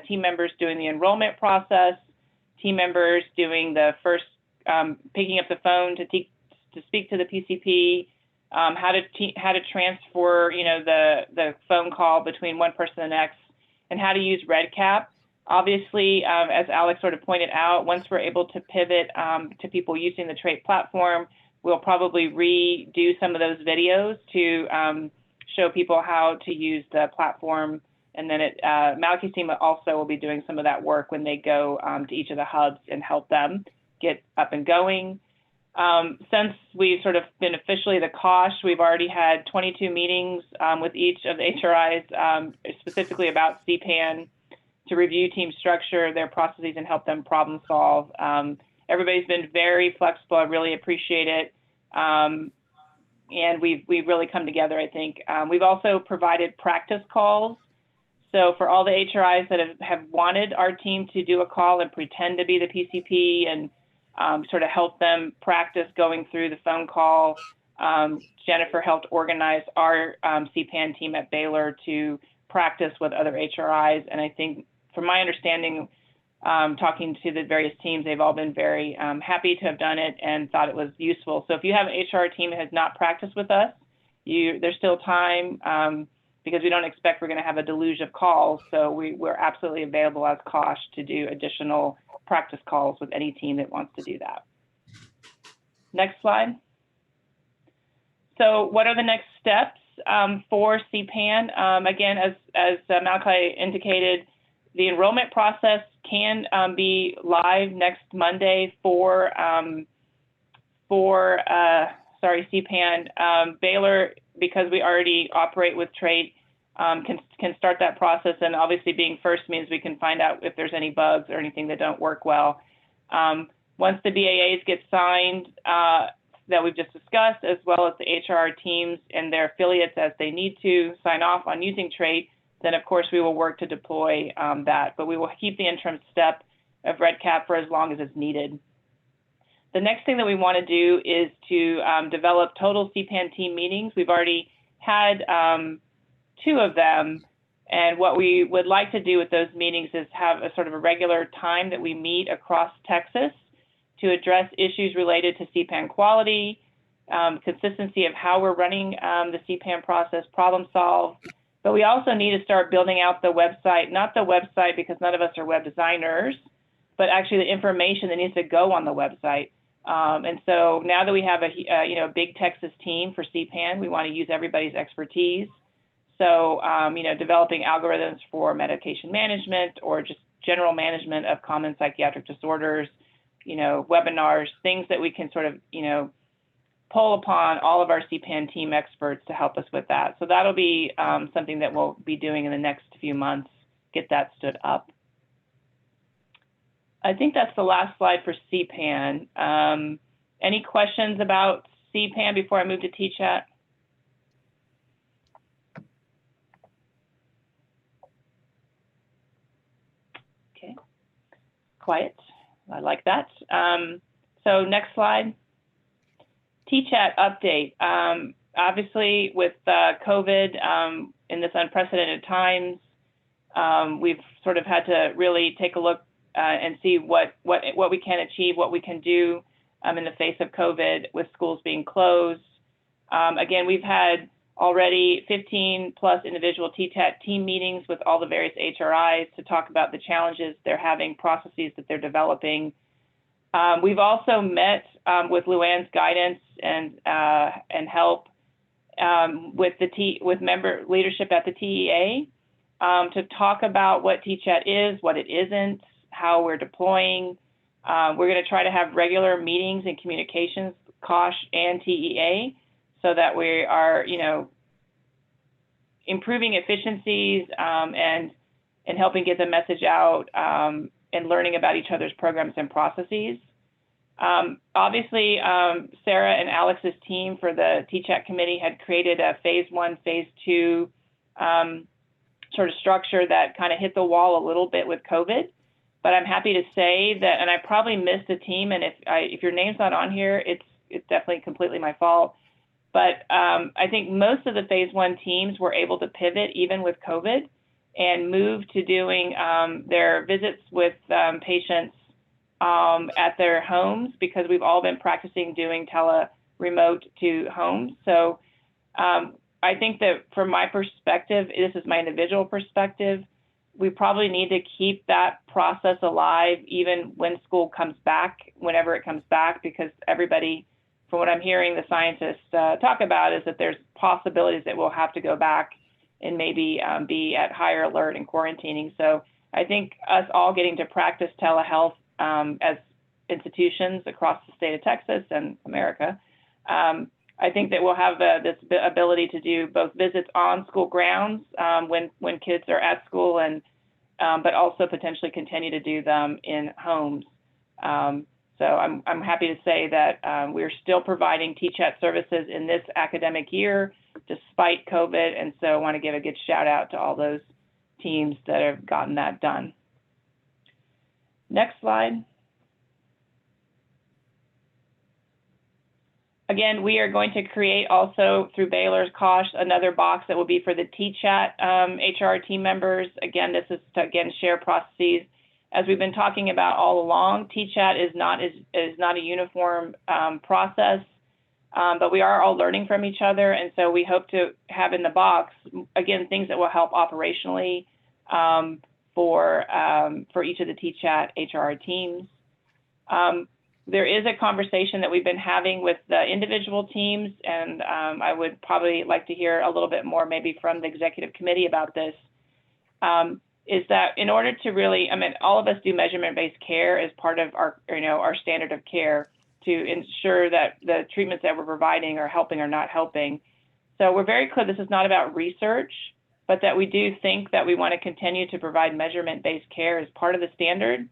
team members doing the enrollment process, team members doing the first, picking up the phone to speak to the PCP, how to transfer, the phone call between one person and the next, and how to use REDCap. Obviously, as Alex sort of pointed out, once we're able to pivot to people using the Trait platform, we'll probably redo some of those videos to show people how to use the platform. And then Malachi's team also will be doing some of that work when they go to each of the hubs and help them get up and going. Since we've sort of been officially the COSH, we've already had 22 meetings with each of the HRIs specifically about CPAN, to review team structure, their processes, and help them problem solve. Everybody's been very flexible. I really appreciate it. And we've really come together, I think. We've also provided practice calls. So for all the HRIs that have wanted our team to do a call and pretend to be the PCP and sort of help them practice going through the phone call, Jennifer helped organize our CPAN team at Baylor to practice with other HRIs. And I think, from my understanding, talking to the various teams, they've all been very happy to have done it and thought it was useful. So if you have an HR team that has not practiced with us, there's still time because we don't expect we're going to have a deluge of calls. So we're absolutely available as COSH to do additional practice calls with any team that wants to do that. Next slide. So what are the next steps for CPAN? Again, as Malachi indicated, the enrollment process can be live next Monday for CPAN. Baylor, because we already operate with Trait, can start that process, and obviously being first means we can find out if there's any bugs or anything that don't work well. Once the BAAs get signed that we've just discussed, as well as the HR teams and their affiliates as they need to sign off on using Trait, then of course we will work to deploy that, but we will keep the interim step of REDCap for as long as it's needed. The next thing that we want to do is to develop total CPAN team meetings. We've already had 2 of them, and what we would like to do with those meetings is have a sort of a regular time that we meet across Texas to address issues related to CPAN quality, consistency of how we're running the CPAN process, problem solve. But we also need to start building out the website, not the website because none of us are web designers, but actually the information that needs to go on the website. And so now that we have a big Texas team for CPAN, we want to use everybody's expertise. So developing algorithms for medication management, or just general management of common psychiatric disorders, webinars, things that we can sort of, pull upon all of our CPAN team experts to help us with that. So that'll be something that we'll be doing in the next few months, get that stood up. I think that's the last slide for CPAN. Any questions about CPAN before I move to TChat? Okay, quiet. I like that. So next slide. TChat update. Obviously, with COVID in this unprecedented times, we've sort of had to really take a look and see what we can achieve, what we can do in the face of COVID with schools being closed. Again, we've had already 15 plus individual TChat team meetings with all the various HRIs to talk about the challenges they're having, processes that they're developing. We've also met with Luanne's guidance and help with member leadership at the TEA to talk about what TChat is, what it isn't, how we're deploying. We're going to try to have regular meetings and communications, COSH and TEA, so that we are, improving efficiencies and helping get the message out and learning about each other's programs and processes. Obviously, Sarah and Alex's team for the TChat committee had created a phase 1, phase 2 sort of structure that kind of hit the wall a little bit with COVID. But I'm happy to say that, and I probably missed a team, and if your name's not on here, it's definitely completely my fault. But I think most of the phase 1 teams were able to pivot even with COVID and move to doing their visits with patients at their homes, because we've all been practicing doing remote to homes. So I think that from my perspective, this is my individual perspective, we probably need to keep that process alive even when school comes back, whenever it comes back, because everybody, from what I'm hearing the scientists talk about, is that there's possibilities that we'll have to go back and maybe be at higher alert and quarantining. So I think us all getting to practice telehealth as institutions across the state of Texas and America, I think that we'll have this ability to do both visits on school grounds when kids are at school, and but also potentially continue to do them in homes. So I'm happy to say that we're still providing TChat services in this academic year despite COVID, and so I want to give a good shout out to all those teams that have gotten that done. Next slide. Again, we are going to create also through Baylor's COSH another box that will be for the TChat HR team members. Again, this is to share processes. As we've been talking about all along, TChat is not a uniform process, but we are all learning from each other, and so we hope to have in the box again things that will help operationally for each of the TChat HR teams. There is a conversation that we've been having with the individual teams, and I would probably like to hear a little bit more maybe from the executive committee about this, is that in order to really, all of us do measurement-based care as part of our standard of care to ensure that the treatments that we're providing are helping or not helping. So we're very clear this is not about research, but that we do think that we want to continue to provide measurement-based care as part of the standard.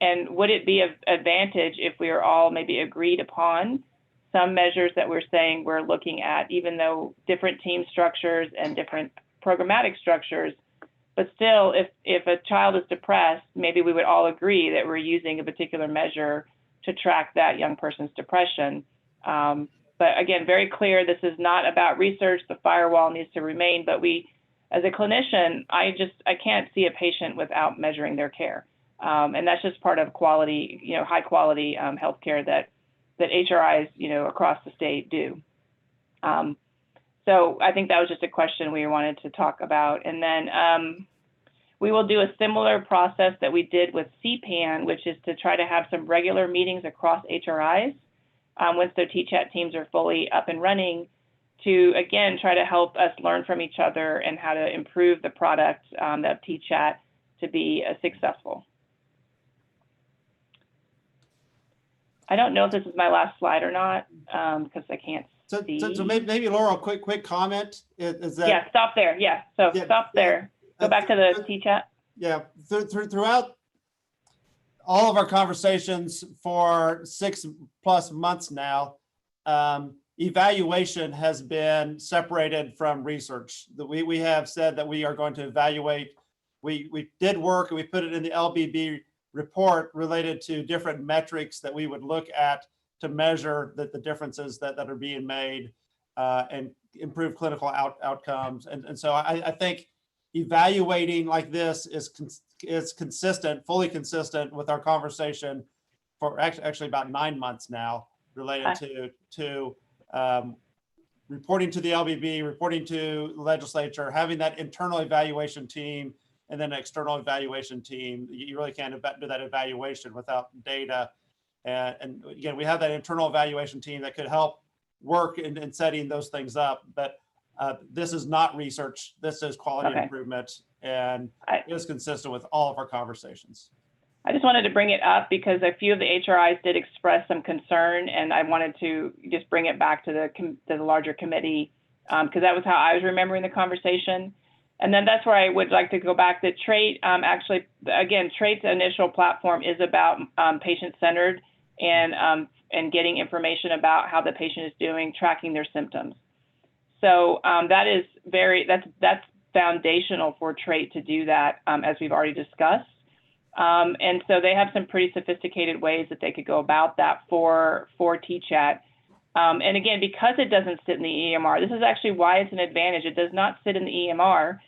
And would it be of advantage if we are all maybe agreed upon some measures that we're saying we're looking at, even though different team structures and different programmatic structures, but still, if a child is depressed, maybe we would all agree that we're using a particular measure to track that young person's depression. But again, very clear, this is not about research. The firewall needs to remain, but we, as a clinician, I can't see a patient without measuring their care. And that's just part of quality, high quality healthcare that HRIs, across the state do. So I think that was just a question we wanted to talk about. And then we will do a similar process that we did with CPAN, which is to try to have some regular meetings across HRIs once their TChat teams are fully up and running, to, again, try to help us learn from each other and how to improve the product of TChat to be successful. I don't know if this is my last slide or not, because I can't see. So maybe Laurel, quick comment is that. Yeah, stop there. Yeah, so stop there. Go back to the T-chat. Yeah, throughout all of our conversations for 6+ months now, evaluation has been separated from research. We have said that we are going to evaluate. We did work and we put it in the LBB report related to different metrics that we would look at to measure the differences that are being made and improve clinical outcomes. And so I think evaluating like this is consistent, fully consistent with our conversation for actually about 9 months now, related to reporting to the LBB, reporting to the legislature, having that internal evaluation team, and then an external evaluation team. You really can't do that evaluation without data. And again, we have that internal evaluation team that could help work in setting those things up. But this is not research. This is quality improvement, and it is consistent with all of our conversations. I just wanted to bring it up because a few of the HRIs did express some concern, and I wanted to just bring it back to the larger committee, because that was how I was remembering the conversation. And then that's where I would like to go back to TRAIT. Actually, again, TRAIT's initial platform is about patient-centered and getting information about how the patient is doing, tracking their symptoms. So that's foundational for TRAIT to do that, as we've already discussed. And so they have some pretty sophisticated ways that they could go about that for TChat. And again, because it doesn't sit in the EMR, this is actually why it's an advantage. It does not sit in the EMR.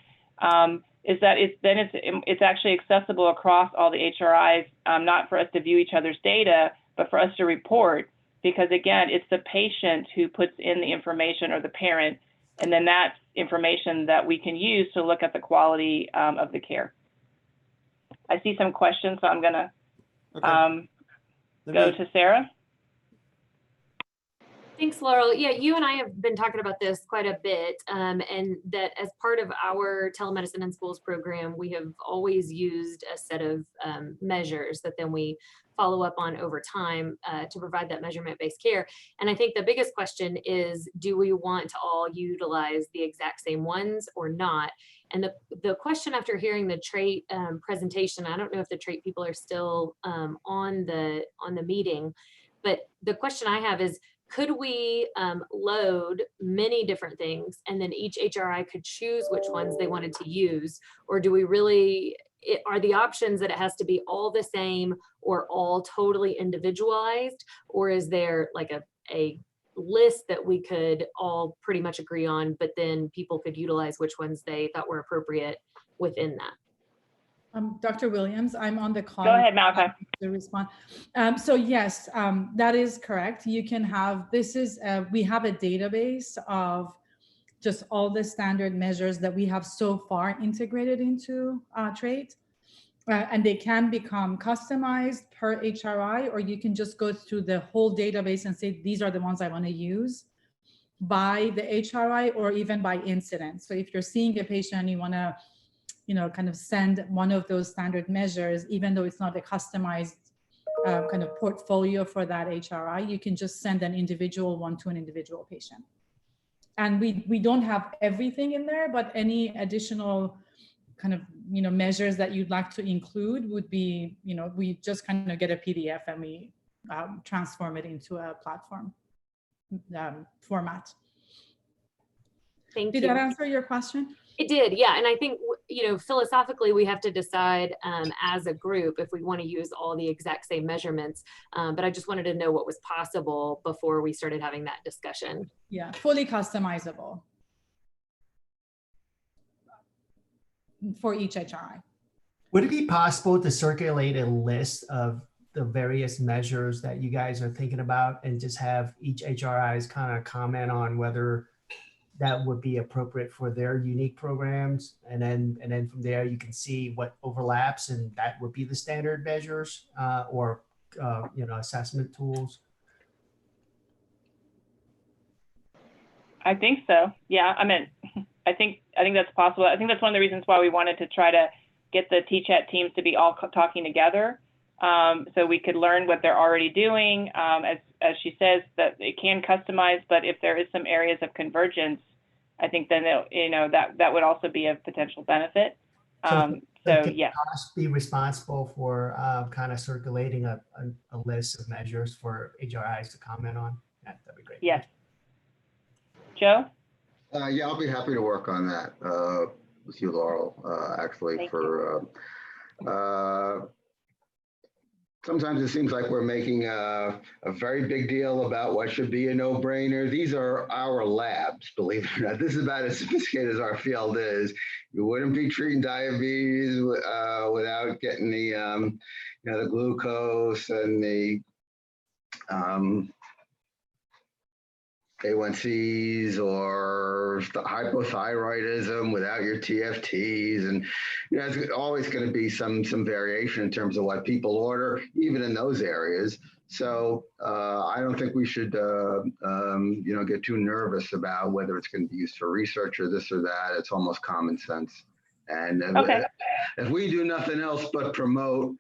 Is that it's actually accessible across all the HRIs, not for us to view each other's data, but for us to report. Because again, it's the patient who puts in the information, or the parent, and then that's information that we can use to look at the quality of the care. I see some questions, so I'm gonna go to Sarah. Thanks, Laurel. Yeah, you and I have been talking about this quite a bit, and that as part of our telemedicine in schools program, we have always used a set of measures that then we follow up on over time to provide that measurement-based care. And I think the biggest question is, do we want to all utilize the exact same ones or not? And the question after hearing the TRAIT presentation, I don't know if the TRAIT people are still on the meeting, but the question I have is, could we load many different things and then each HRI could choose which ones they wanted to use? Or do we really, are the options that it has to be all the same or all totally individualized? Or is there like a list that we could all pretty much agree on, but then people could utilize which ones they thought were appropriate within that? Dr. Williams, I'm on the call. Go ahead, Malachi. To respond. So yes, that is correct. You can have, we have a database of just all the standard measures that we have so far integrated into TRAIT. And they can become customized per HRI, or you can just go through the whole database and say, these are the ones I want to use by the HRI or even by incident. So if you're seeing a patient and you want to, kind of send one of those standard measures, even though it's not a customized kind of portfolio for that HRI, you can just send an individual one to an individual patient. And we don't have everything in there, but any additional kind of, measures that you'd like to include would be, we just kind of get a PDF and we transform it into a platform format. Thank you. Did that answer your question? It did, yeah. And I think, philosophically, we have to decide as a group if we want to use all the exact same measurements. But I just wanted to know what was possible before we started having that discussion. Yeah, fully customizable for each HRI. Would it be possible to circulate a list of the various measures that you guys are thinking about and just have each HRIs kind of comment on whether that would be appropriate for their unique programs, and then from there you can see what overlaps, and that would be the standard measures or assessment tools? I think so. Yeah, I think that's possible. I think that's one of the reasons why we wanted to try to get the TChat teams to be all talking together, So we could learn what they're already doing. As she says, that it can customize, but if there is some areas of convergence, I think then that would also be a potential benefit. So can yes. COSH be responsible for kind of circulating a list of measures for HRIs to comment on? That'd be great. Yes. Joe? Yeah, I'll be happy to work on that with you, Laurel, actually. Thank Sometimes it seems like we're making a very big deal about what should be a no-brainer. These are our labs, believe it or not. This is about as sophisticated as our field is. You wouldn't be treating diabetes without getting the, the glucose and the A1Cs or the hypothyroidism without your TFTs. And, there's always going to be some variation in terms of what people order, even in those areas. So I don't think we should, get too nervous about whether it's going to be used for research or this or that. It's almost common sense. And if we do nothing else but promote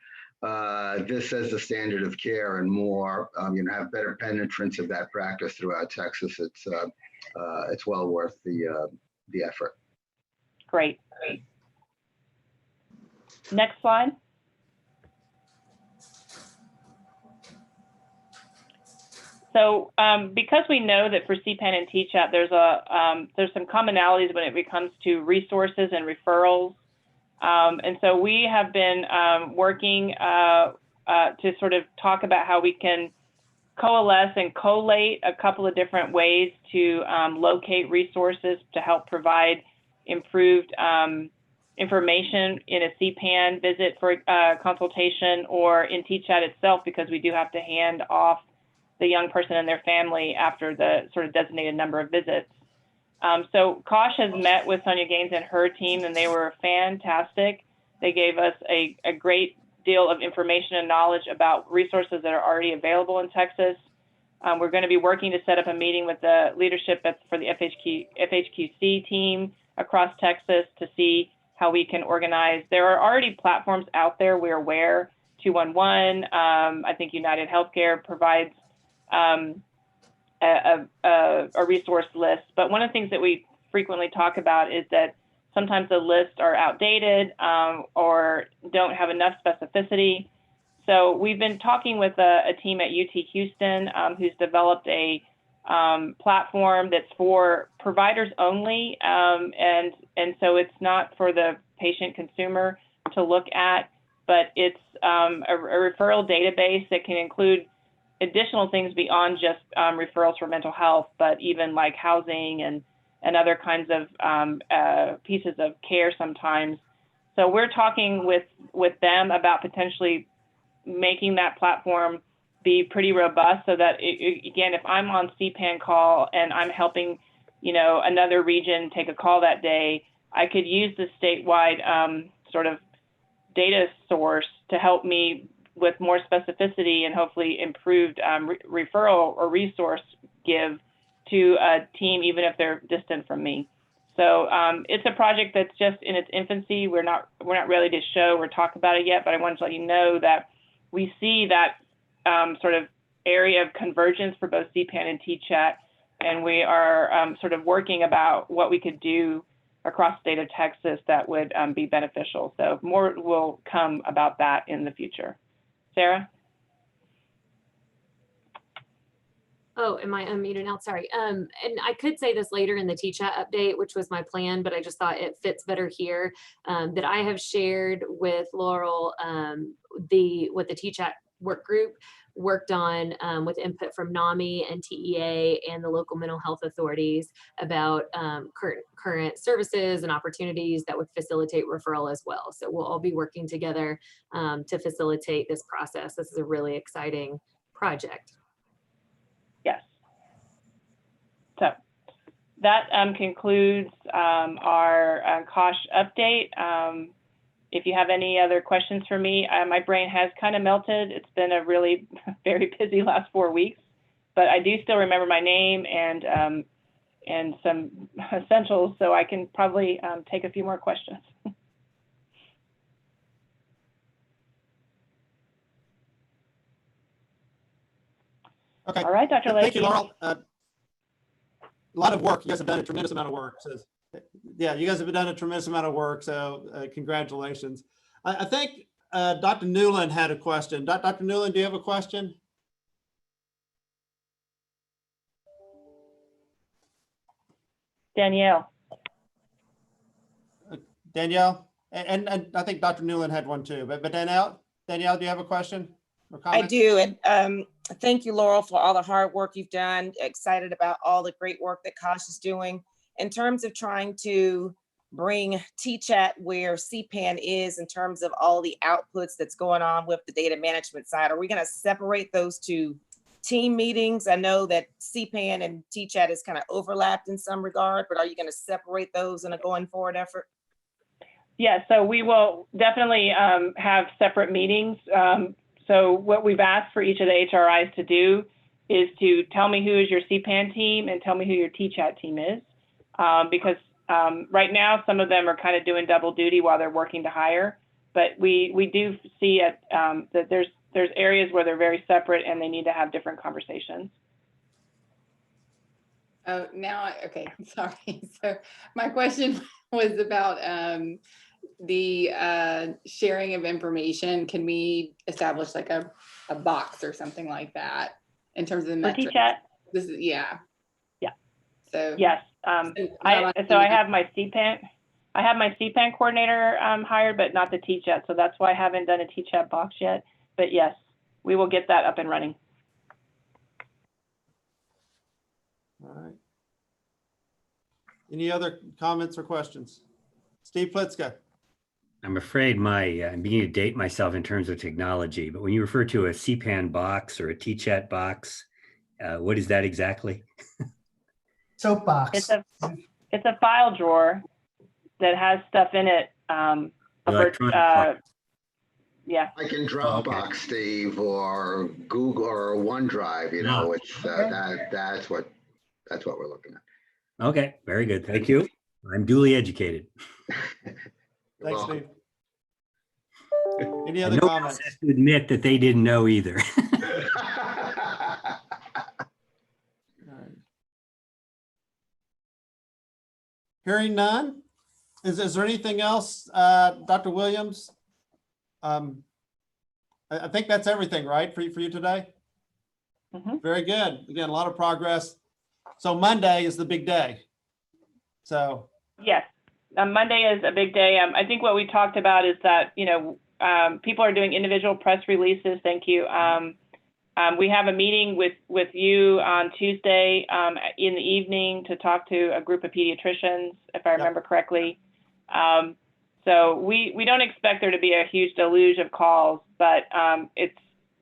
this as the standard of care and more, have better penetrance of that practice throughout Texas, it's well worth the effort. Great. Next slide. So because we know that for CPAN and TCHAT, there's some commonalities when it comes to resources and referrals. And so we have been working to sort of talk about how we can coalesce and collate a couple of different ways to locate resources to help provide improved information in a CPAN visit for consultation or in TCHAT itself, because we do have to hand off the young person and their family after the sort of designated number of visits. So COSH has met with Sonia Gaines and her team, and they were fantastic. They gave us a great deal of information and knowledge about resources that are already available in Texas. We're going to be working to set up a meeting with the leadership for the FHQC team across Texas to see how we can organize. There are already platforms out there, we're aware, 211. I think United Healthcare provides a resource list. But one of the things that we frequently talk about is that sometimes the lists are outdated or don't have enough specificity. So we've been talking with a team at UT Houston who's developed a platform that's for providers only. And so it's not for the patient consumer to look at, but it's a referral database that can include additional things beyond just referrals for mental health, but even like housing and other kinds of pieces of care sometimes. So we're talking with them about potentially making that platform be pretty robust so that, again, if I'm on CPAN call and I'm helping, another region take a call that day, I could use the statewide sort of data source to help me with more specificity and hopefully improved referral or resource give to a team, even if they're distant from me. So it's a project that's just in its infancy. We're not ready to show or talk about it yet, but I wanted to let you know that we see that sort of area of convergence for both CPAN and TCHAT, and we are sort of working about what we could do across the state of Texas that would be beneficial. So more will come about that in the future. Sarah? Oh, am I unmuted now? Sorry. And I could say this later in the TCHAT update, which was my plan, but I just thought it fits better here, that I have shared with Laurel what the TCHAT work group worked on with input from NAMI and TEA and the local mental health authorities about current services and opportunities that would facilitate referral as well. So we'll all be working together to facilitate this process. This is a really exciting project. Yes. So that concludes our COSH update. If you have any other questions for me, my brain has kind of melted. It's been a really very busy last 4 weeks, but I do still remember my name and some essentials, so I can probably take a few more questions. Okay. All right, Dr. Thank you, Lakey. Laurel. A lot of work. You guys have done a tremendous amount of work. So, yeah, you guys have done a tremendous amount of work. So congratulations. I think Dr. Newland had a question. Dr. Newland, do you have a question? Danielle. Danielle? And I think Dr. Newland had one too, but Danielle, do you have a question or comment? I do, and thank you, Laurel, for all the hard work you've done. Excited about all the great work that Kosh is doing. In terms of trying to bring TChat where CPAN is in terms of all the outputs that's going on with the data management side, are we going to separate those two team meetings? I know that CPAN and TChat is kind of overlapped in some regard, but are you going to separate those in a going forward effort? Yeah, so we will definitely have separate meetings. So what we've asked for each of the HRIs to do is to tell me who is your CPAN team and tell me who your TChat team is. Because right now, some of them are kind of doing double duty while they're working to hire. But we do see that there's areas where they're very separate and they need to have different conversations. Oh, okay, sorry. So my question was about the sharing of information. Can we establish like a box or something like that in terms of the metrics? TChat? This is, yeah. Yeah. So yes. I have my CPAN. I have my CPAN coordinator hired, but not the TChat. So that's why I haven't done a TChat box yet. But yes, we will get that up and running. All right. Any other comments or questions? Steve Plitzka. I'm afraid I'm beginning to date myself in terms of technology, but when you refer to a CPAN box or a TChat box, what is that exactly? Soapbox. It's a file drawer that has stuff in it. Yeah. Like in Dropbox, Steve, or Google or OneDrive. You know, it's that's what we're looking at. Okay, very good. Thank you. I'm duly educated. Thanks, Steve. Any other No comments? one has to admit that they didn't know either. Hearing none, is there anything else, Dr. Williams? I think that's everything, right, for you today? Mm-hmm. Very good. Again, a lot of progress. So Monday is the big day. So yes, Monday is a big day. I think what we talked about is that people are doing individual press releases. Thank you. We have a meeting with you on Tuesday in the evening to talk to a group of pediatricians, if I remember correctly. So we don't expect there to be a huge deluge of calls, but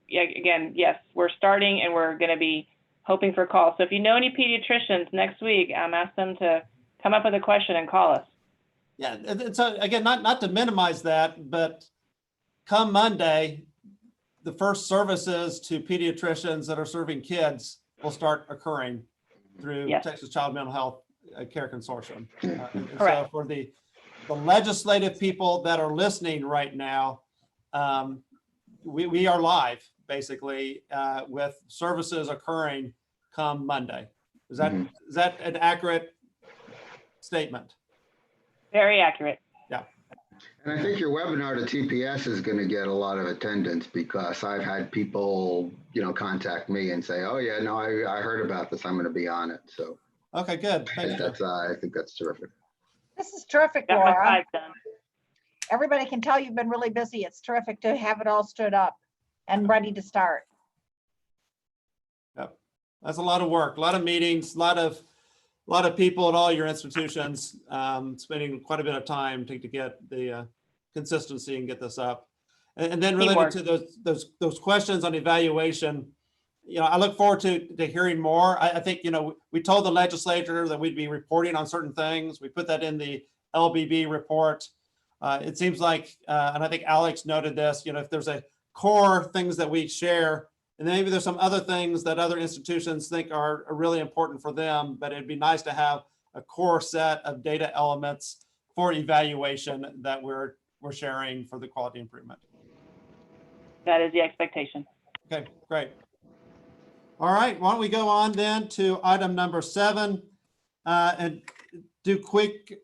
again, yes, we're starting and we're going to be hoping for calls. So if you know any pediatricians next week, ask them to come up with a question and call us. yeah, so again, not to minimize that, but come Monday, the first services to pediatricians that are serving kids will start occurring through Texas Child Mental Health Care Consortium. So for the legislative people that are listening right now, we are live basically with services occurring come Monday. Is that an accurate statement? Very accurate. Yeah. And I think your webinar to TPS is going to get a lot of attendance because I've had people, contact me and say, "Oh yeah, no, I heard about this. I'm going to be on it." So. Okay, good. Thanks. I think that's terrific. This is terrific, Got Laura. my 5 done. Everybody can tell you've been really busy. It's terrific to have it all stood up and ready to start. Yep. That's a lot of work, a lot of meetings, a lot of people at all your institutions spending quite a bit of time to get the consistency and get this up. And then related to those questions on evaluation, I look forward to hearing more. I think, we told the legislature that we'd be reporting on certain things. We put that in the LBB report. It seems like, and I think Alex noted this, if there's a core things that we share, and then maybe there's some other things that other institutions think are really important for them, but it'd be nice to have a core set of data elements for evaluation that we're sharing for the quality improvement. That is the expectation. Okay, great. All right, why don't we go on then to item number 7 and do quick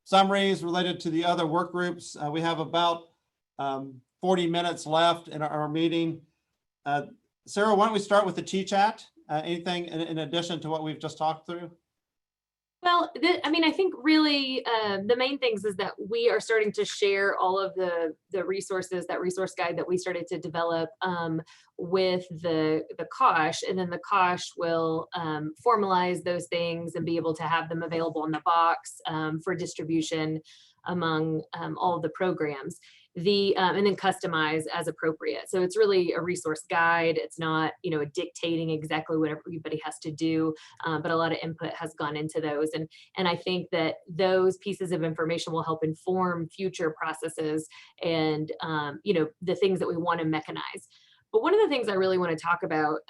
summaries related to the other work groups. We have about 40 minutes left in our meeting. Sarah, why don't we start with the TChat? Anything in addition to what we've just talked through? Well, I mean, I think really the main things is that we are starting to share all of the resources, that resource guide that we started to develop with the COSH, and then the COSH will formalize those things and be able to have them available in the box for distribution among all of the programs. And then customize as appropriate. So it's really a resource guide. It's not, dictating exactly what everybody has to do, but a lot of input has gone into those. And I think that those pieces of information will help inform future processes and, the things that we want to mechanize. But one of the things I really want to talk about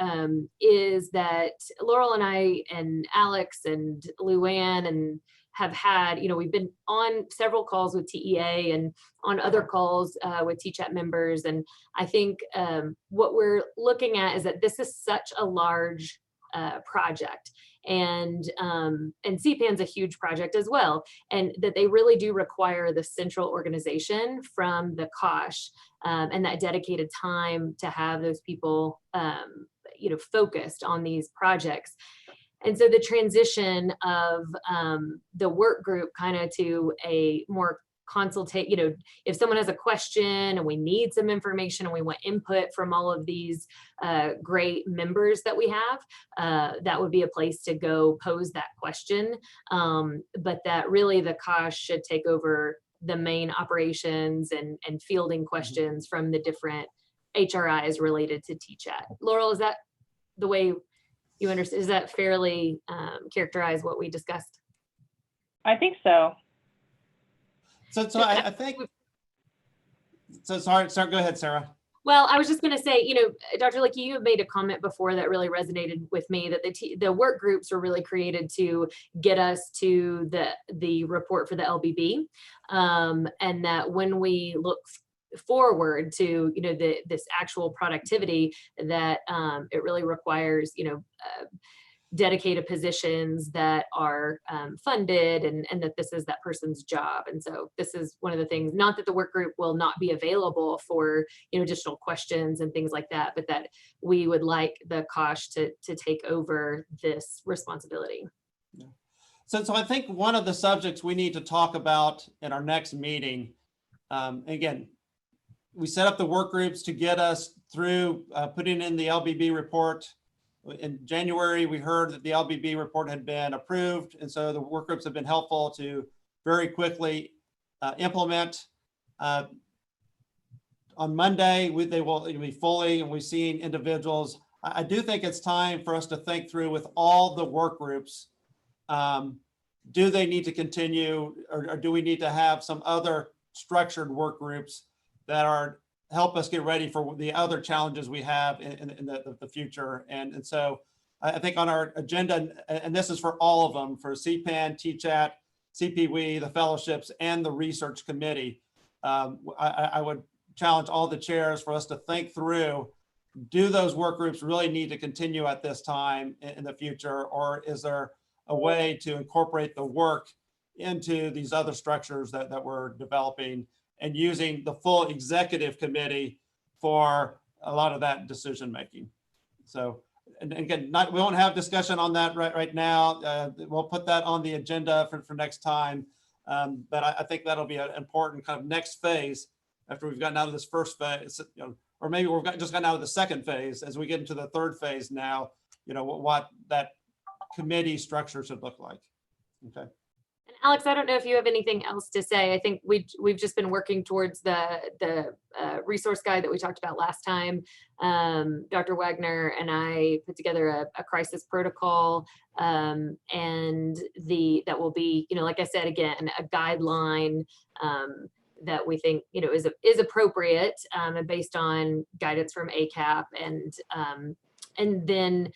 is that Laurel and I and Alex and Luanne and have had, we've been on several calls with TEA and on other calls with TChat members. And I think what we're looking at is that this is such a large project. And CPAN's a huge project as well. And that they really do require the central organization from the COSH and that dedicated time to have those people, focused on these projects. And so the transition of the work group kind of to a more if someone has a question and we need some information and we want input from all of these great members that we have, that would be a place to go pose that question. But that really the COSH should take over the main operations and fielding questions from the different HRIs related to TChat. Laurel, is that the way you understand? Is that fairly characterize what we discussed? I think so. So I think, so sorry, go ahead, Sarah. Well, I was just going to say, Dr. Lickey, you have made a comment before that really resonated with me, that the work groups were really created to get us to the report for the LBB, and that when we look forward to this actual productivity, that it really requires dedicated positions that are funded and that this is that person's job. And so this is one of the things, not that the work group will not be available for additional questions and things like that, but that we would like the COSH to take over this responsibility. Yeah. So I think one of the subjects we need to talk about in our next meeting, again, we set up the work groups to get us through putting in the LBB report. In January, we heard that the LBB report had been approved. And so the work groups have been helpful to very quickly implement. On Monday, they will be fully, and we've seen individuals. I do think it's time for us to think through with all the work groups. Do they need to continue, or do we need to have some other structured work groups that help us get ready for the other challenges we have in the future. And so I think on our agenda, and this is for all of them, for CPAN, TChat, CPWE, the fellowships, and the research committee, I would challenge all the chairs for us to think through, do those work groups really need to continue at this time in the future, or is there a way to incorporate the work into these other structures that we're developing, and using the full executive committee for a lot of that decision making. So, and again, we won't have discussion on that right now. We'll put that on the agenda for next time. But I think that'll be an important kind of next phase after we've gotten out of this first phase, or maybe we've just gotten out of the second phase as we get into the third phase now, what that committee structure should look like. Okay. Alex, I don't know if you have anything else to say. I think we've just been working towards the resource guide that we talked about last time. Dr. Wagner and I put together a crisis protocol, and that will be, like I said, again, a guideline that we think is appropriate and based on guidance from ACAP, and then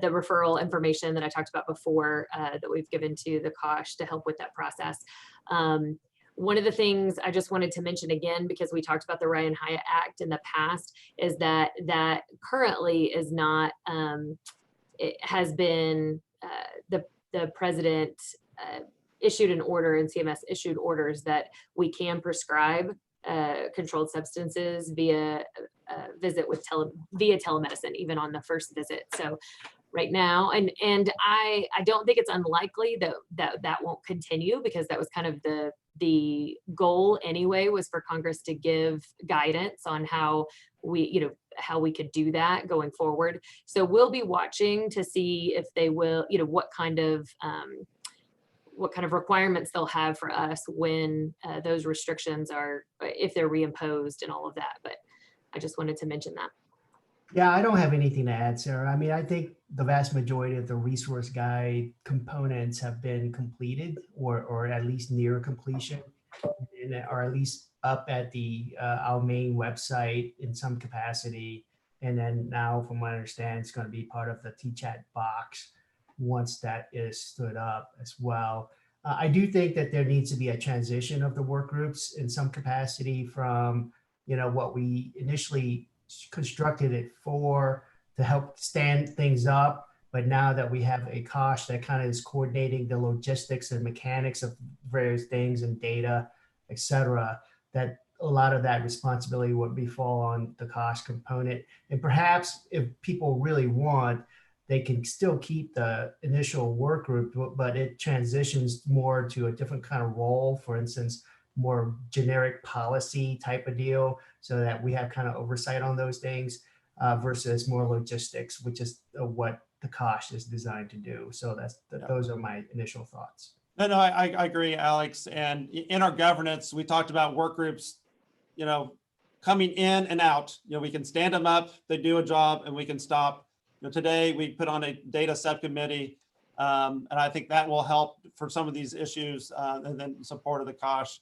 the referral information that I talked about before that we've given to the COSH to help with that process. One of the things I just wanted to mention again, because we talked about the Ryan Hyatt Act in the past, is that currently is not, it has been, the president issued an order, and CMS issued orders that we can prescribe controlled substances via visit with via telemedicine, even on the first visit. So right now, and I don't think it's unlikely that won't continue, because that was kind of the goal anyway, was for Congress to give guidance on how we, how we could do that going forward. So we'll be watching to see if they will, what kind of requirements they'll have for us when those restrictions are, if they're reimposed and all of that. But I just wanted to mention that. Yeah, I don't have anything to add, Sarah. I mean, I think the vast majority of the resource guide components have been completed, or at least near completion, and are at least up at our main website in some capacity. And then now, from what I understand, it's going to be part of the TChat box once that is stood up as well. I do think that there needs to be a transition of the work groups in some capacity from, what we initially constructed it for, to help stand things up. But now that we have a COSH that kind of is coordinating the logistics and mechanics of various things and data, et cetera, that a lot of that responsibility would fall on the COSH component. And perhaps if people really want, they can still keep the initial work group, but it transitions more to a different kind of role. For instance, more generic policy type of deal, so that we have kind of oversight on those things versus more logistics, which is what the COSH is designed to do. So those are my initial thoughts. No, I agree, Alex. And in our governance, we talked about work groups, coming in and out. We can stand them up, they do a job, and we can stop. Today we put on a data subcommittee, and I think that will help for some of these issues and then support of the COSH.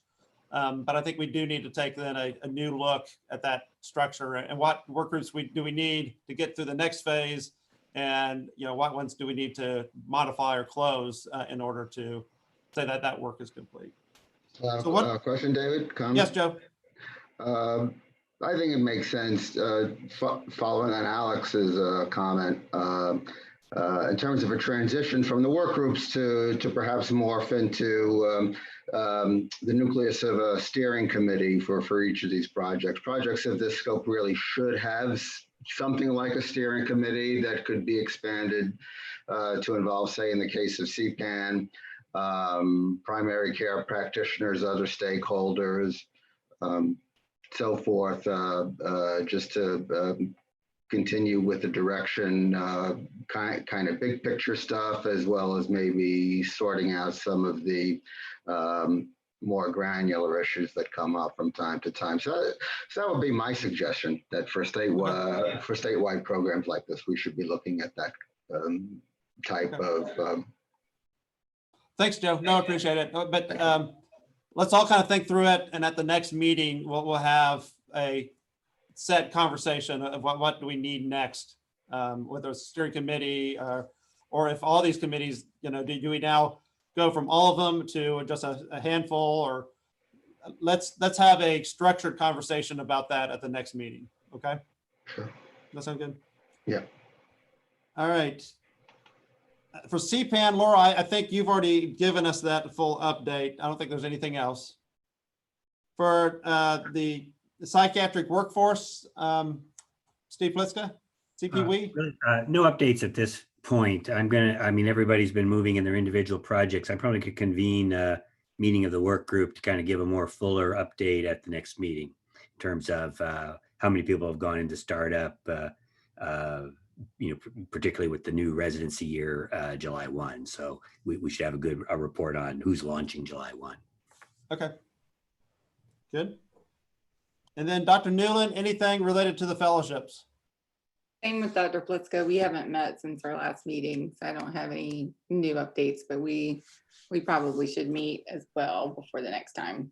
But I think we do need to take then a new look at that structure and what work groups do we need to get through the next phase, and what ones do we need to modify or close in order to say that work is complete. So what question, David? Comment? Yes, Joe. I think it makes sense, following on Alex's comment, in terms of a transition from the work groups to perhaps morph into the nucleus of a steering committee for each of these projects. Projects of this scope really should have something like a steering committee that could be expanded to involve, say, in the case of CPAN, primary care practitioners, other stakeholders, so forth, just to continue with the direction, kind of big picture stuff, as well as maybe sorting out some of the more granular issues that come up from time to time. So that would be my suggestion, that for statewide programs like this, we should be looking at that type of. Thanks, Joe. No, I appreciate it. But let's all kind of think through it, and at the next meeting, we'll have a set conversation of what do we need next, whether it's a steering committee or if all these committees, do we now go from all of them to just a handful, or let's have a structured conversation about that at the next meeting. Okay. Sure. That sound good? Yeah. All right. For CPAN, Laura, I think you've already given us that full update. I don't think there's anything else. For the psychiatric workforce, Steve Pliska, CPW? No updates at this point. Everybody's been moving in their individual projects. I probably could convene a meeting of the work group to kind of give a more fuller update at the next meeting in terms of how many people have gone into startup, particularly with the new residency year, July 1. So we should have a report on who's launching July 1. Okay. Good. And then Dr. Newland, anything related to the fellowships? Same with Dr. Pliska. We haven't met since our last meeting, so I don't have any new updates, but we probably should meet as well before the next time.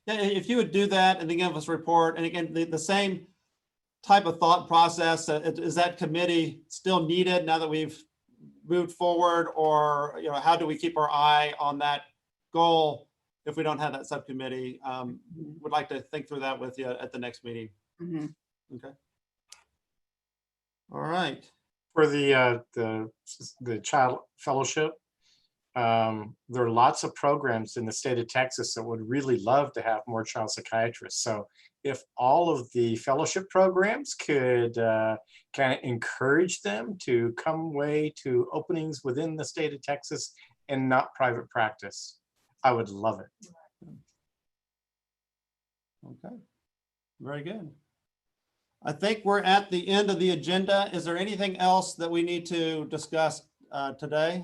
Yeah, if you would do that and then give us a report, and again, the same type of thought process, is that committee still needed now that we've moved forward, or how do we keep our eye on that goal if we don't have that subcommittee. Would like to think through that with you at the next meeting. Okay. All right. For the child fellowship, there are lots of programs in the state of Texas that would really love to have more child psychiatrists. So if all of the fellowship programs could kind of encourage them to come away to openings within the state of Texas and not private practice, I would love it. Okay, very good. I think we're at the end of the agenda. Is there anything else that we need to discuss today?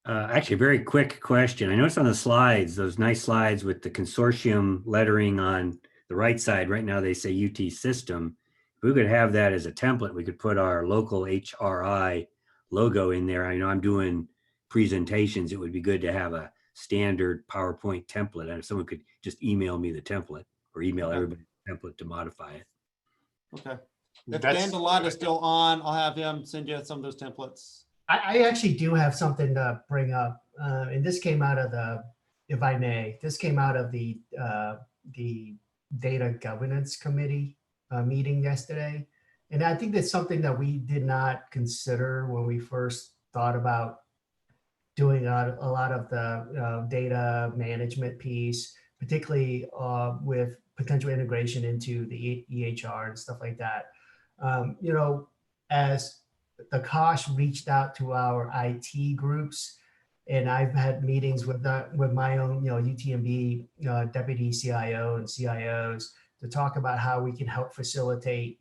Actually, a very quick question. I noticed on the slides, those nice slides with the consortium lettering on the right side, right now they say UT system. If we could have that as a template, we could put our local HRI logo in there. I know I'm doing presentations. It would be good to have a standard PowerPoint template. And if someone could just email me the template or email everybody the template to modify it. Okay. If Dan DeLotte is still on, I'll have him send you some of those templates. I actually do have something to bring up, and this came out of if I may, this came out of the Data Governance Committee meeting yesterday, and I think that's something that we did not consider when we first thought about doing a lot of the data management piece, particularly with potential integration into the EHR and stuff like that. You know, as the COSH reached out to our IT groups, and I've had meetings with my own, UTMB deputy CIO and CIOs to talk about how we can help facilitate,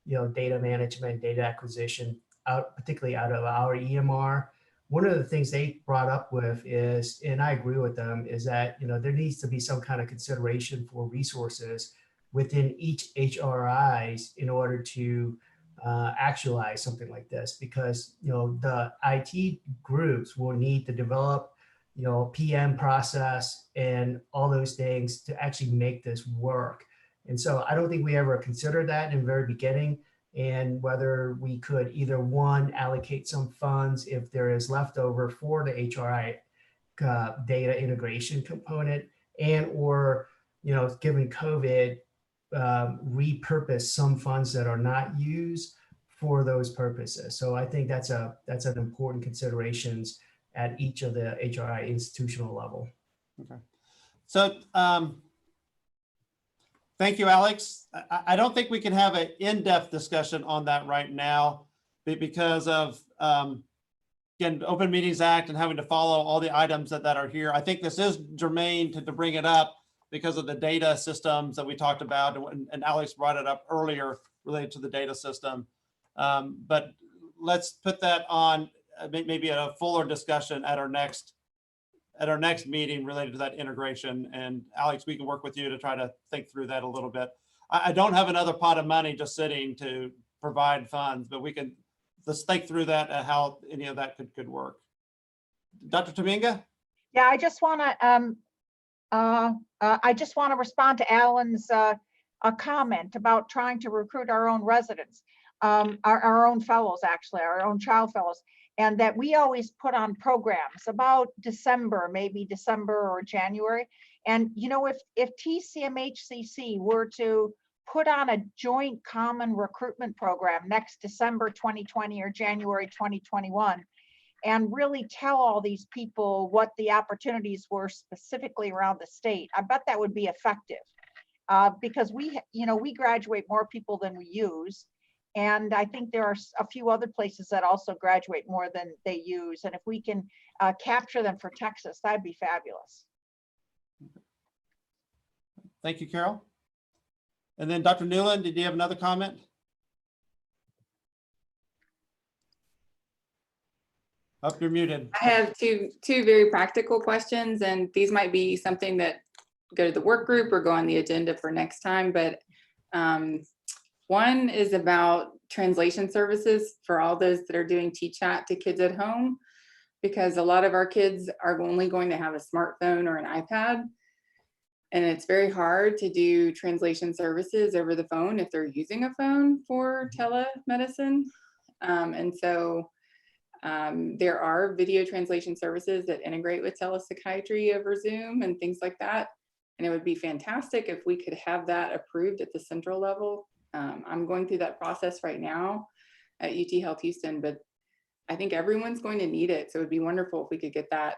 data management, data acquisition particularly out of our EMR. One of the things they brought up with is, and I agree with them, is that, there needs to be some kind of consideration for resources within each HRIs in order to actualize something like this, because the IT groups will need to develop PM process and all those things to actually make this work. And so I don't think we ever considered that in the very beginning, and whether we could either one, allocate some funds if there is leftover for the HRI data integration component, and or given COVID, repurpose some funds that are not used for those purposes. So I think that's an important considerations at each of the HRI institutional level. Okay. So thank you, Alex. I don't think we can have an in-depth discussion on that right now because of, again, Open Meetings Act and having to follow all the items that are here. I think this is germane to bring it up because of the data systems that we talked about, and Alex brought it up earlier related to the data system. But let's put that on maybe a fuller discussion at our next meeting related to that integration. And Alex, we can work with you to try to think through that a little bit. I don't have another pot of money just sitting to provide funds, but let's think through that and how any of that could work. Dr. Tamminga? Yeah, I just want to respond to Alan's comment about trying to recruit our own residents, our own fellows, actually, our own child fellows, and that we always put on programs about December, maybe December or January. And, if TCMHCC were to put on a joint common recruitment program next December 2020 or January 2021, and really tell all these people what the opportunities were specifically around the state, I bet that would be effective, because we graduate more people than we use. And I think there are a few other places that also graduate more than they use. And if we can capture them for Texas, that'd be fabulous. Thank you, Carol. And then Dr. Newland, did you have another comment? Oh, you're muted. I have two very practical questions, and these might be something that go to the work group or go on the agenda for next time. But one is about translation services for all those that are doing T-Chat to kids at home, because a lot of our kids are only going to have a smartphone or an iPad. And it's very hard to do translation services over the phone if they're using a phone for telemedicine. And so There are video translation services that integrate with telepsychiatry over Zoom and things like that. And it would be fantastic if we could have that approved at the central level. I'm going through that process right now at UT Health Houston, but I think everyone's going to need it. So it'd be wonderful if we could get that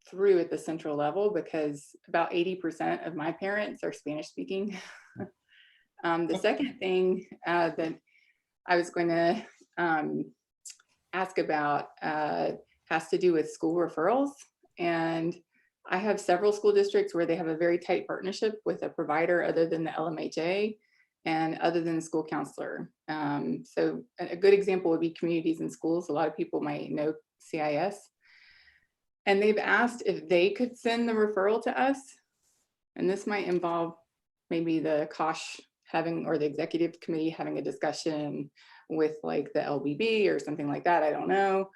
through at the central level, because about 80% of my parents are Spanish speaking. The second thing that I was going to ask about has to do with school referrals. And I have several school districts where they have a very tight partnership with a provider other than the LMHA and other than the school counselor. So a good example would be Communities in Schools. A lot of people might know CIS. And they've asked if they could send the referral to us. And this might involve maybe the COSH having, or the executive committee having a discussion with like the LBB or something like that. I don't know.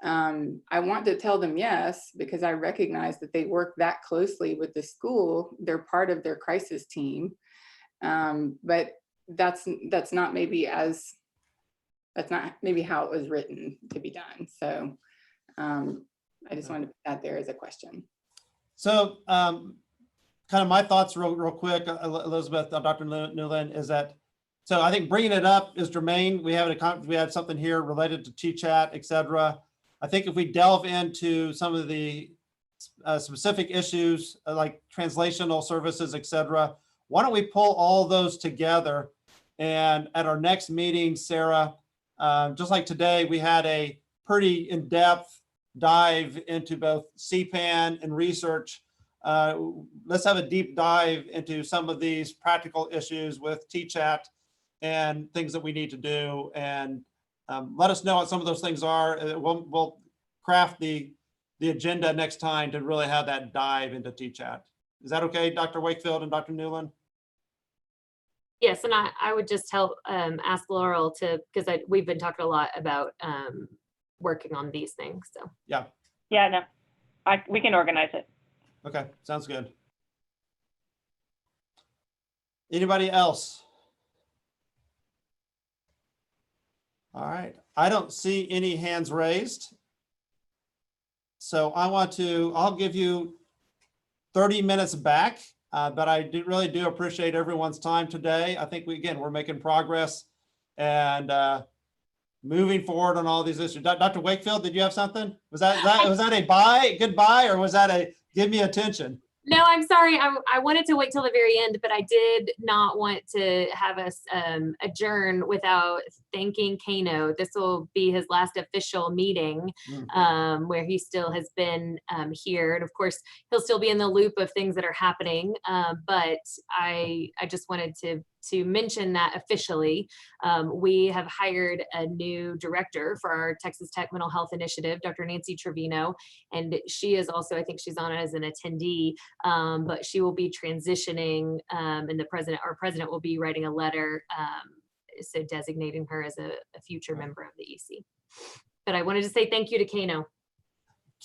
I want to tell them yes, because I recognize that they work that closely with the school. They're part of their crisis team. But that's not maybe how it was written to be done. So I just wanted to put that there as a question. So kind of my thoughts real quick, Elizabeth, Dr. Newland, is that, so I think bringing it up is germane. We had something here related to TChat, et cetera. I think if we delve into some of the specific issues like translational services, et cetera, why don't we pull all those together? And at our next meeting, Sarah, just like today, we had a pretty in-depth dive into both CPAN and research. Let's have a deep dive into some of these practical issues with TChat and things that we need to do. And let us know what some of those things are. We'll craft the agenda next time to really have that dive into TChat. Is that okay, Dr. Wakefield and Dr. Newland? Yes, and I would just ask Laurel to, because we've been talking a lot about working on these things. So yeah, no, we can organize it. Okay, sounds good. Anybody else? All right, I don't see any hands raised. So I'll give you 30 minutes back, but I really do appreciate everyone's time today. I think we're making progress and moving forward on all these issues. Dr. Wakefield, did you have something? Was that a goodbye, or was that a give me attention? No, I'm sorry. I wanted to wait till the very end, but I did not want to have us adjourn without thanking Kano. This will be his last official meeting where he still has been here. And of course, he'll still be in the loop of things that are happening. But I just wanted to mention that officially, we have hired a new director for our Texas Tech Mental Health Initiative, Dr. Nancy Trevino, and she is also, I think she's on it as an attendee, but she will be transitioning, and our president will be writing a letter, so designating her as a future member of the EC. But I wanted to say thank you to Kano.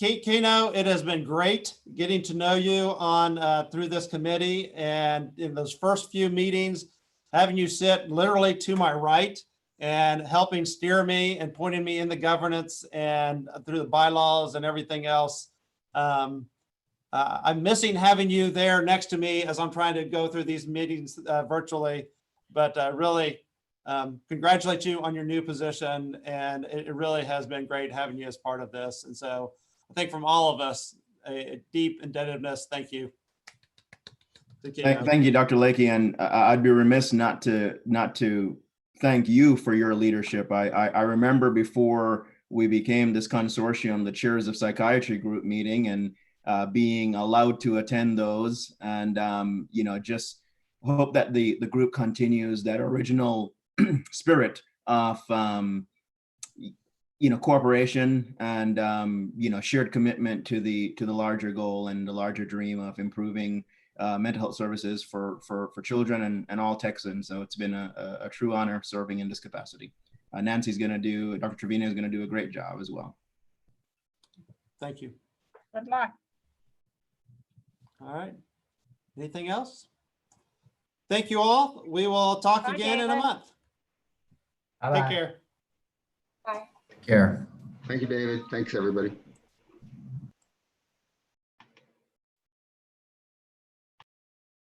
Kano, it has been great getting to know you on through this committee, and in those first few meetings, having you sit literally to my right and helping steer me and pointing me in the governance and through the bylaws and everything else. I'm missing having you there next to me as I'm trying to go through these meetings virtually, but really congratulate you on your new position. And it really has been great having you as part of this. And so I think from all of us, a deep indebtedness. Thank you. Thank you, Dr. Lakey, and I'd be remiss not to thank you for your leadership. I remember before we became this consortium, the Chairs of Psychiatry group meeting, and being allowed to attend those, and just hope that the group continues that original spirit of cooperation and shared commitment to the larger goal and the larger dream of improving mental health services for children and all Texans. So it's been a true honor serving in this capacity. Nancy's going to do, Dr. Trevino is going to do a great job as well. Thank you. Good luck. All right. Anything else? Thank you all. We will talk again in a month. Bye-bye. Take care. Bye. Take care. Thank you, David. Thanks, everybody.